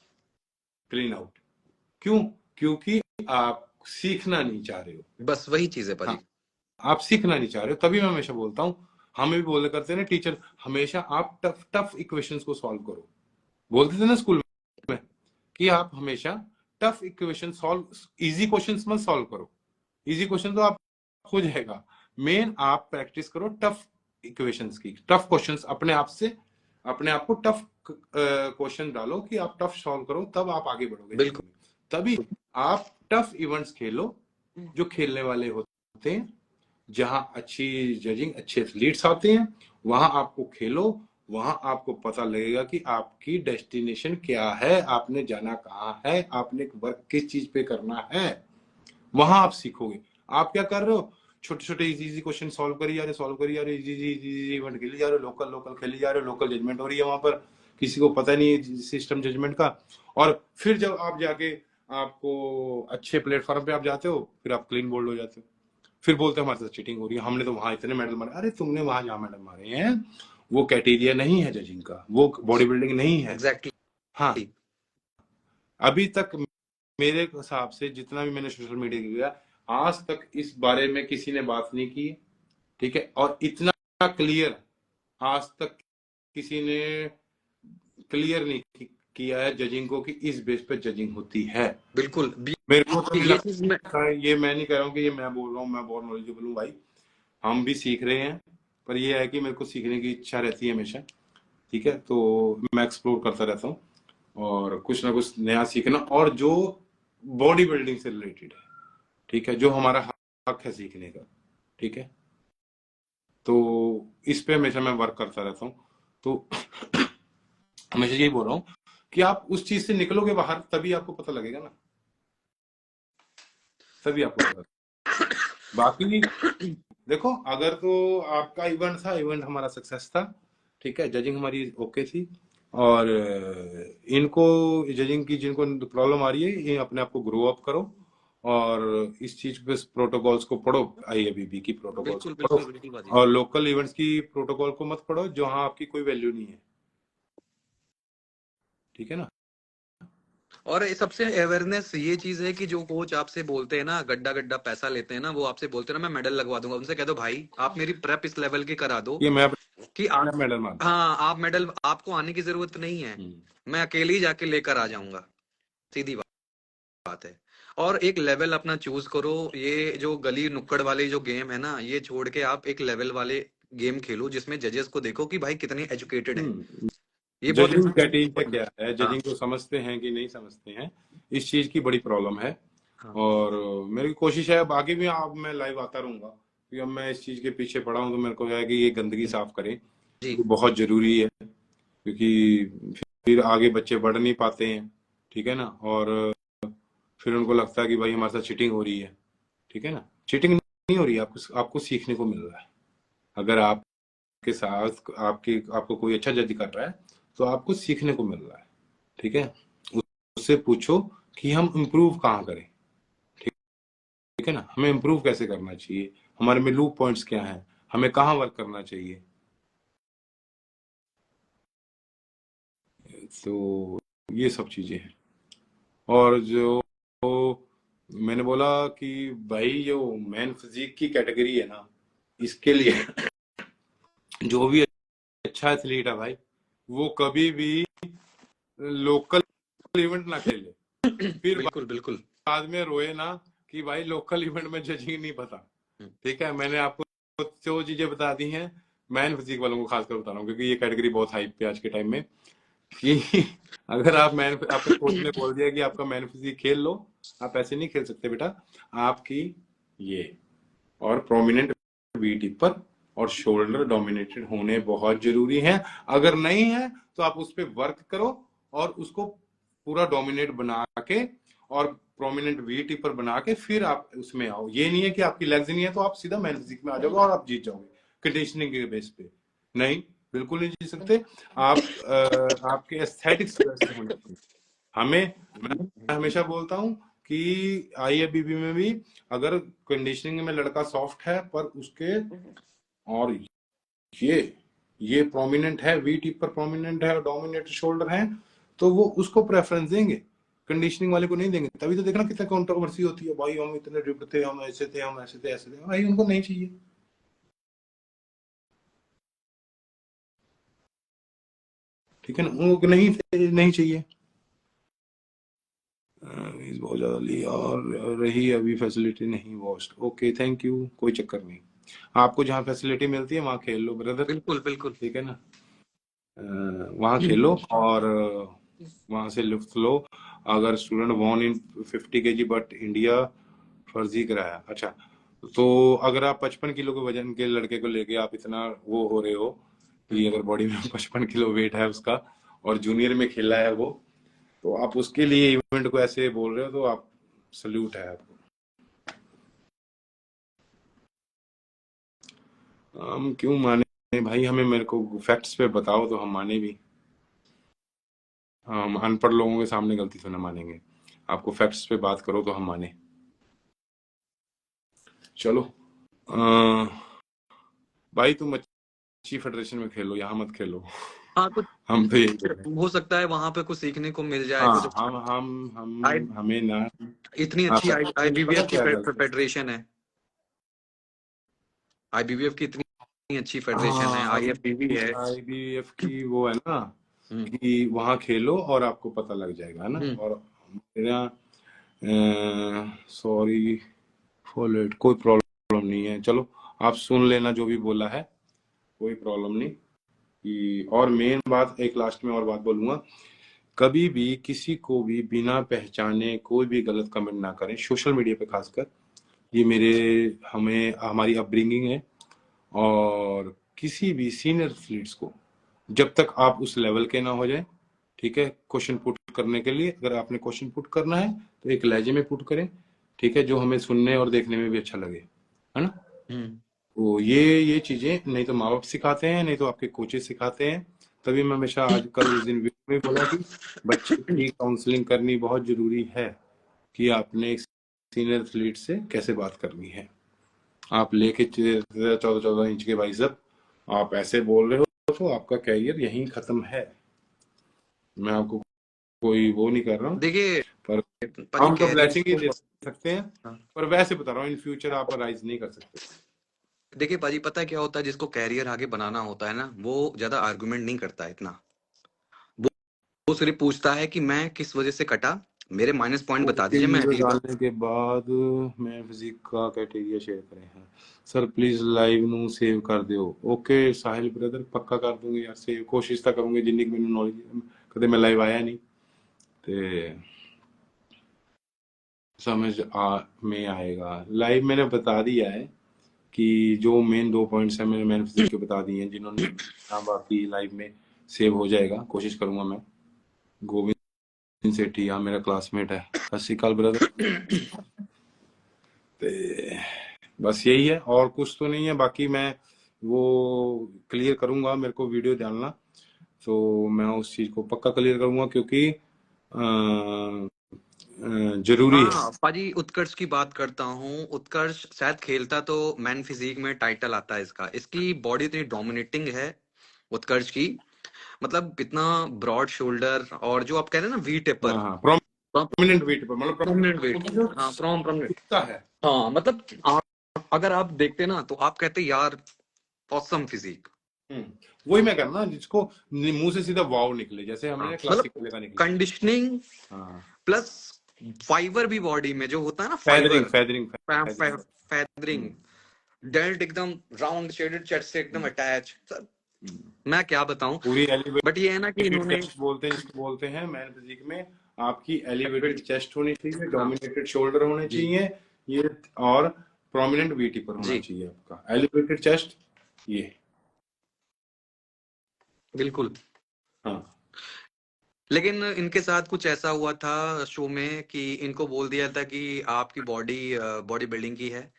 क्लीन आउट। क्यों? क्योंकि आप सीखना नहीं चाह रहे हो। बस वही चीज है हाँ, पाजी। आप सीखना नहीं चाह रहे हो, तभी मैं हमेशा बोलता हूँ, हमें भी बोले करते हैं ना टीचर, हमेशा आप टफ टफ इक्वेशंस को सॉल्व करो। बोलते थे ना स्कूल में कि आप हमेशा tough equation solve, easy questions मत सॉल्व करो। इजी क्वेश्चन तो आप हो जाएगा, मेन आप प्रैक्टिस करो टफ इक्वेशंस की, टफ क्वेश्चंस अपने आप से, अपने आप को टफ क्वेश्चन डालो कि आप टफ सॉल्व करो, तब आप आगे बढ़ोगे जजिंग बिल्कुल। में। तभी आप टफ इवेंट्स खेलो जो खेलने वाले होते हैं, जहां अच्छी जजिंग, अच्छे एथलीट्स आते हैं, वहां आपको खेलो, वहां आपको पता लगेगा कि आपकी डेस्टिनेशन क्या है, आपने जाना कहाँ है, आपने वर्क किस चीज पे करना है, वहां आप सीखोगे। आप क्या कर रहे हो, छोटे छोटे इजी इजी क्वेश्चन सॉल्व करी जा रहे, सॉल्व करी जा रहे, इजी इजी इजी इवेंट खेली जा रहे, लोकल लोकल खेली जा रहे, लोकल जजमेंट हो रही है वहां पर, किसी को पता नहीं है सिस्टम जजमेंट का। और फिर जब आप जाके आपको अच्छे प्लेटफॉर्म पे आप जाते हो, फिर आप क्लीन बोल्ड हो जाते हो, फिर बोलते हैं हमारे साथ चीटिंग हो रही है, हमने तो वहां इतने मेडल मारे। अरे तुमने वहां जहां मेडल मारे हैं वो कैटेरिया नहीं है जजिंग का, वो बॉडी बिल्डिंग नहीं है। एग्जैक्टली। हाँ, अभी तक मेरे हिसाब से जितना भी मैंने सोशल मीडिया किया, आज तक इस बारे में किसी ने बात नहीं की, ठीक है। और इतना क्लियर आज तक किसी ने क्लियर नहीं किया है जजिंग को कि इस बेस पे जजिंग होती है। बिल्कुल मेरे को तो नहीं ये चीज मैं। लगता है, ये मैं नहीं कह रहा हूँ कि ये मैं बोल रहा हूँ, मैं बहुत नॉलेजेबल हूँ भाई, हम भी सीख रहे हैं। पर ये है कि मेरे को सीखने की इच्छा रहती है हमेशा, ठीक है। तो मैं एक्सप्लोर करता रहता हूँ और कुछ ना कुछ नया सीखना, और जो बॉडी बिल्डिंग से रिलेटेड है, ठीक है, जो हमारा हक है सीखने का, ठीक है। तो इस पे हमेशा मैं वर्क करता रहता हूँ। तो हमेशा यही बोल रहा हूँ कि आप उस चीज से निकलोगे बाहर, तभी आपको पता लगेगा ना, तभी आपको पता लगेगा। बाकी देखो, अगर तो आपका इवेंट था, इवेंट हमारा सक्सेस था, ठीक है, जजिंग हमारी ओके थी, और इनको जजिंग की जिनको प्रॉब्लम आ रही है, ये अपने आप को ग्रो अप करो, और इस चीज पे प्रोटोकॉल्स को पढ़ो, IABB की प्रोटोकॉल्स बिल्कुल को बिल्कुल पढ़ो, बिल्कुल बाजी। और लोकल इवेंट्स की प्रोटोकॉल को मत पढ़ो जहां आपकी कोई वैल्यू नहीं है, ठीक है ना। और ये सबसे अवेयरनेस ये चीज है कि जो कोच आपसे बोलते हैं ना, गड्ढा गड्ढा पैसा लेते हैं ना, वो आपसे बोलते हैं ना मैं मेडल लगवा दूंगा, उनसे कह दो भाई आप मेरी प्रेप इस लेवल की करा दो ये मैं कि अपना मेडल मानता हाँ आप मेडल, आपको आने की जरूरत नहीं है, हूँ। मैं अकेले ही जाके लेकर आ जाऊंगा। सीधी बात है। और एक लेवल अपना चूज करो, ये जो गली नुक्कड़ वाले जो गेम है ना, ये छोड़ के आप एक लेवल वाले गेम खेलो जिसमें जजेस को देखो कि भाई कितने एजुकेटेड हैं। हम्म। ये बहुत जजिंग क्राइटेरिया क्या important है, है। जजिंग को समझते हैं कि नहीं समझते हैं, इस चीज की बड़ी प्रॉब्लम है। हाँ और मेरी कोशिश है, अब आगे भी अब मैं लाइव आता रहूंगा, क्योंकि अब मैं इस चीज के पीछे पड़ा हूं, तो मेरे को है कि ये गंदगी साफ करें, जी। ये बहुत जरूरी है, क्योंकि फिर आगे बच्चे बढ़ नहीं पाते हैं, ठीक है ना। और फिर उनको लगता है कि भाई हमारे साथ चीटिंग हो रही है, ठीक है ना। चीटिंग नहीं हो रही है, आपको आपको सीखने को मिल रहा है। अगर आपके साथ आपको कोई अच्छा जज कर रहा है, तो आपको सीखने को मिल रहा है, ठीक है। उससे पूछो कि हम इम्प्रूव कहाँ करें, ठीक है ना, हमें इम्प्रूव कैसे करना चाहिए, हमारे में लूप पॉइंट्स क्या हैं, हमें कहाँ वर्क करना चाहिए। तो ये सब चीजें हैं। और जो मैंने बोला कि भाई जो मैन फिजिक की कैटेगरी है ना, इसके लिए जो भी अच्छा एथलीट है भाई, वो कभी भी लोकल इवेंट ना खेले, फिर बिल्कुल बिल्कुल। बाद में रोए ना कि भाई लोकल इवेंट में जजिंग नहीं पता। हम्म, ठीक है, मैंने आपको जो चीजें बता दी हैं, मैन फिजिक वालों को खासकर बता रहा हूँ, क्योंकि ये कैटेगरी बहुत हाइप पे आज के टाइम में, कि अगर आप मैन, आपके कोच ने बोल दिया कि आपका मैन फिजिक खेल लो, आप ऐसे नहीं खेल सकते बेटा, आपकी ये और प्रोमिनेंट वी टिपर और शोल्डर डोमिनेटेड होने बहुत जरूरी हैं। अगर नहीं है तो आप उस पर वर्क करो और उसको पूरा डोमिनेट बना के और प्रोमिनेंट वी टिपर बना के फिर आप उसमें आओ। ये नहीं है कि आपकी लेग्स नहीं है तो आप सीधा मैन फिजिक में आ जाओगे और आप जीत जाओगे कंडीशनिंग के बेस पे। नहीं, बिल्कुल नहीं जीत सकते आप। आपके एस्थेटिक्स वैसे होने चाहिए। हमें, मैं हमेशा बोलता हूँ कि आईएफबीबी में भी अगर कंडीशनिंग में लड़का सॉफ्ट है पर उसके और ये ये प्रोमिनेंट है, वी टिप पर प्रोमिनेंट है और डोमिनेट शोल्डर है, तो वो उसको प्रेफरेंस देंगे, कंडीशनिंग वाले को नहीं देंगे। तभी तो देखना कितना कंट्रोवर्सी होती है, भाई हम इतने रिप्ड थे, हम ऐसे थे, हम ऐसे थे, ऐसे थे। भाई उनको नहीं चाहिए। ठीक है ना, उनको नहीं थे, नहीं चाहिए। फीस बहुत ज्यादा ली और रही अभी फैसिलिटी नहीं वॉस्ट। ओके, थैंक यू, कोई चक्कर नहीं। आपको जहाँ फैसिलिटी मिलती है वहां खेल लो ब्रदर। बिल्कुल बिल्कुल। ठीक है ना, वहां खेलो और वहां से लिफ्ट लो। अगर student von in 50 kg but India फर्जी कराया, अच्छा, तो अगर आप 55 किलो के वजन के लड़के को लेके आप इतना वो हो रहे हो कि हम्म, अगर बॉडी में 55 किलो वेट है उसका और जूनियर में खेला है वो, तो आप उसके लिए इवेंट को ऐसे बोल रहे हो, तो आप सल्यूट है आपको। हम क्यों माने भाई, हमें मेरे को फैक्ट्स पे बताओ तो हम माने भी। हम अनपढ़ लोगों के सामने गलती से ना मानेंगे, आपको फैक्ट्स पे बात करो तो हम माने। चलो, भाई तुम अच्छी फेडरेशन में खेलो, यहाँ मत खेलो। हाँ कुछ हम तो यही बोल रहे हैं। हो सकता है वहां पे कुछ सीखने को मिल जाए हाँ, कुछ। आई हमें ना। इतनी हाँ, अच्छी पता आईबीबीएफ की क्या गलत है। फेडरेशन है। आईबीबीएफ की इतनी अच्छी फेडरेशन है, हाँ, आईएफबीबी है। आईबीएफ की वो है ना, हम्म कि वहां खेलो और आपको पता लग जाएगा, है ना। हम्म और मेरा सॉरी फॉर लेट, कोई प्रॉब्लम नहीं है, चलो आप सुन लेना जो भी बोला है, कोई प्रॉब्लम नहीं। कि और मेन बात, एक लास्ट में और बात बोलूंगा, कभी भी किसी को भी बिना पहचाने कोई भी गलत कमेंट ना करें सोशल मीडिया पे खासकर। ये मेरे, हमें हमारी अपब्रिंगिंग है। और किसी भी सीनियर एथलीट्स को जब तक आप उस लेवल के ना हो जाए, ठीक है, क्वेश्चन पुट करने के लिए अगर आपने क्वेश्चन पुट करना है तो एक लहजे में पुट करें, ठीक है, जो हमें सुनने और देखने में भी अच्छा लगे, है ना। हम्म तो ये चीजें नहीं तो माँ बाप सिखाते हैं, नहीं तो आपके कोचेस सिखाते हैं। तभी मैं हमेशा आजकल उस दिन वीडियो में बोला कि बच्चे की काउंसलिंग करनी बहुत जरूरी है, कि आपने सीनियर एथलीट से कैसे बात करनी है। आप लेके 14-14 इंच के बाइसेप आप ऐसे बोल रहे हो तो आपका कैरियर यहीं खत्म है। मैं आपको कोई वो नहीं कर रहा हूँ, देखिए पर पाजी हम तो कैरियर ब्लेसिंग ही तो दे सकते हैं। हाँ, पर वैसे बता रहा हूँ, इन फ्यूचर आप राइज नहीं कर सकते। देखिए पाजी पता है क्या होता है, जिसको कैरियर आगे बनाना होता है ना, वो ज्यादा आर्गुमेंट नहीं करता है इतना। वो वो सिर्फ पूछता है कि मैं किस वजह से कटा, मेरे माइनस पॉइंट बता ओके, दीजिए, मैं वीडियो ठीक डालने के बाद मैं फिजिक का क्राइटेरिया शेयर करें हैं सर, प्लीज लाइव ਨੂੰ ਸੇਵ ਕਰ ਦਿਓ। ਓਕੇ ਸਾਹਿਲ ਬ੍ਰਦਰ, ਪੱਕਾ ਕਰ ਦੂੰਗੇ ਯਾਰ ਸੇਵ, ਕੋਸ਼ਿਸ਼ ਤਾਂ ਕਰੂੰਗੇ ਜਿੰਨੀ ਕੁ ਮੈਨੂੰ ਨੌਲੇਜ, ਕਦੇ मैं लाइव आया नहीं ਤੇ समझ आ में आएगा। लाइव मैंने बता दिया है कि जो मेन 2 पॉइंट्स हैं मैंने मैन फिजिक के बता दिए हैं, जिन्होंने, हाँ, बाकी लाइव में सेव हो जाएगा, कोशिश करूंगा मैं। गोविंद सेठी, हाँ मेरा क्लासमेट है। सत श्री अकाल ब्रदर। ते बस यही है, और कुछ तो नहीं है। बाकी मैं वो क्लियर करूंगा, मेरे को वीडियो डालना, तो मैं उस चीज को पक्का क्लियर करूंगा, क्योंकि जरूरी है। हाँ पाजी उत्कर्ष की बात करता हूँ। उत्कर्ष शायद खेलता तो मैन फिजिक में टाइटल आता है इसका, इसकी बॉडी इतनी डोमिनेटिंग है उत्कर्ष की। मतलब इतना ब्रॉड शोल्डर, और जो आप कह रहे हैं ना वी टेपर, हाँ, प्रोमिनेंट वेट पर, मतलब प्रोमिनेंट वेट, prominent जो हाँ प्रोमिनेंट, दिखता है। हाँ मतलब अगर आप देखते ना तो आप कहते यार ऑसम फिजिक। वही मैं कह रहा हूँ ना, जिसको मुंह से सीधा वाव निकले, जैसे हाँ हमने मतलब क्लासिक का निकला। कंडीशनिंग हाँ, प्लस फाइबर भी बॉडी में जो होता है ना, फैदरिंग फाइबर, फैदरिंग फैदरिंग। फैदरिंग, डेल्ट एकदम राउंड शेडेड चेस्ट से एकदम अटैच सर, मैं क्या बताऊं। पूरी बट ये है ना कि एलिवेटेड इन्होंने चेस्ट बोलते हैं, जिसको बोलते हैं मैन फिजिक में। आपकी एलिवेटेड elevate- चेस्ट होनी चाहिए, हाँ डोमिनेटेड शोल्डर होने जी चाहिए, ये, और प्रोमिनेंट वीटी पर होना जी चाहिए आपका एलिवेटेड चेस्ट, ये। बिल्कुल। हाँ लेकिन इनके साथ कुछ ऐसा हुआ था शो में कि इनको बोल दिया था कि आपकी बॉडी बॉडी बिल्डिंग की है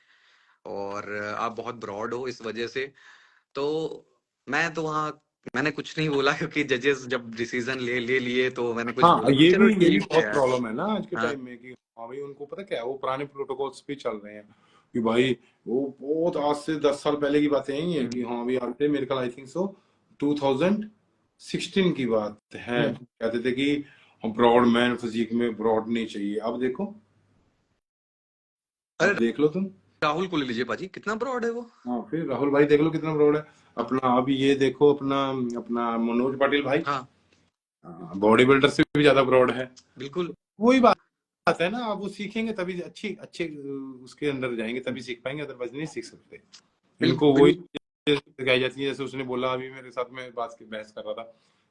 और आप बहुत ब्रॉड हो इस वजह से। तो मैं तो वहाँ मैंने कुछ नहीं बोला, क्योंकि जजेस जब डिसीजन ले लिए तो मैंने कुछ हाँ, बोला नहीं, चलो ये भी ठीक है बहुत यार। प्रॉब्लम है ना आज के हाँ टाइम में, कि हाँ भाई, उनको पता क्या है, वो पुराने प्रोटोकॉल्स पे चल रहे हैं, कि भाई वो बहुत आज से 10 साल पहले की बातें हैं ये, कि हाँ भाई आते मेरे ख्याल, आई थिंक सो 2016 की बात है, हम्म। कहते थे कि ब्रॉड मैन फिजिक में ब्रॉड नहीं चाहिए। अब देखो, अरे अब देख लो तुम। राहुल को ले लीजिए पाजी, कितना ब्रॉड है वो। हाँ, फिर राहुल भाई देख लो कितना ब्रॉड है। अपना अभी ये देखो, अपना अपना मनोज पाटिल भाई, हाँ बॉडी बिल्डर से भी ज्यादा ब्रॉड है। बिल्कुल वही बात है ना, अब वो सीखेंगे तभी अच्छी अच्छे उसके अंदर जाएंगे, तभी सीख पाएंगे, अदरवाइज नहीं सीख सकते। इनको वही बिल्कुल। सिखाई जाती है, जैसे उसने बोला अभी मेरे साथ में बात की बहस कर रहा था,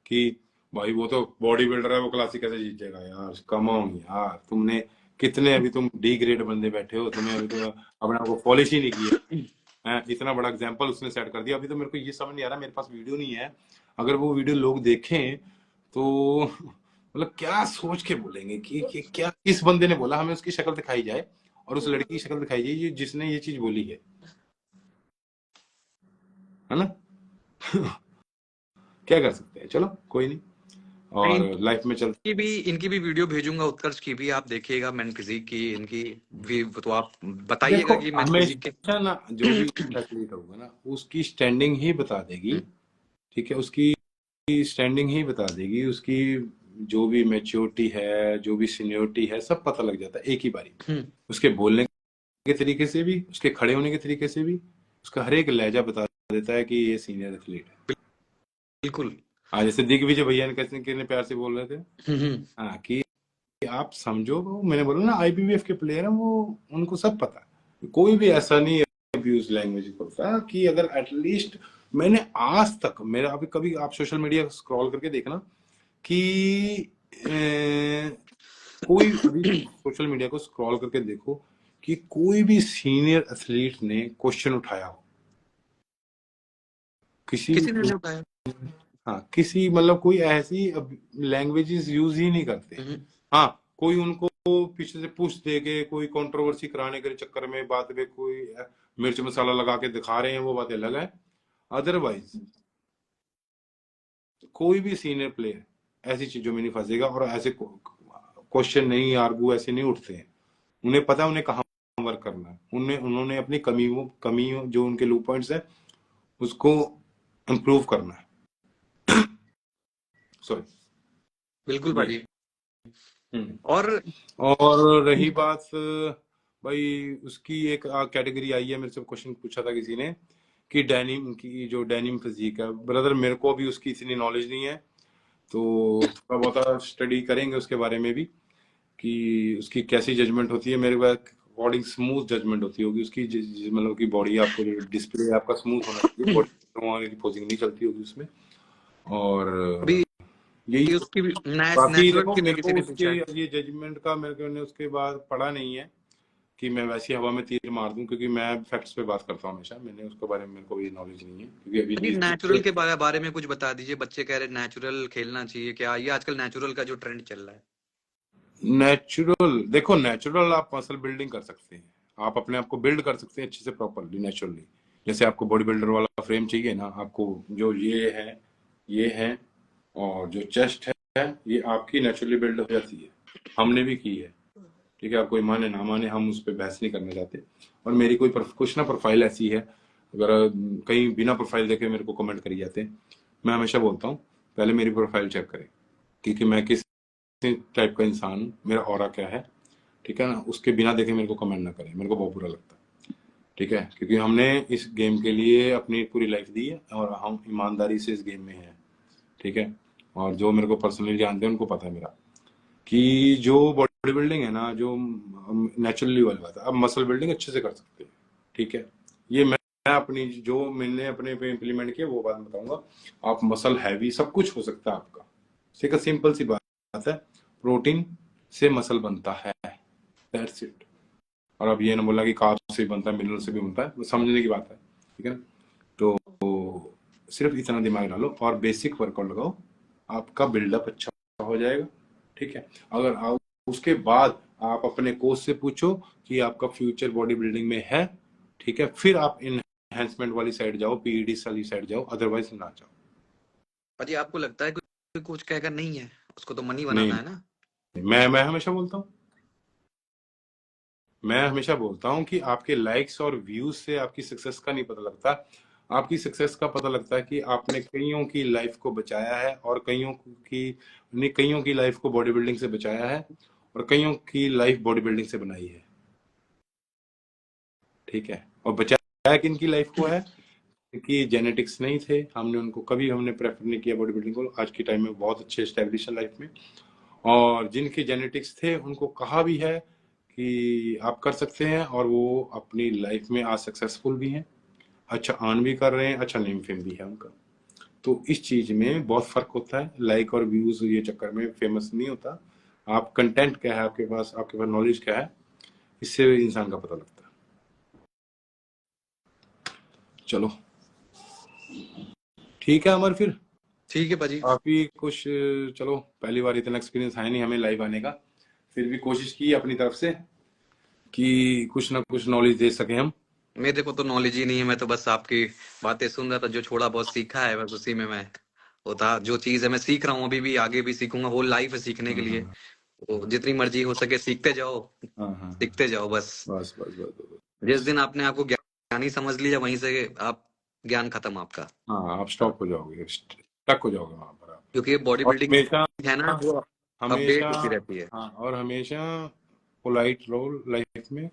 कि भाई वो तो बॉडी बिल्डर है, वो क्लासिक कैसे जीत जाएगा यार, कम ऑन यार, तुमने कितने, अभी तुम डी ग्रेड बंदे बैठे हो, तुम्हें अभी तो अपने आप को पॉलिश ही नहीं किया है। इतना बड़ा एग्जाम्पल उसने सेट कर दिया। अभी तो मेरे को ये समझ नहीं आ रहा, मेरे पास वीडियो नहीं है, अगर वो वीडियो लोग देखें तो मतलब क्या सोच के बोलेंगे कि क्या इस बंदे ने बोला, हमें उसकी शक्ल दिखाई जाए, और उस लड़की की शक्ल दिखाई जाए ये जिसने ये चीज बोली है ना। क्या कर सकते हैं, चलो कोई नहीं, मैं और लाइफ में चलते। इनकी भी वीडियो भेजूंगा, उत्कर्ष की भी आप देखिएगा, मैन फिजिक की इनकी भी, तो आप देखो, बताइएगा कि मैन फिजिक के। हमेशा ना जो भी एथलीट होगा ना, उसकी स्टैंडिंग ही बता देगी, ठीक है, उसकी स्टैंडिंग ही बता देगी, उसकी जो भी मैच्योरिटी है, जो भी सीनियोरिटी है, सब पता लग जाता है एक ही बारी में। हम्म, उसके बोलने के तरीके से भी, उसके खड़े होने के तरीके से भी, उसका हर एक लहजा बता देता है कि ये सीनियर एथलीट है। बिल्कुल। हाँ, जैसे दिग्विजय भैया ने कैसे कितने प्यार से बोल रहे थे, हम्म। हाँ, कि आप समझो, वो मैंने बोला ना आईबीबीएफ के प्लेयर हैं वो, उनको सब पता है, कोई भी ऐसा नहीं अब्यूज लैंग्वेज करता, कि अगर एटलीस्ट मैंने आज तक, मेरा अभी कभी आप सोशल मीडिया स्क्रॉल करके देखना कि कोई अभी सोशल मीडिया को स्क्रॉल करके देखो कि कोई भी सीनियर एथलीट ने क्वेश्चन उठाया हो किसी, किसी ने नहीं उठाया। हाँ, किसी मतलब कोई ऐसी लैंग्वेजेस यूज ही नहीं करते। हाँ, कोई उनको पीछे से पुश दे के कोई कंट्रोवर्सी कराने के चक्कर में बात में कोई मिर्च मसाला लगा के दिखा रहे हैं, वो बात अलग है। अदरवाइज कोई भी सीनियर प्लेयर ऐसी चीजों में नहीं फंसेगा, और ऐसे क्वेश्चन नहीं, आर्गू ऐसे नहीं उठते हैं। उन्हें पता है उन्हें कहाँ वर्क करना है, उन्होंने अपनी कमियों जो उनके लो पॉइंट्स है उसको इम्प्रूव करना है। सॉरी, बिल्कुल ये। भाजी। हम्म। और और रही बात, भाई उसकी एक कैटेगरी आई है, मेरे से क्वेश्चन पूछा था किसी ने, कि डेनिम की जो डेनिम फिजिक है, ब्रदर मेरे को भी उसकी इतनी नॉलेज नहीं है, तो थोड़ा बहुत स्टडी करेंगे उसके बारे में भी, कि उसकी कैसी जजमेंट होती है। मेरे अकॉर्डिंग स्मूथ जजमेंट होती होगी उसकी, मतलब कि बॉडी, आपको जो डिस्प्ले आपका स्मूथ होना चाहिए, बॉडी पोजिंग नहीं चलती होगी उसमें। और अभी यही सब। उसकी भी बाकी नेचुरल देखो, की नहीं मेरे किसी को ने उसके पूछा है। ये जजमेंट का मेरे को ने उसके बाद पढ़ा नहीं है, कि मैं वैसी हवा में तीर मार दूं, क्योंकि मैं फैक्ट्स पे बात करता हूँ हमेशा, मैंने उसके बारे में मेरे को ये नॉलेज नहीं है, क्योंकि अभी अभी नेचुरल के बारे में कुछ बता दीजिए, बच्चे कह रहे नेचुरल खेलना चाहिए क्या, ये आजकल नेचुरल का जो ट्रेंड चल रहा है। नेचुरल, देखो नेचुरल आप मसल बिल्डिंग कर सकते हैं, आप अपने आप को बिल्ड कर सकते हैं अच्छे से प्रॉपरली नेचुरली। जैसे आपको बॉडी बिल्डर वाला फ्रेम चाहिए ना, आपको जो ये है और जो चेस्ट है, ये आपकी नेचुरली बिल्ड हो जाती है, हमने भी की है, ठीक है। आप कोई माने ना माने, हम उस पर बहस नहीं करना चाहते। और मेरी कोई कुछ ना प्रोफाइल ऐसी है, अगर कहीं बिना प्रोफाइल देखे मेरे को कमेंट करी जाते हैं, मैं हमेशा बोलता हूँ पहले मेरी प्रोफाइल चेक करे कि मैं किस टाइप का इंसान हूँ, मेरा ऑरा क्या है, ठीक है ना। उसके बिना देखे मेरे को कमेंट ना करें, मेरे को बहुत बुरा लगता है, ठीक है। क्योंकि हमने इस गेम के लिए अपनी पूरी लाइफ दी है और हम ईमानदारी से इस गेम में हैं, ठीक है। और जो मेरे को पर्सनली जानते हैं उनको पता है मेरा कि जो बॉडी बिल्डिंग है ना, जो नेचुरली वाली बात है, अब मसल बिल्डिंग अच्छे से कर सकते हैं, ठीक है। ये मैं अपनी जो मैंने अपने पे इम्प्लीमेंट किया वो बात बताऊंगा। आप मसल हैवी सब कुछ हो सकता है आपका, ठीक है। सिंपल सी बात है, प्रोटीन से मसल बनता है, दैट्स इट। और अब ये ना बोला कि कार्ब से बनता है, मिनरल से भी बनता है, वो समझने की बात है, ठीक है ना। तो सिर्फ इतना दिमाग डालो और बेसिक वर्कआउट लगाओ, आपका बिल्डअप अच्छा हो जाएगा, ठीक है। अगर आप उसके बाद आप अपने कोच से पूछो कि आपका फ्यूचर बॉडी बिल्डिंग में है, ठीक है, फिर आप इनहेंसमेंट वाली साइड जाओ, पीईडी वाली साइड जाओ, अदरवाइज ना जाओ। पाजी आपको लगता है कोई कोच कहकर नहीं है, उसको तो मनी नहीं, बनाना है ना। मैं हमेशा बोलता हूँ, मैं हमेशा बोलता हूँ कि आपके लाइक्स और व्यूज से आपकी सक्सेस का नहीं पता लगता। आपकी सक्सेस का पता लगता है कि आपने कईयों की लाइफ को बचाया है और कईयों की लाइफ को बॉडी बिल्डिंग से बचाया है और कईयों की लाइफ बॉडी बिल्डिंग से बनाई है, ठीक है। और बचाया किन की लाइफ को है, क्योंकि जेनेटिक्स नहीं थे, हमने प्रेफर नहीं किया बॉडी बिल्डिंग को। आज के टाइम में बहुत अच्छे एस्टेब्लिश है लाइफ में, और जिनके जेनेटिक्स थे उनको कहा भी है कि आप कर सकते हैं, और वो अपनी लाइफ में आज सक्सेसफुल भी हैं, अच्छा अर्न भी कर रहे हैं, अच्छा नेम फेम भी है उनका। तो इस चीज में बहुत फर्क होता है, लाइक और व्यूज ये चक्कर में फेमस नहीं होता। आप कंटेंट क्या है आपके पास नॉलेज क्या है, इससे इंसान का पता लगता है। चलो ठीक है अमर, फिर ठीक है पाजी। काफी कुछ, चलो पहली बार इतना एक्सपीरियंस है नहीं हमें लाइव आने का, फिर भी कोशिश की अपनी तरफ से कि कुछ ना कुछ नॉलेज दे सके हम। मेरे को तो नॉलेज ही नहीं है, मैं तो बस आपकी बातें सुन रहा था, जो थोड़ा बहुत सीखा है बस उसी में मैं होता। जो चीज है मैं सीख रहा हूँ, अभी भी आगे भी सीखूंगा, वो लाइफ है सीखने के हाँ लिए। हाँ तो जितनी मर्जी हो सके सीखते जाओ, हाँ हाँ हाँ, सीखते जाओ बस। बस बस बस बस जिस बस। दिन आपने आपको ज्ञानी समझ लिया, वहीं से आप ज्ञान खत्म आपका। हाँ, आप स्टॉप हो जाओगे, स्टक हो जाओगे वहां पर आप। क्योंकि ये बॉडी और बिल्डिंग हमेशा है ना, वो अपडेट हमेशा होती रहती है। हाँ, और हमेशा पोलाइट रहो लाइफ में,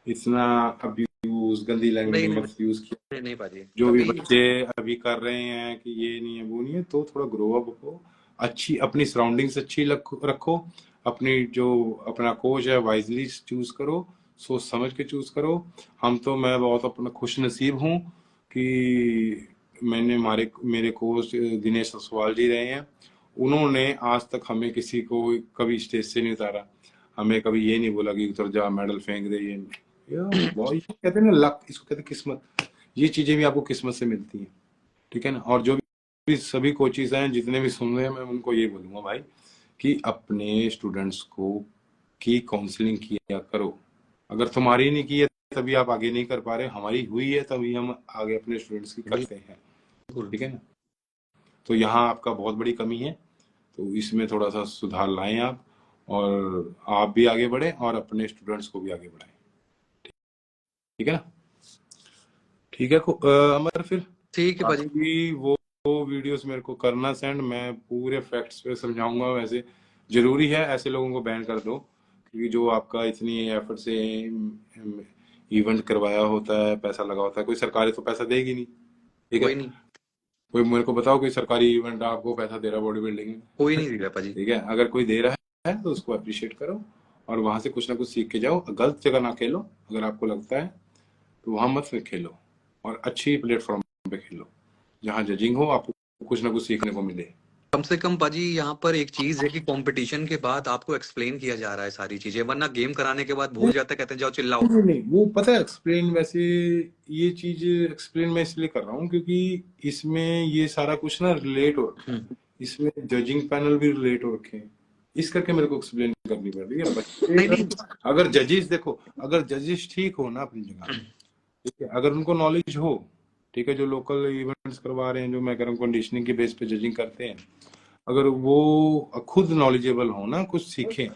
इतना अब्यूज गंदी लैंग्वेज नहीं नहीं मत यूज किया। नहीं नहीं पाजी जो भी कभी। बच्चे अभी कर रहे हैं कि ये नहीं है वो नहीं है, तो थोड़ा ग्रो अप हो, अच्छी अपनी सराउंडिंग्स अच्छी रखो, अपनी जो अपना कोच है वाइजली चूज करो, सोच समझ के चूज करो। मैं बहुत अपना खुश नसीब हूँ कि मेरे कोच दिनेश ससवाल जी रहे हैं। उन्होंने आज तक हमें किसी को कभी स्टेज से नहीं उतारा, हमें कभी ये नहीं बोला कि उतर जा मेडल फेंक दे, ये बहुत कहते हैं ना लक, इसको कहते हैं किस्मत। ये चीजें भी आपको किस्मत से मिलती हैं, ठीक है ना। और जो भी सभी कोचेज हैं जितने भी सुन रहे हैं, मैं उनको ये बोलूंगा भाई कि अपने स्टूडेंट्स को की काउंसलिंग किया करो। अगर तुम्हारी नहीं की है तभी आप आगे नहीं कर पा रहे, हमारी हुई है तभी हम आगे अपने स्टूडेंट्स की करते हैं, बिल्कुल। ठीक है ना। तो यहाँ आपका बहुत बड़ी कमी है, तो इसमें थोड़ा सा सुधार लाएं आप, और आप भी आगे बढ़े और अपने स्टूडेंट्स को भी आगे बढ़ाएं, ठीक है ना। ठीक है अमर, फिर ठीक है पाजी। बाकी वो वीडियोस मेरे को करना सेंड, मैं पूरे फैक्ट्स पे समझाऊंगा। वैसे जरूरी है ऐसे लोगों को बैन कर दो, क्योंकि जो आपका इतनी एफर्ट से इवेंट करवाया होता है, पैसा लगा होता है, कोई सरकारी तो पैसा देगी नहीं, ठीक है। कोई नहीं, कोई मेरे को बताओ कोई सरकारी इवेंट आपको पैसा दे रहा है बॉडी बिल्डिंग में? कोई नहीं दिख रहा पाजी। ठीक है, अगर कोई दे रहा है तो उसको अप्रिशिएट करो और वहां से कुछ ना कुछ सीख के जाओ। गलत जगह ना खेलो, अगर आपको लगता है तो वहां मत खेलो, और अच्छी प्लेटफॉर्म पे खेलो जहाँ जजिंग हो, आपको कुछ ना कुछ सीखने को मिले। कम से कम पाजी यहाँ पर एक चीज है कि कंपटीशन के बाद आपको एक्सप्लेन किया जा रहा है सारी चीजें, वरना गेम कराने के बाद भूल जाते हैं, कहते हैं जाओ चिल्लाओ। नहीं नहीं, वो पता है एक्सप्लेन, वैसे ये चीज एक्सप्लेन मैं इसलिए कर रहा हूँ क्योंकि इसमें ये सारा कुछ ना रिलेट हो रखा है, इसमें जजिंग पैनल भी रिलेट हो रखे हैं, इस करके मेरे को एक्सप्लेन करनी पड़ रही है नहीं बच्चे। नहीं। अगर जजेस देखो, अगर जजेस ठीक हो ना अपनी जगह, ठीक है, अगर उनको नॉलेज हो, ठीक है, जो लोकल इवेंट्स करवा रहे हैं, जो मैं कह रहा हूँ कंडीशनिंग के बेस पे जजिंग करते हैं, अगर वो खुद नॉलेजेबल हो ना, कुछ सीखें।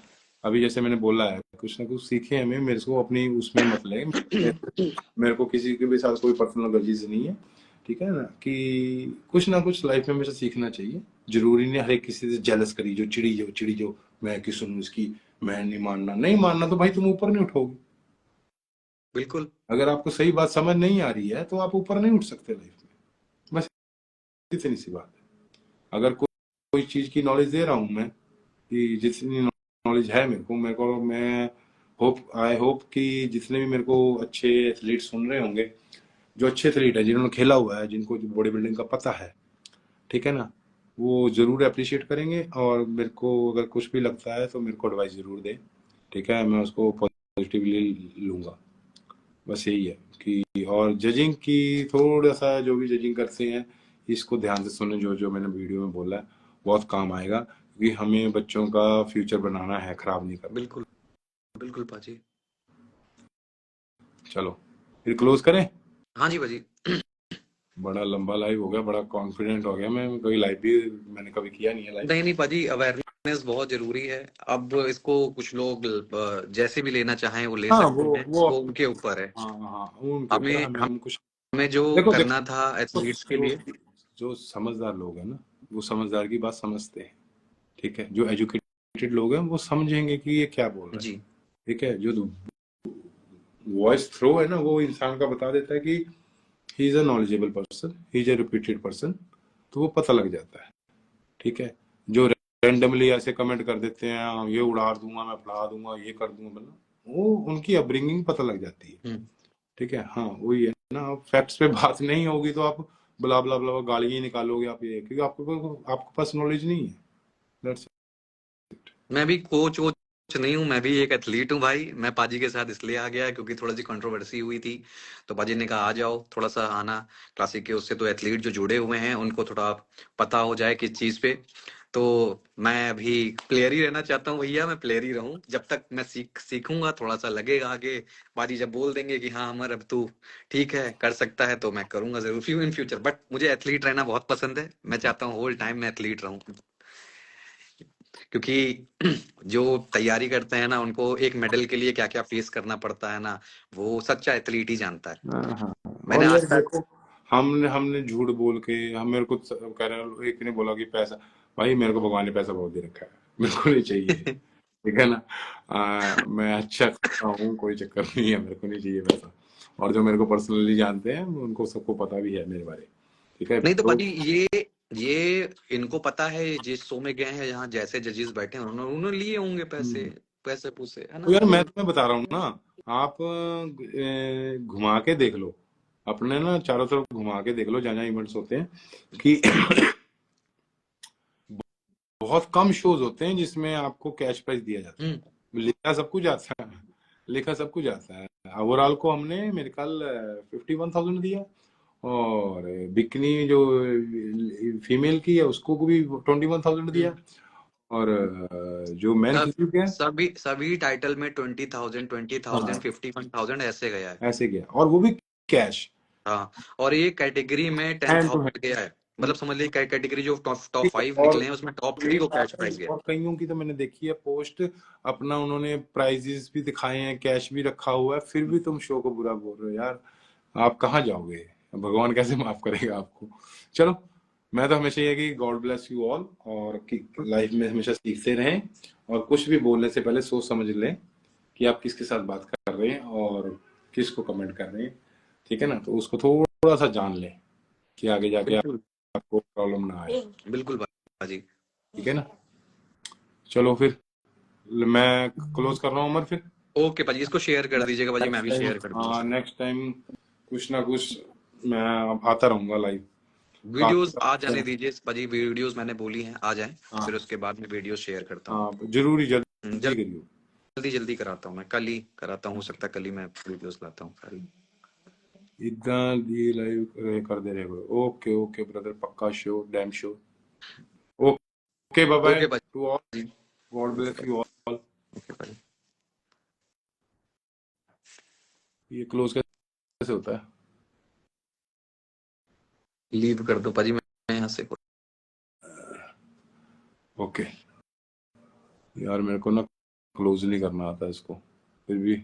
अभी जैसे मैंने बोला है, कुछ ना कुछ सीखें हमें, मेरे को अपनी उसमें मत ले, मेरे को किसी के भी साथ कोई पर्सनल ग्रजेस नहीं है, ठीक है ना, कि कुछ ना कुछ लाइफ में हमेशा सीखना चाहिए। जरूरी नहीं हर एक किसी से जेलस करी जो चिड़ी जो मैं की सुनूं इसकी, मैं नहीं मानना तो भाई तुम ऊपर नहीं उठोगे। बिल्कुल। अगर आपको सही बात समझ नहीं आ रही है तो आप ऊपर नहीं उठ सकते लाइफ में, बस इतनी सी बात है। अगर कोई चीज की नॉलेज दे रहा हूं मैं, कि जितनी नॉलेज है मेरे को मैं आई होप कि जितने भी मेरे को अच्छे एथलीट सुन रहे होंगे, जो अच्छे एथलीट है जिन्होंने खेला हुआ है, जिनको बॉडी बिल्डिंग का पता है, ठीक है ना, वो जरूर अप्रिशिएट करेंगे। और मेरे को अगर कुछ भी लगता है तो मेरे को एडवाइस जरूर दे, ठीक है, मैं उसको पॉजिटिवली लूंगा। बस यही है कि, और जजिंग की थोड़ा सा जो भी जजिंग करते हैं इसको ध्यान से सुने, जो जो मैंने वीडियो में बोला है बहुत काम आएगा, क्योंकि हमें बच्चों का फ्यूचर बनाना है, खराब नहीं करना। बिल्कुल बिल्कुल पाजी। चलो फिर क्लोज करें। हाँ जी पाजी। बड़ा लंबा लाइव हो गया, बड़ा कॉन्फिडेंट हो गया मैं, कभी लाइव भी मैंने कभी किया नहीं है लाइव। नहीं नहीं पाजी, अवेयरनेस बहुत जरूरी है। अब इसको कुछ लोग जैसे भी लेना चाहें वो ले हाँ सकते हैं, वो वो उनके ऊपर है। हाँ हाँ उनके ऊपर, हमें हमें हम कुछ हमें जो देखो करना देखो था एथलीट्स के जो लिए। जो समझदार लोग हैं ना, वो समझदार की बात समझते हैं, ठीक है। जो एजुकेटेड लोग हैं वो समझेंगे कि ये क्या बोल रहा है, जी। ठीक है। जो वॉइस थ्रो है ना, वो इंसान का बता देता है कि he is a knowledgeable person, he is a repeated person, तो वो पता लग जाता है, ठीक है। जो रैंडमली ऐसे कमेंट कर देते हैं, "हाँ, ये उड़ाड़ दूंगा, मैं फड़ा दूंगा, ये कर दूंगा", मतलब वो उनकी अपब्रिंगिंग पता लग जाती है, हम्म। ठीक है। हाँ वही है ना, फैक्ट्स पे बात नहीं होगी तो आप ब्ला ब्ला ब्ला गाली ही निकालोगे आप, ये क्योंकि आपके पास नॉलेज नहीं है। That's it. मैं भी कोच वोच नहीं हूँ, मैं भी एक एथलीट हूँ भाई। मैं पाजी के साथ इसलिए आ गया क्योंकि थोड़ा सी कंट्रोवर्सी हुई थी, तो पाजी ने कहा आ जाओ थोड़ा सा आना क्लासिक के उससे, तो एथलीट जो जुड़े हुए हैं उनको थोड़ा पता हो जाए किस चीज पे। तो मैं अभी प्लेयर ही रहना चाहता हूँ भैया, मैं प्लेयर ही रहूं जब तक मैं सीखूंगा, थोड़ा सा लगेगा आगे। पाजी जब बोल देंगे कि हाँ अमर अब तू ठीक है कर सकता है, तो मैं करूंगा जरूर इन फ्यूचर। बट मुझे एथलीट रहना बहुत पसंद है, मैं चाहता हूँ होल टाइम मैं एथलीट रहूं, क्योंकि जो तैयारी करते हैं ना उनको एक मेडल के लिए क्या क्या फेस करना पड़ता है ना, वो सच्चा एथलीट ही जानता है। हाँ। मैंने और यार आज तक। देखो, हमने हमने झूठ बोल के, हम मेरे को कह रहे हैं, एक ने बोला कि पैसा, भाई मेरे को भगवान ने पैसा बहुत दे रखा है, मेरे को नहीं चाहिए, ठीक है ना। मैं अच्छा करता हूँ, कोई चक्कर नहीं है, मेरे को नहीं चाहिए पैसा। और जो मेरे को पर्सनली जानते हैं उनको सबको पता भी है मेरे बारे, ठीक है। नहीं तो तो पाजी, ये इनको पता है, जिस शो में गए हैं जहाँ जैसे जजेस बैठे हैं उन्होंने उन्होंने लिए होंगे पैसे, हम्म, पैसे पूसे है तो ना, यार मैं तो तुम्हें बता रहा हूँ ना, आप घुमा के देख लो, अपने ना चारों तरफ घुमा के देख लो जहाँ जहाँ इवेंट्स होते हैं, कि बहुत कम शोज होते हैं जिसमें आपको कैश प्राइज दिया जाता हम्म। है। लिखा सब कुछ आता है, लिखा सब कुछ आता है। ओवरऑल को हमने मेरे ख्याल 51,000 दिया, और बिकनी जो फीमेल की है उसको को भी 21,000 दिया, हम्म। और जो मैन सब फिजिक है, सभी सभी टाइटल में 20,000 20,000 हाँ 51,000 ऐसे गया है। ऐसे गया, और वो भी कैश, हाँ, और ये कैटेगरी में हैंड टू 10,000 गया है। हैंड। मतलब समझ लीजिए कैटेगरी जो टॉप टॉप 5 और निकले हैं उसमें टॉप 3 को कैश प्राइज गया। और कईयों की तो मैंने देखी है पोस्ट, अपना उन्होंने प्राइजेस भी दिखाए हैं, कैश भी रखा हुआ है, फिर भी तुम शो को बुरा बोल रहे हो यार, आप कहाँ जाओगे, भगवान कैसे माफ करेगा आपको। चलो, मैं तो हमेशा ये कि गॉड ब्लेस यू ऑल, और कि लाइफ में हमेशा सीखते रहें, और कुछ भी बोलने से पहले सोच समझ लें कि आप किसके साथ बात कर रहे हैं और किसको कमेंट कर रहे हैं, ठीक है ना। तो उसको थोड़ा सा जान लें कि आगे जाके बिल्कुल आपको प्रॉब्लम ना आए, बिल्कुल भाजी। ठीक है ना। चलो फिर मैं क्लोज कर रहा हूँ अमर, फिर ओके भाजी, इसको शेयर कर दीजिएगा भाजी, मैं नेक्स्ट भी टाइम, शेयर कर हाँ दूंगा। नेक्स्ट टाइम कुछ ना कुछ मैं आता रहूंगा लाइव। वीडियोस आ जाने दीजिए भाजी, वीडियोस मैंने बोली हैं आ जाएं, हाँ फिर उसके बाद में वीडियो शेयर करता हूँ। हाँ जरूरी, जल्दी करियो। जल्दी जल्दी कराता हूँ, मैं कल ही कराता हूँ, हो सकता है कल ही मैं वीडियोस लाता हूँ कल। इतना ये लाइव कर दे रहे हो, ओके ओके ब्रदर, पक्का show, damn show. Okay bye bye okay to all, भाजी। गॉड ओके ब्लेस भाई। You all. ओके भाई। ये क्लोज कैसे होता है? लीव कर दो भाजी, मैं यहाँ से। ओके यार, मेरे को ना क्लोज नहीं करना आता इसको, फिर भी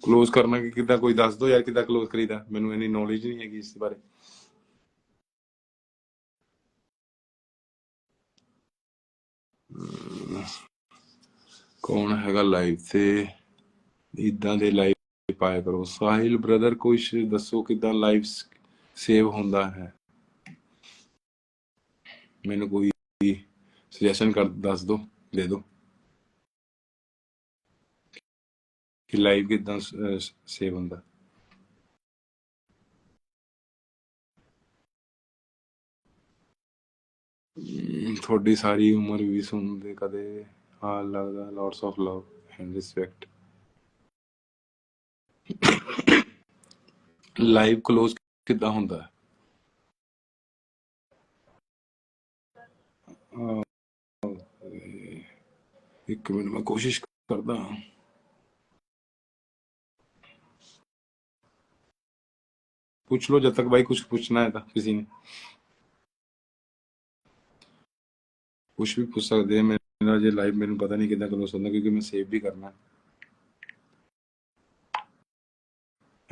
ਕਲੋਜ਼ ਕਰਨਾ ਕਿ ਕਿੱਦਾਂ, ਕੋਈ ਦੱਸ ਦਿਓ ਯਾਰ ਕਿੱਦਾਂ ਕਲੋਜ਼ ਕਰੀਦਾ, ਮੈਨੂੰ ਇੰਨੀ ਨੌਲੇਜ ਨਹੀਂ ਹੈਗੀ ਇਸ ਬਾਰੇ। ਕੌਣ ਹੈਗਾ ਲਾਈਵ ਤੇ, ਇਦਾਂ ਦੇ ਲਾਈਵ ਪਾਇਆ ਕਰੋ। ਸਾਹਿਲ ਬ੍ਰਦਰ ਕੁਛ ਦੱਸੋ ਕਿੱਦਾਂ ਲਾਈਵ ਸੇਵ ਹੁੰਦਾ ਹੈ, ਮੈਨੂੰ ਕੋਈ ਸੁਜੈਸ਼ਨ ਕਰ ਦੱਸ ਦਿਓ, ਦੇ ਦਿਓ ਕਿ ਲਾਈਵ ਕਿੱਦਾਂ ਸੇਵ ਹੁੰਦਾ। ਤੁਹਾਡੀ ਸਾਰੀ ਉਮਰ ਵੀ ਸੁਣਦੇ ਕਦੇ ਹਾਲ ਲੱਗਦਾ, lots of love and respect. Live close ਕਿੱਦਾਂ ਹੁੰਦਾ ਹੈ? ਇੱਕ ਮਿੰਟ ਮੈਂ ਕੋਸ਼ਿਸ਼ ਕਰਦਾ ਹਾਂ। पूछ लो जब तक भाई, कुछ पूछना है था किसी ने, कुछ भी पूछ सकते हैं। मेरा जो लाइव मैंने पता नहीं कितना क्लोज होता क्योंकि मैं सेव भी करना है।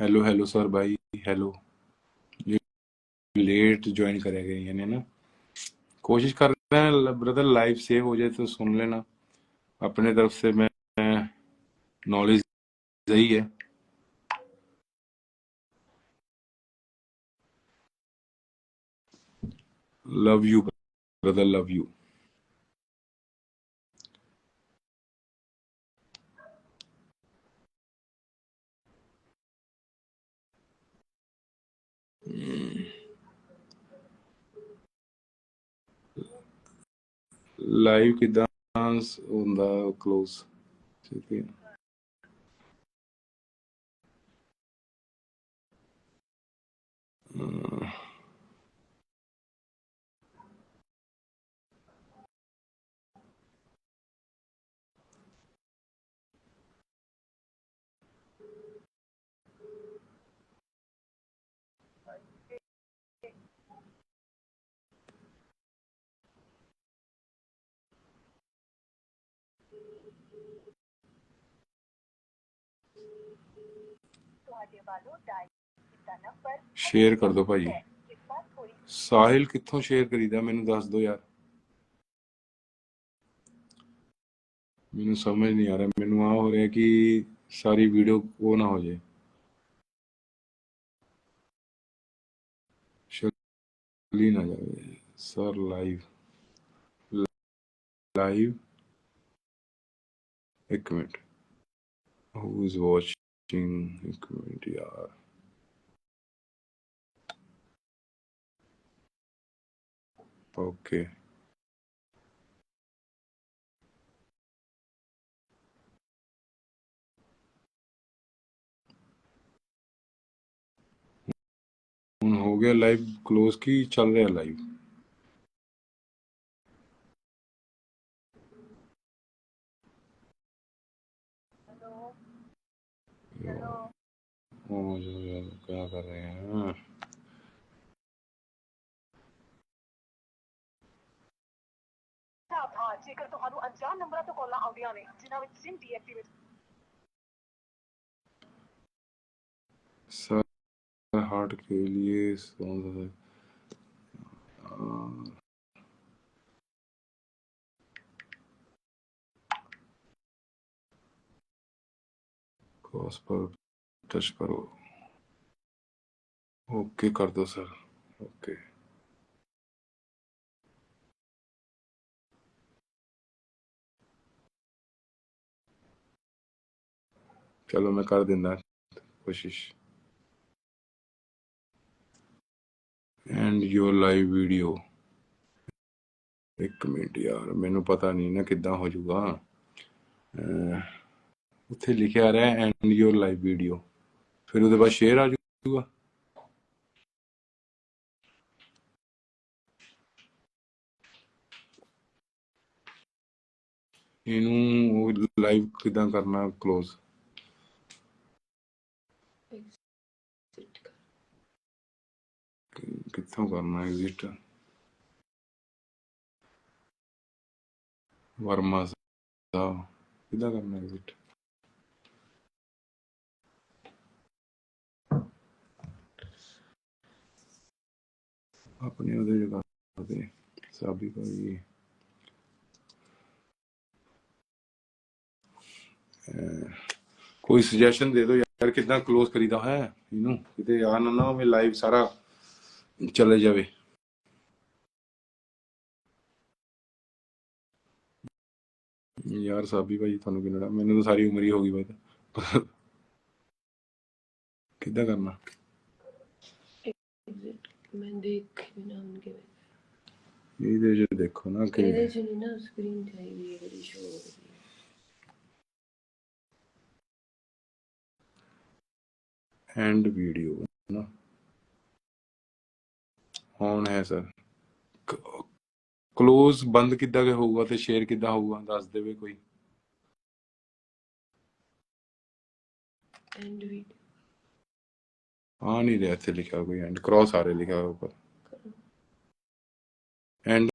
हेलो हेलो सर भाई, हेलो। जो लेट ज्वाइन करेगा यानी ना, कोशिश कर रहे हैं ब्रदर लाइव सेव हो जाए तो सुन लेना। अपने तरफ से मैं नॉलेज यही है। Love you brother, love you. Live किदां ਹੁੰਦਾ क्लोज, ठीक है। शेयर कर दो भाजी। साहिल कित्थों शेयर करीदा, मैनू दस दो यार, मैनू समझ नहीं आ रहा। मैनू आ हो रहा कि सारी वीडियो वो ना हो जाए, चली ना जाए। सर लाइव लाइव, एक मिनट, हु इज वाचिंग, एक मिनट यार। ओके हो गया लाइव क्लोज की, चल रहा है लाइव। क्या कर रहे हैं? ਜੇਕਰ ਤੁਹਾਨੂੰ ਅਣਜਾਣ ਨੰਬਰਾਂ ਤੋਂ ਕਾਲਾਂ ਆਉਂਦੀਆਂ ਨੇ ਜਿਨ੍ਹਾਂ ਵਿੱਚ SIM ਡੀਐਕਟੀਵੇਟ। सर हार्ट के लिए क्रॉस पर टच करो। ओके कर दो सर, ओके। चलो मैं कर देना कोशिश। एंड योर लाइव वीडियो, एक मिनट यार, मैनू पता नहीं ना किदा हो जाऊगा। उत्थे लिखे आ रहा है एंड योर लाइव वीडियो, फिर उसके बाद शेयर आ जाऊगा। इनू लाइव किदा करना क्लोज, कितों करना एग्जिट। वर्मा साहब किदा करना एग्जिट। अपने उधर जगह पे साबी भाई कोई सुजैशन दे दो यार कितना क्लोज करीदा है इनू किते यार ना मैं लाइव सारा चले जावे यार साबी भाई थानू किन्ना मैंने तो सारी उम्र ही होगी भाई किदा करना एग्जैक्ट मैं देख भी ना उनके ये जो देखो ना कि ਇਹਦੇ ਚ ਨਹੀਂ ਨਾ ਸਕਰੀਨ ਚਾਹੀਦੀ ਹੈ ਜਿਹੜੀ ਸ਼ੋ ਹੋ ਰਹੀ ਹੈ एंड वीडियो ना ऑन है सर क्लोज बंद किदा के होगा ते शेयर किदा होगा दस देवे कोई ਐਂਡ ਵੀਡੀਓ आ नहीं रहा इतने लिखा कोई एंड क्रॉस आ रहा लिखा हुआ ऊपर ਕਰੋ एंड